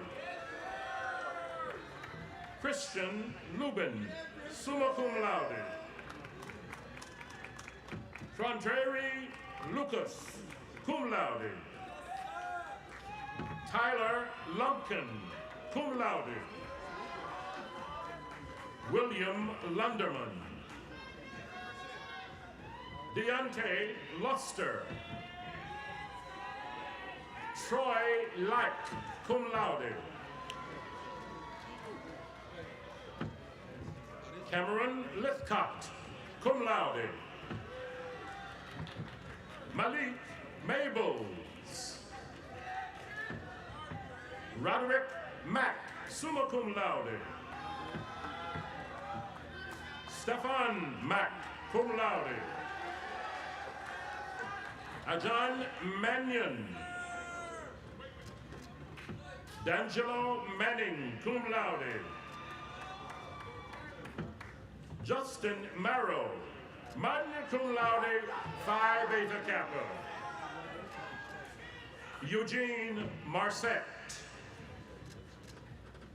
Christian Lubin, summa cum laude. Tranteri Lucas, cum laude. Tyler Lumpkin, cum laude. William Lunderman. Deontay Luster. Troy Light, cum laude. Cameron Lithcott, cum laude. Malik Mabels. Roderick Mack, summa cum laude. Stefan Mack, cum laude. Ajan Mannion. D'Angelo Manning, cum laude. Justin Marrow, magna cum laude, Phi Beta Kappa. Eugene Marset.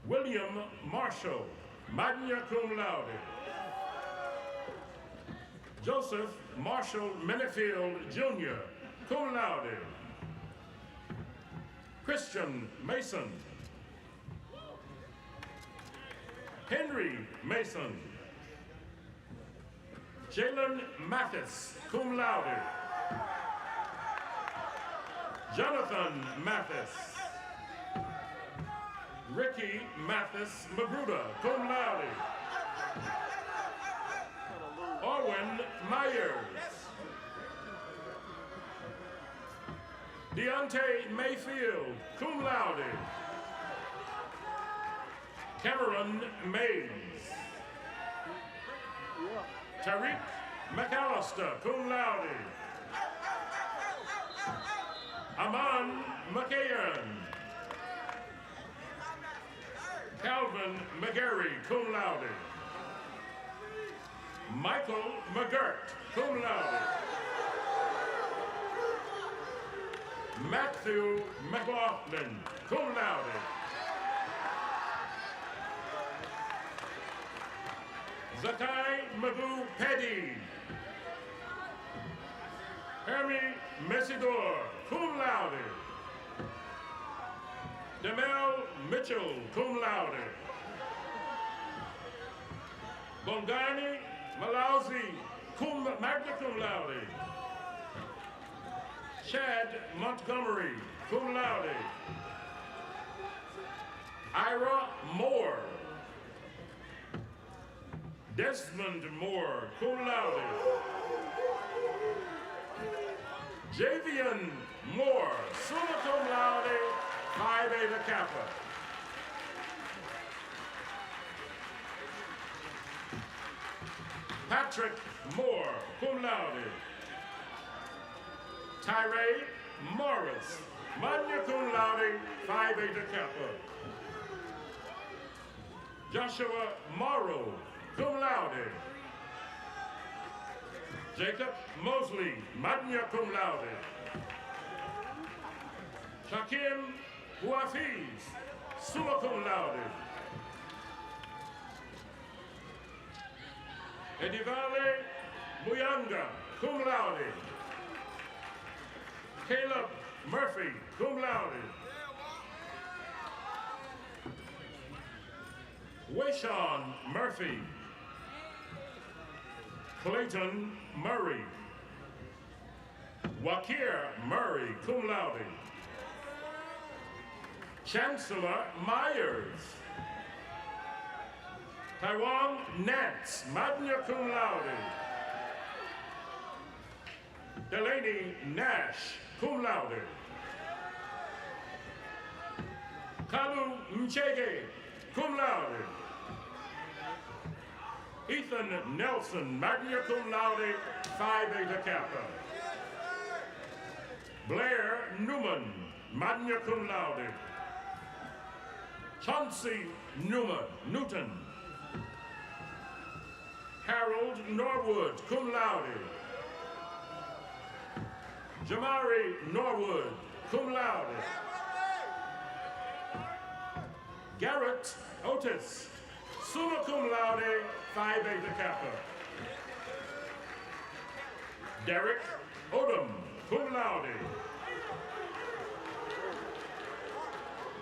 William Marshall, magna cum laude. Joseph Marshall Minifield, Jr., cum laude. Christian Mason. Henry Mason. Jalen Mathis, cum laude. Jonathan Mathis. Ricky Mathis Magruder, cum laude. Owen Myers. Deontay Mayfield, cum laude. Cameron Mays. Tariq McAllister, cum laude. Aman McCayon. Calvin McGarry, cum laude. Michael McGirt, cum laude. Matthew McLaughlin, cum laude. Zakai Magoo Petty. Hermie Messidor, cum laude. Demel Mitchell, cum laude. Bongani Malauzi, magna cum laude. Chad Montgomery, cum laude. Ira Moore. Desmond Moore, cum laude. Javian Moore, summa cum laude, Phi Beta Kappa. Patrick Moore, cum laude. Tyree Morris, magna cum laude, Phi Beta Kappa. Joshua Morrow, cum laude. Jacob Mosley, magna cum laude. Shakim Huafiz, summa cum laude. Edivale Muyanga, cum laude. Caleb Murphy, cum laude. Wayshawn Murphy. Clayton Murray. Wakir Murray, cum laude. Chancellor Myers. Taiwan Nance, magna cum laude. Delaney Nash, cum laude. Kalu Mchege, cum laude. Ethan Nelson, magna cum laude, Phi Beta Kappa. Blair Newman, magna cum laude. Chauncey Newton. Harold Norwood, cum laude. Jamari Norwood, cum laude. Garrett Otis, summa cum laude, Phi Beta Kappa. Derek Odom, cum laude.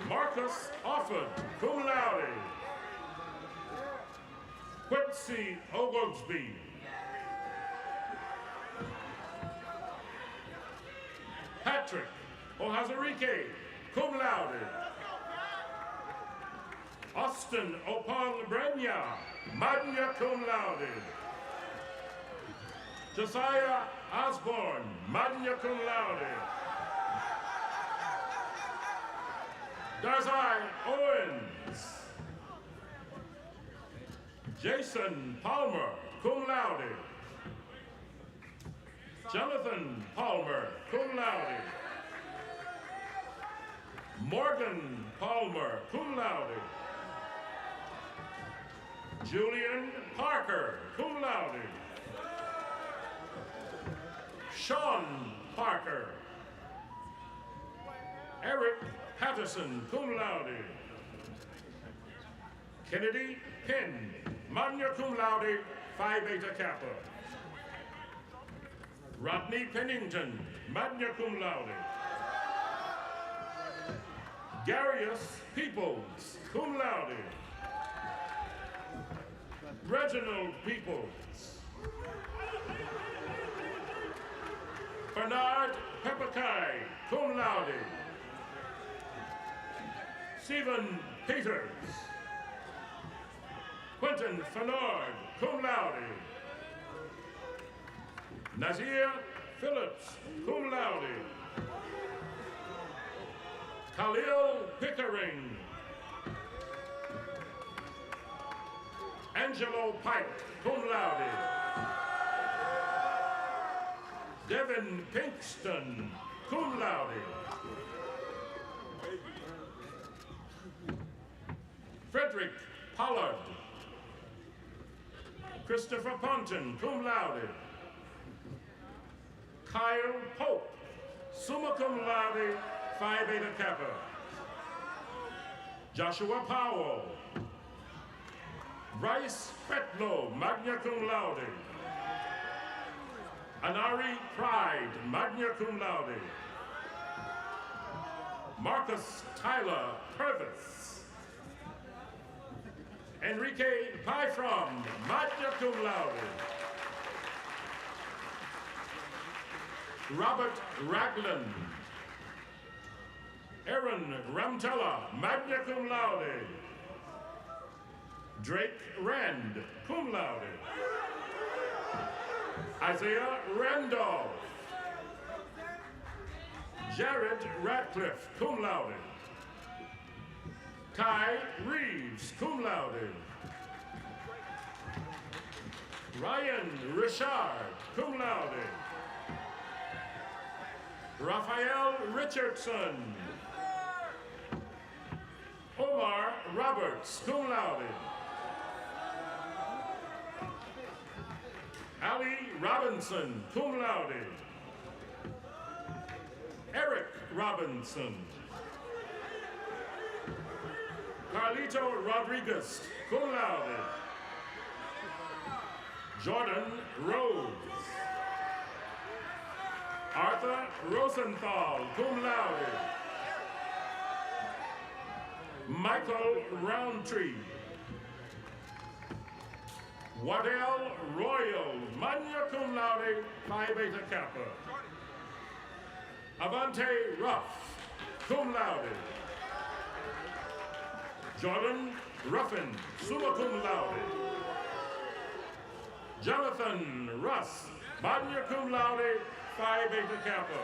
Marcus Offord, cum laude. Quincy Oglesby. Patrick Ohazarike, cum laude. Austin Opong Brenya, magna cum laude. Josiah Osborne, magna cum laude. Darzai Owens. Jason Palmer, cum laude. Jonathan Palmer, cum laude. Morgan Palmer, cum laude. Julian Parker, cum laude. Sean Parker. Eric Patterson, cum laude. Kennedy Penn, magna cum laude, Phi Beta Kappa. Rodney Pennington, magna cum laude. Garius Peoples, cum laude. Reginald Peoples. Bernard Pepakai, cum laude. Stephen Peters. Quentin Fenard, cum laude. Nazir Phillips, cum laude. Khalil Pickering. Angelo Pike, cum laude. Devin Pinkston, cum laude. Frederick Pollard. Christopher Ponton, cum laude. Kyle Pope, summa cum laude, Phi Beta Kappa. Joshua Powell. Bryce Fretlow, magna cum laude. Anari Pride, magna cum laude. Marcus Tyler Purvis. Enrique Pyfrom, magna cum laude. Robert Ragland. Aaron Ramtella, magna cum laude. Drake Rand, cum laude. Isaiah Randolph. Jared Radcliffe, cum laude. Ty Reeves, cum laude. Ryan Richard, cum laude. Raphael Richardson. Omar Roberts, cum laude. Ali Robinson, cum laude. Eric Robinson. Carlito Rodriguez, cum laude. Jordan Rose. Arthur Rosenthal, cum laude. Michael Roundtree. Waddell Royal, magna cum laude, Phi Beta Kappa. Avante Ruff, cum laude. Jordan Ruffin, summa cum laude. Jonathan Russ, magna cum laude, Phi Beta Kappa.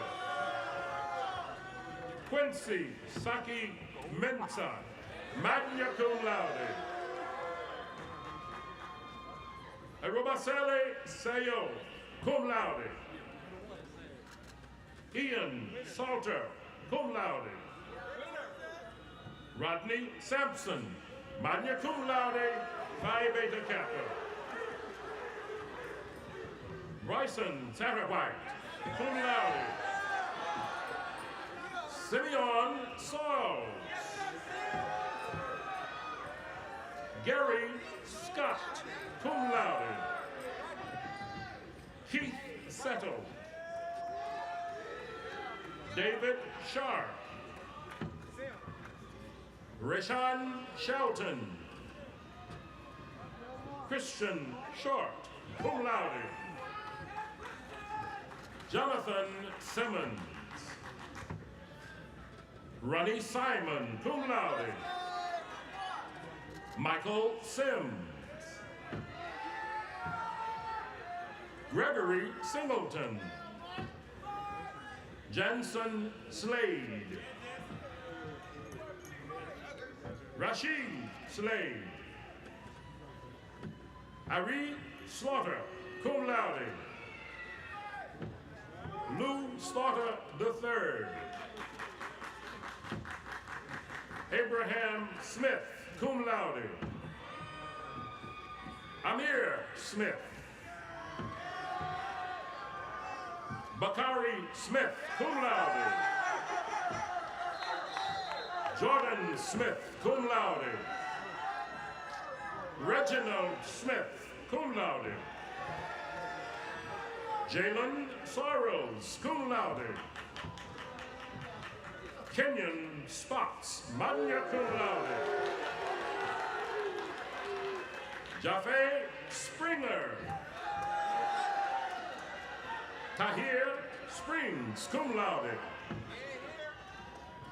Quincy Saki Mensa, magna cum laude. Robasele Sayo, cum laude. Ian Salter, cum laude. Rodney Sampson, magna cum laude, Phi Beta Kappa. Bryson Satterwhite, cum laude. Simeon Sauls. Gary Scott, cum laude. Keith Settle. David Sharp. Rashawn Shelton. Christian Short, cum laude. Jonathan Simmons. Ronnie Simon, cum laude. Michael Sims. Gregory Singleton. Jansen Slade. Rashid Slade. Ari Slaughter, cum laude. Lou Slaughter III. Abraham Smith, cum laude. Amir Smith. Bakari Smith, cum laude. Jordan Smith, cum laude. Reginald Smith, cum laude. Jalen Sorrells, cum laude. Kenyon Spots, magna cum laude. Jaffe Springer. Tahir Springs, cum laude.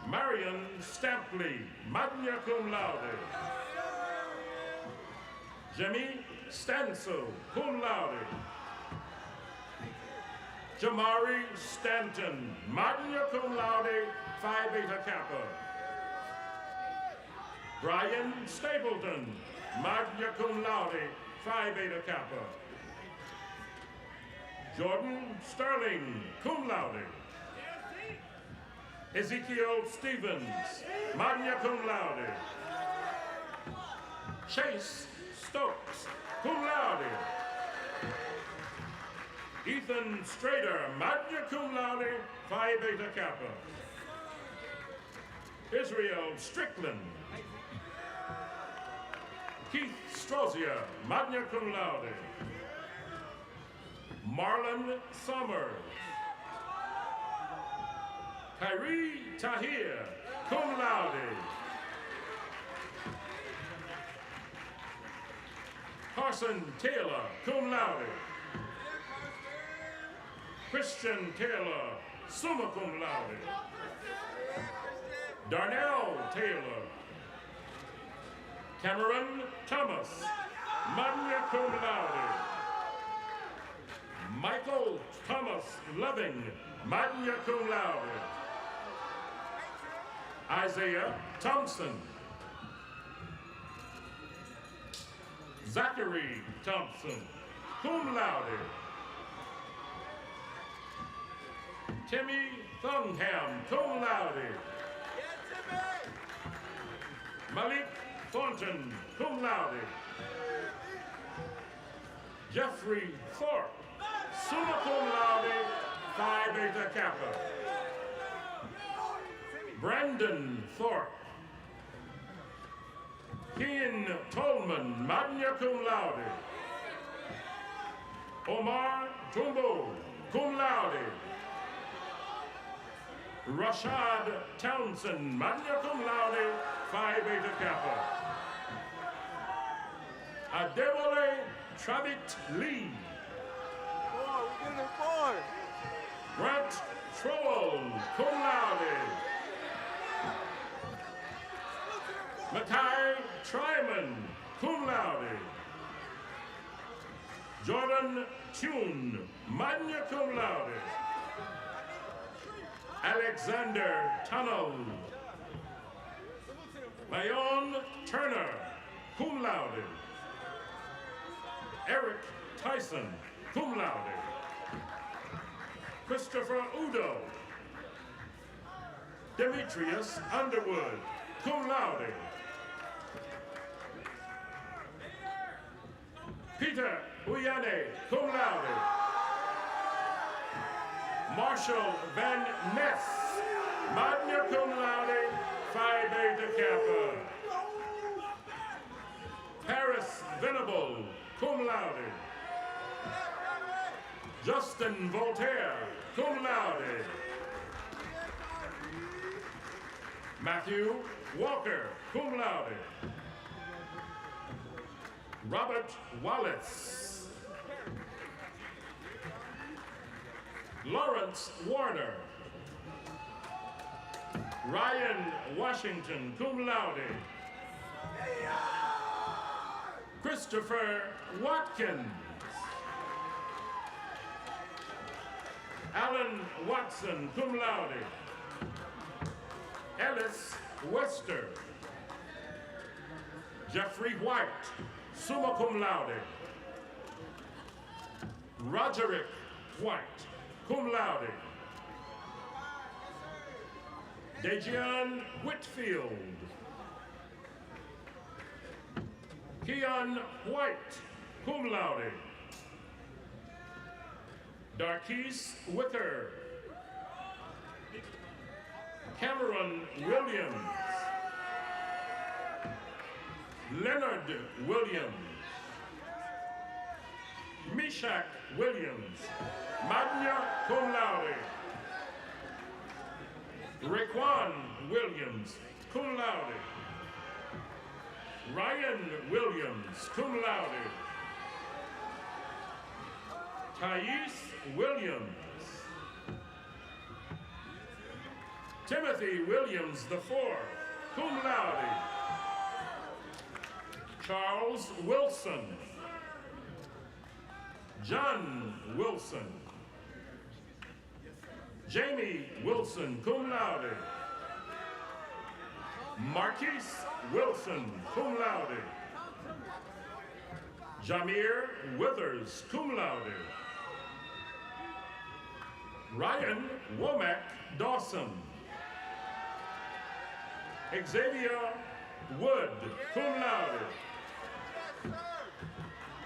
Marion Stampley, magna cum laude. Jimmy Stansel, cum laude. Jamari Stanton, magna cum laude, Phi Beta Kappa. Brian Stapleton, magna cum laude, Phi Beta Kappa. Jordan Sterling, cum laude. Ezekiel Stevens, magna cum laude. Chase Stokes, cum laude. Ethan Strader, magna cum laude, Phi Beta Kappa. Israel Strickland. Keith Strozier, magna cum laude. Marlon Summers. Kyrie Tahir, cum laude. Carson Taylor, cum laude. Christian Taylor, summa cum laude. Darnell Taylor. Cameron Thomas, magna cum laude. Michael Thomas Loving, magna cum laude. Isaiah Thompson. Zachary Thompson, cum laude. Timmy Thungham, cum laude. Malik Thornton, cum laude. Jeffrey Thorpe, summa cum laude, Phi Beta Kappa. Brandon Thorpe. Kean Tolman, magna cum laude. Omar Tumbo, cum laude. Rashad Townsend, magna cum laude, Phi Beta Kappa. Adewale Travit Lee. Grant Troll, cum laude. Mackay Tryman, cum laude. Jordan Tune, magna cum laude. Alexander Tunnel. Mayon Turner, cum laude. Eric Tyson, cum laude. Christopher Udo. Demetrius Underwood, cum laude. Peter Uyane, cum laude. Marshall Van Ness, magna cum laude, Phi Beta Kappa. Paris Venable, cum laude. Justin Voltaire, cum laude. Matthew Walker, cum laude. Robert Wallace. Lawrence Warner. Ryan Washington, cum laude. Christopher Watkins. Alan Watson, cum laude. Ellis Wester. Jeffrey White, summa cum laude. Roderick White, cum laude. Dejian Whitfield. Keon White, cum laude. Darkise Wicker, Cameron Williams, Leonard Williams, Meshach Williams, magna cum laude. Raekwon Williams, cum laude. Ryan Williams, cum laude. Thais Williams. Timothy Williams IV, cum laude. Charles Wilson. John Wilson. Jamie Wilson, cum laude. Marquise Wilson, cum laude. Jameer Withers, cum laude. Ryan Womack Dawson. Xavier Wood, cum laude.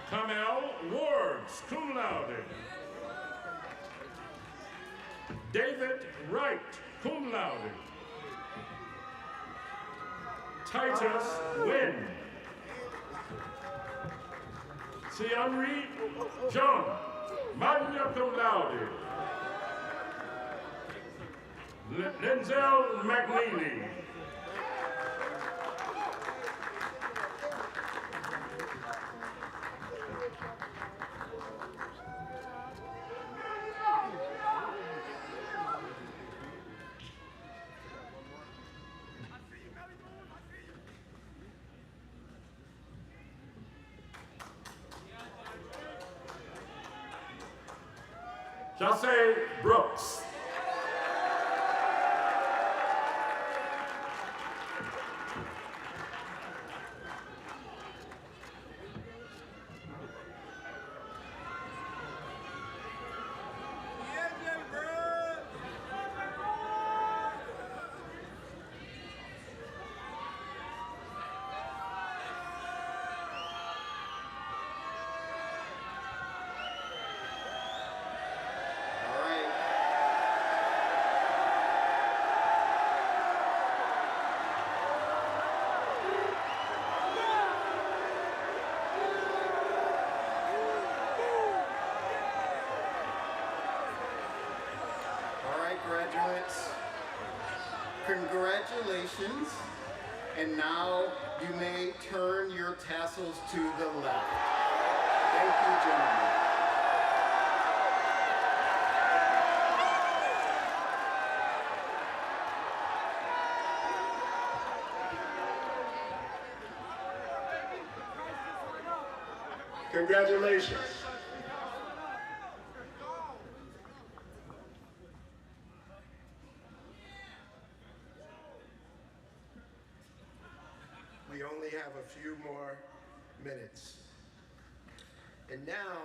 Kamel Wards, cum laude. David Wright, cum laude. Titus Wynn. Henri John, magna cum laude. Denzel McNeely. Jose Brooks. Graduates, congratulations, and now you may turn your tassels to the left. Thank you, gentlemen. Congratulations. We only have a few more minutes. And now,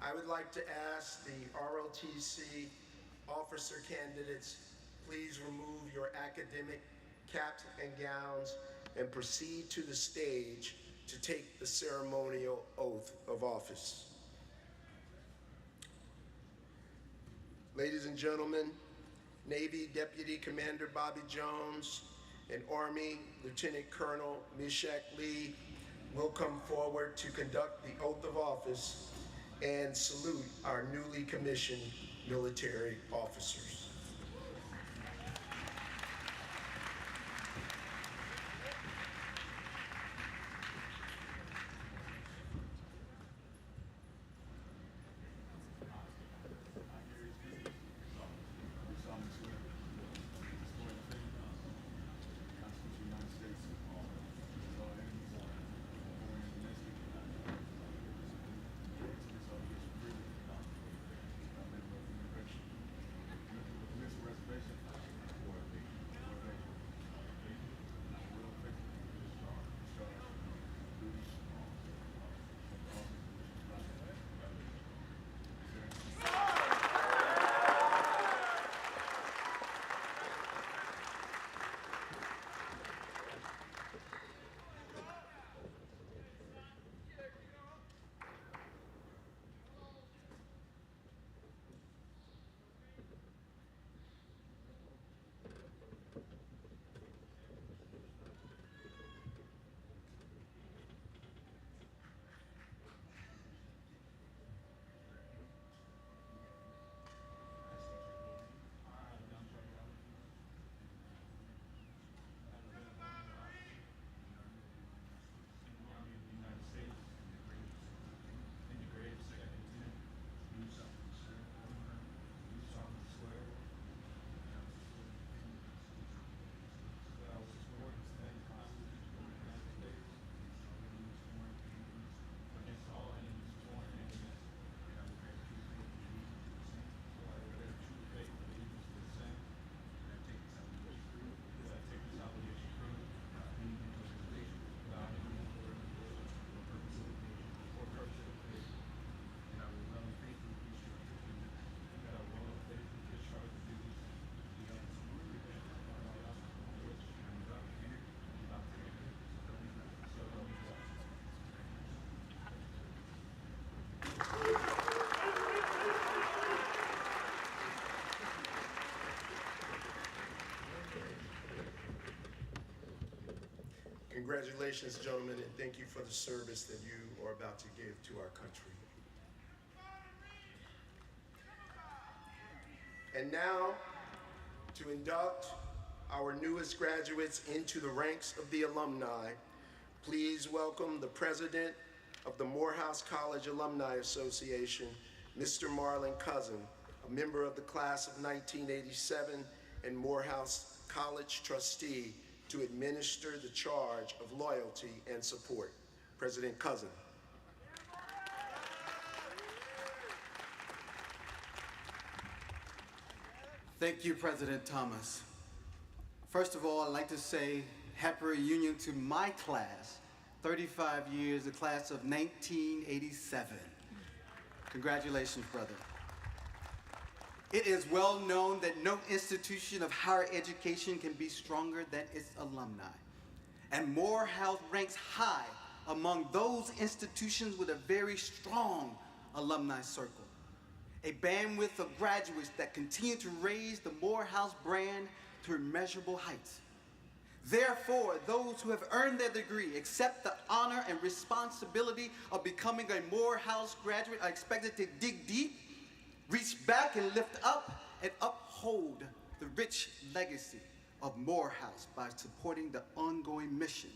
I would like to ask the ROTC officer candidates, please remove your academic caps and gowns and proceed to the stage to take the ceremonial oath of office. Ladies and gentlemen, Navy Deputy Commander Bobby Jones and Army Lieutenant Colonel Meshach Lee will come forward to conduct the oath of office and salute our newly commissioned military officers. Congratulations, gentlemen, and thank you for the service that you are about to give to our country. And now, to induct our newest graduates into the ranks of the alumni, please welcome the president of the Morehouse College Alumni Association, Mr. Marlon Cousin, a member of the class of 1987 and Morehouse College trustee, to administer the charge of loyalty and support. President Cousin. Thank you, President Thomas. First of all, I'd like to say happy reunion to my class, 35 years, the class of 1987. Congratulations, brother. It is well known that no institution of higher education can be stronger than its alumni. And Morehouse ranks high among those institutions with a very strong alumni circle. A bandwidth of graduates that continue to raise the Morehouse brand to immeasurable heights. Therefore, those who have earned their degree accept the honor and responsibility of becoming a Morehouse graduate are expected to dig deep, reach back and lift up, and uphold the rich legacy of Morehouse by supporting the ongoing mission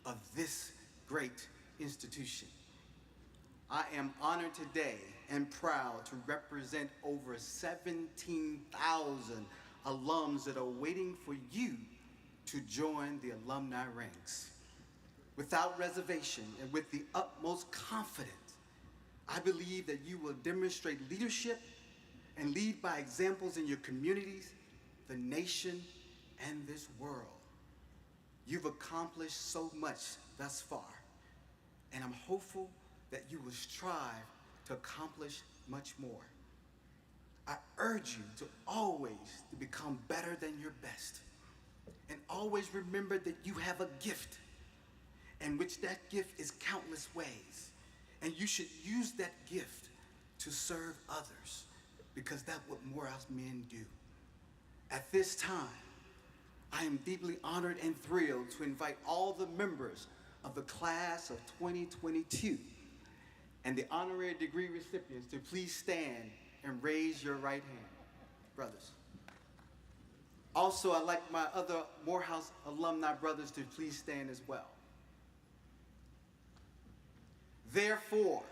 of this great institution. I am honored today and proud to represent over 17,000 alums that are waiting for you to join the alumni ranks. Without reservation and with the utmost confidence, I believe that you will demonstrate leadership and lead by examples in your communities, the nation, and this world. You've accomplished so much thus far, and I'm hopeful that you will strive to accomplish much more. I urge you to always become better than your best, and always remember that you have a gift, in which that gift is countless ways, and you should use that gift to serve others, because that's what Morehouse men do. At this time, I am deeply honored and thrilled to invite all the members of the class of 2022 and the honorary degree recipients to please stand and raise your right hand, brothers. Also, I'd like my other Morehouse alumni brothers to please stand as well. Therefore,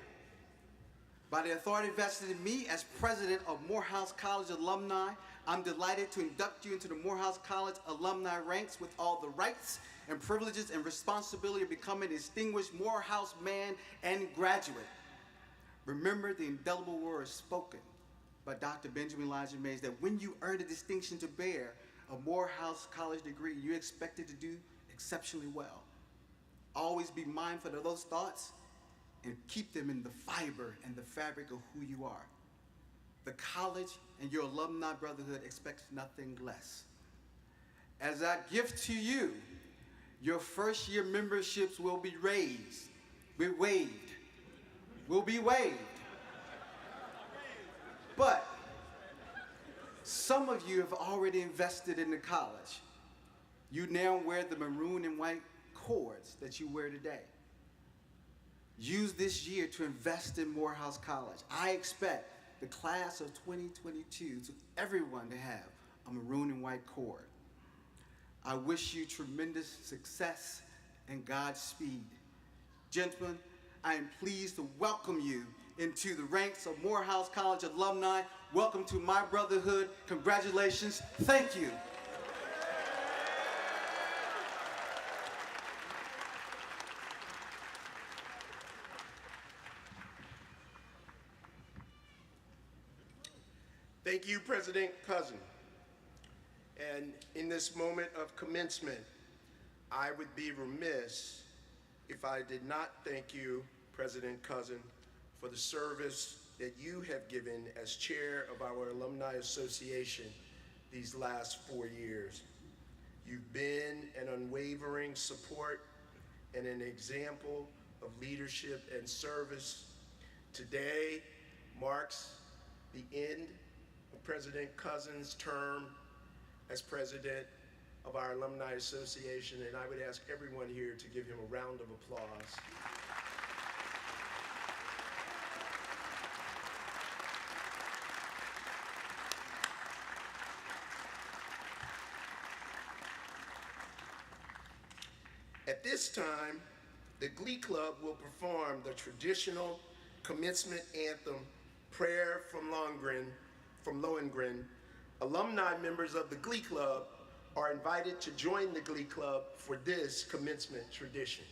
by the authority vested in me as president of Morehouse College Alumni, I'm delighted to induct you into the Morehouse College alumni ranks with all the rights and privileges and responsibility of becoming a distinguished Morehouse man and graduate. Remember the indelible words spoken by Dr. Benjamin Elijah Mays that when you earn the distinction to bear a Morehouse College degree, you're expected to do exceptionally well. Always be mindful of those thoughts and keep them in the fiber and the fabric of who you are. The college and your alumni brotherhood expects nothing less. As I gift to you, your first year memberships will be waived. But some of you have already invested in the college. You now wear the maroon and white cords that you wear today. Use this year to invest in Morehouse College. I expect the class of 2022 to everyone to have a maroon and white cord. I wish you tremendous success and Godspeed. Gentlemen, I am pleased to welcome you into the ranks of Morehouse College alumni. Welcome to my brotherhood. Congratulations. Thank you. Thank you, President Cousin. And in this moment of commencement, I would be remiss if I did not thank you, President Cousin, for the service that you have given as chair of our Alumni Association these last 4 years. You've been an unwavering support and an example of leadership and service. Today marks the end of President Cousin's term as president, of our Alumni Association, and I would ask everyone here to give him a round of applause. At this time, the Glee Club will perform the traditional commencement anthem, Prayer from Lohengrin. Alumni members of the Glee Club are invited to join the Glee Club for this commencement tradition.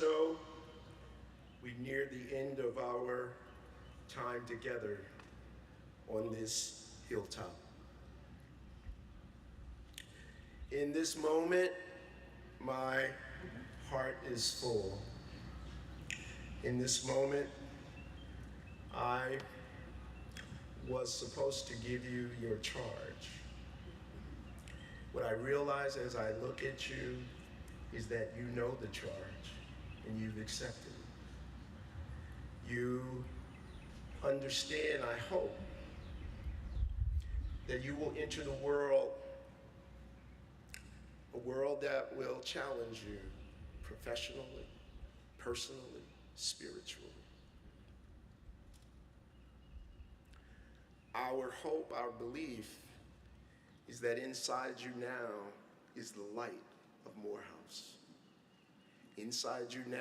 so, we near the end of our time together on this hilltop. In this moment, my heart is full. In this moment, I was supposed to give you your charge. What I realize as I look at you is that you know the charge and you've accepted it. You understand, I hope, that you will enter the world, a world that will challenge you professionally, personally, spiritually. Our hope, our belief, is that inside you now is the light of Morehouse. Inside you now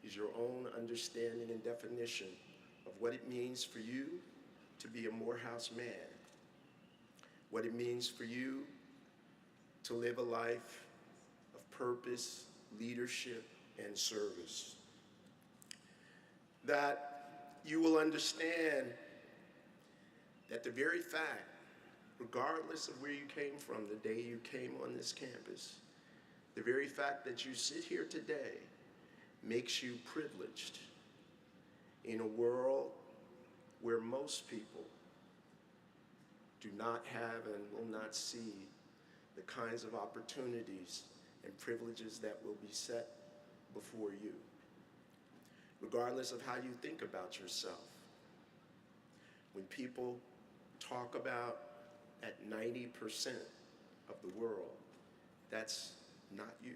is your own understanding and definition of what it means for you to be a Morehouse man, what it means for you to live a life of purpose, leadership, and service. That you will understand that the very fact, regardless of where you came from the day you came on this campus, the very fact that you sit here today makes you privileged in a world where most people do not have and will not see the kinds of opportunities and privileges that will be set before you, regardless of how you think about yourself. When people talk about at 90% of the world, that's not you.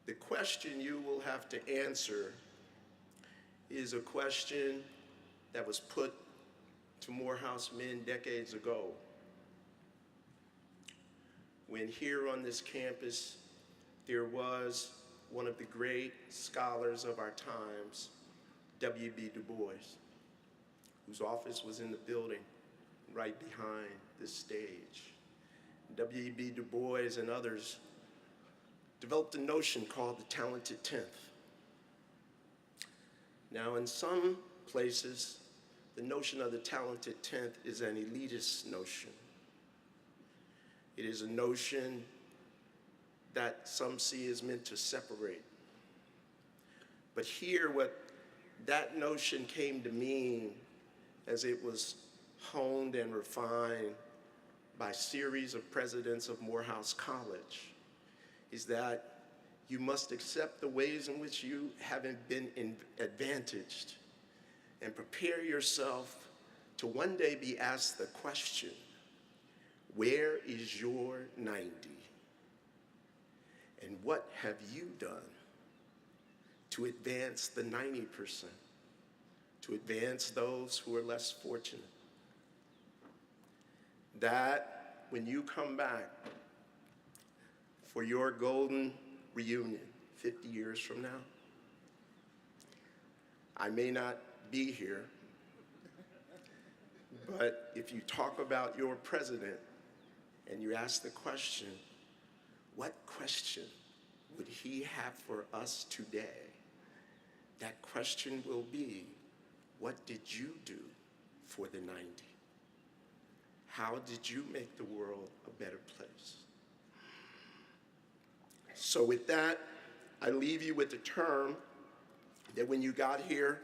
The question you will have to answer is a question that was put to Morehouse men decades ago, when here on this campus there was one of the great scholars of our times, W.B. Du Bois, whose office was in the building right behind this stage. W.B. Du Bois and others developed a notion called the talented 10th. Now, in some places, the notion of the talented 10th is an elitist notion. It is a notion that some see as meant to separate. But here, what that notion came to mean as it was honed and refined by a series of presidents of Morehouse College is that you must accept the ways in which you haven't been advantaged and prepare yourself to one day be asked the question, where is your 90? And what have you done to advance the 90%, to advance those who are less fortunate? That when you come back for your golden reunion 50 years from now, I may not be here, but if you talk about your president and you ask the question, what question would he have for us today? That question will be, what did you do for the 90? How did you make the world a better place? So with that, I leave you with a term that when you got here,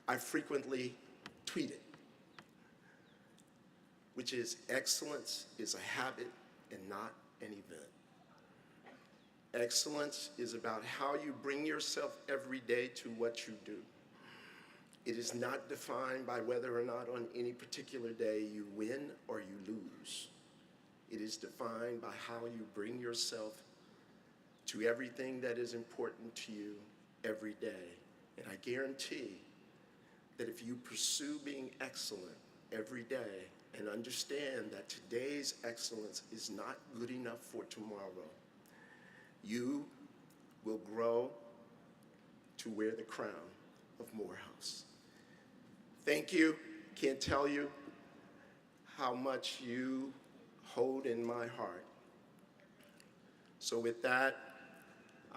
I frequently tweeted, which is excellence is a habit and not an event. Excellence is about how you bring yourself every day to what you do. It is not defined by whether or not on any particular day you win or you lose. It is defined by how you bring yourself to everything that is important to you every day. And I guarantee that if you pursue being excellent every day and understand that today's excellence is not good enough for tomorrow, you will grow to wear the crown of Morehouse. Thank you. Can't tell you how much you hold in my heart. So with that,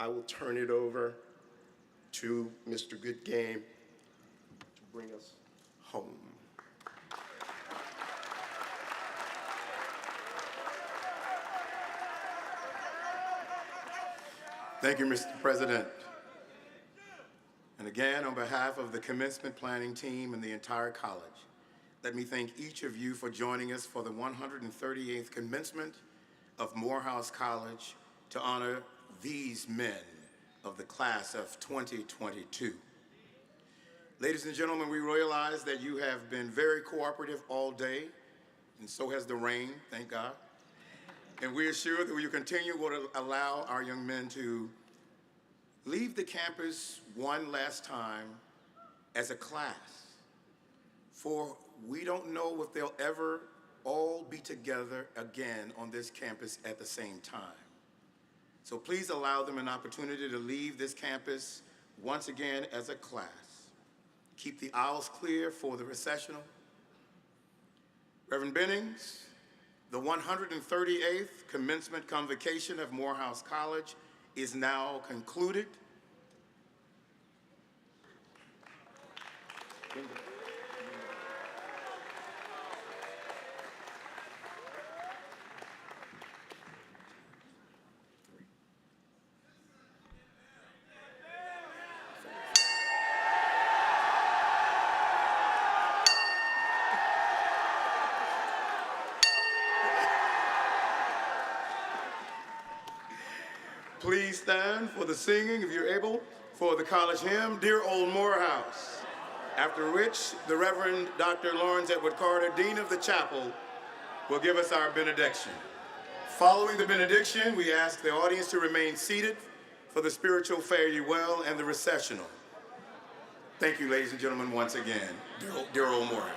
I will turn it over to Mr. Good Game to bring us home. Thank you, Mr. President. And again, on behalf of the commencement planning team and the entire college, let me thank each of you for joining us for the 138th commencement of Morehouse College to honor these men of the class of 2022. Ladies and gentlemen, we realize that you have been very cooperative all day, and so has the rain, thank God. And we are sure that we will continue to allow our young men to leave the campus one last time as a class, for we don't know if they'll ever all be together again on this campus at the same time. So please allow them an opportunity to leave this campus once again as a class. Keep the aisles clear for the recessional. Reverend Bennings, the 138th commencement convocation of Morehouse College is now concluded. Please stand for the singing, if you're able, for the college hymn, Dear Old Morehouse. After which, the Reverend Dr. Lawrence Edward Carter, Dean of the Chapel, will give us our benediction. Following the benediction, we ask the audience to remain seated for the spiritual fare you well and the recessional. Thank you, ladies and gentlemen, once again. Dear Old Morehouse.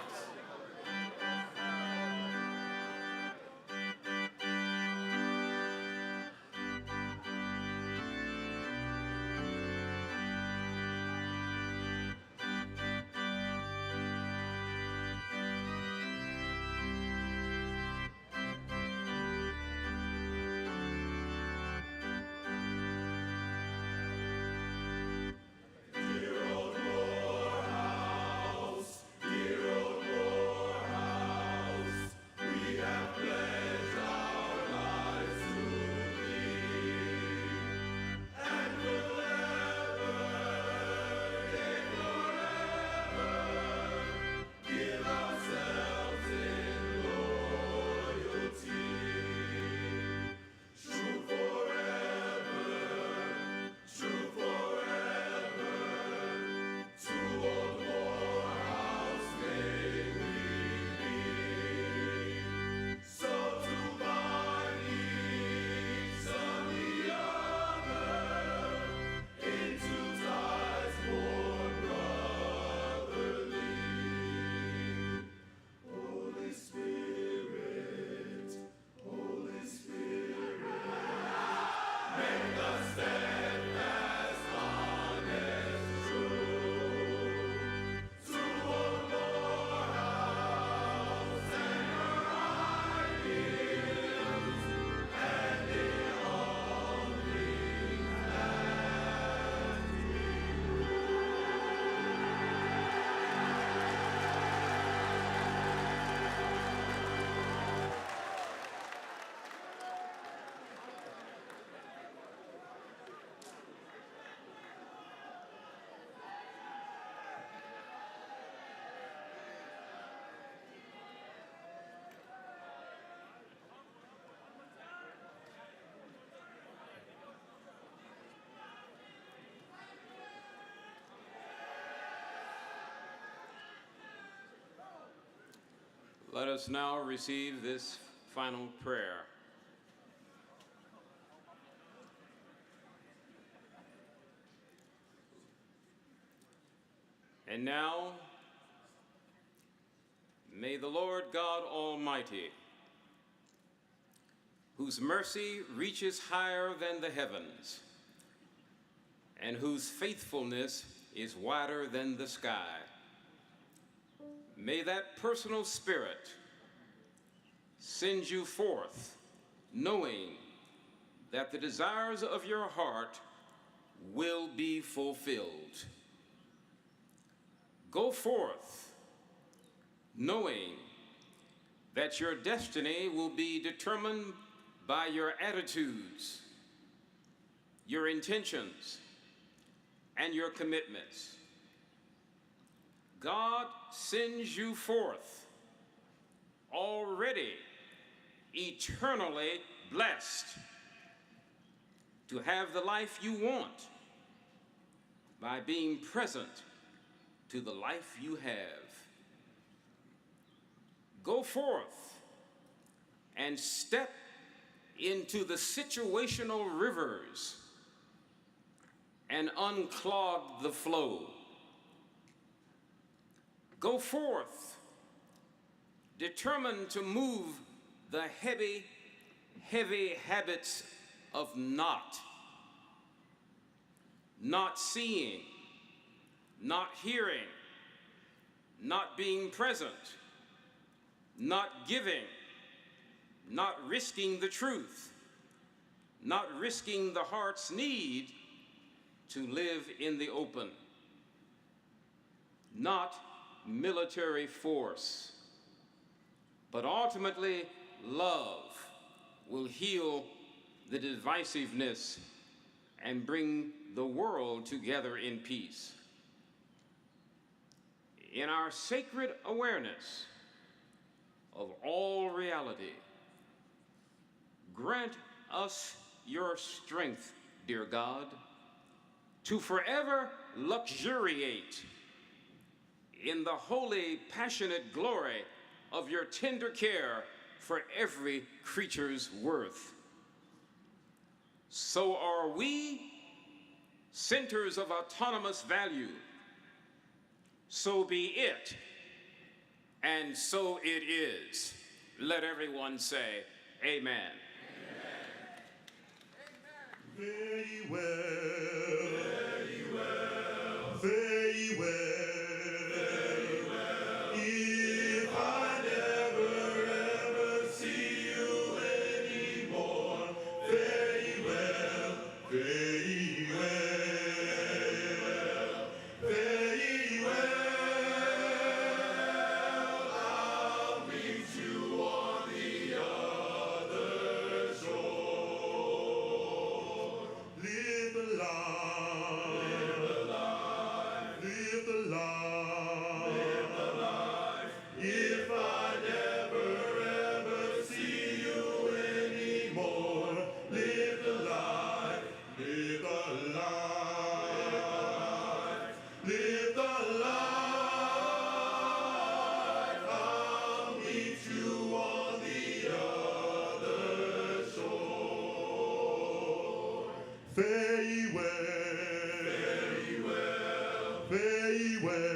Let us now receive this final prayer. And now, may the Lord God Almighty, whose mercy reaches higher than the heavens, and whose faithfulness is wider than the sky, may that personal spirit send you forth, knowing that the desires of your heart will be fulfilled. Go forth, knowing that your destiny will be determined by your attitudes, your intentions, and your commitments. God sends you forth already eternally blessed to have the life you want by being present to the life you have. Go forth and step into the situational rivers and unclog the flow. Go forth, determined to move the heavy, heavy habits of not seeing, not hearing, not being present, not giving, not risking the truth, not risking the heart's need to live in the open, not military force, but ultimately love will heal the divisiveness and bring the world together in peace. In our sacred awareness of all reality, grant us your strength, dear God, to forever luxuriate in the holy, passionate glory of your tender care for every creature's worth. So are we centers of autonomous value. So be it, and so it is. Let everyone say, amen. Very well, very well, very well, very well. If I never ever see you anymore, very well, very well, very well. I'll meet you on the other shore. Live the life, live the life, live the life, live the life. If I never ever see you anymore, live the life, live the life, live the life. I'll meet you on the other shore. Very well, very well, very well,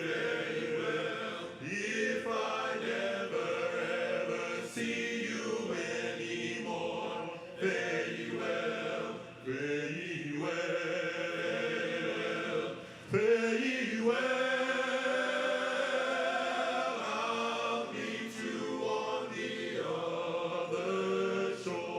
very well. If I never ever see you anymore, very well, very well, very well. I'll meet you on the other shore.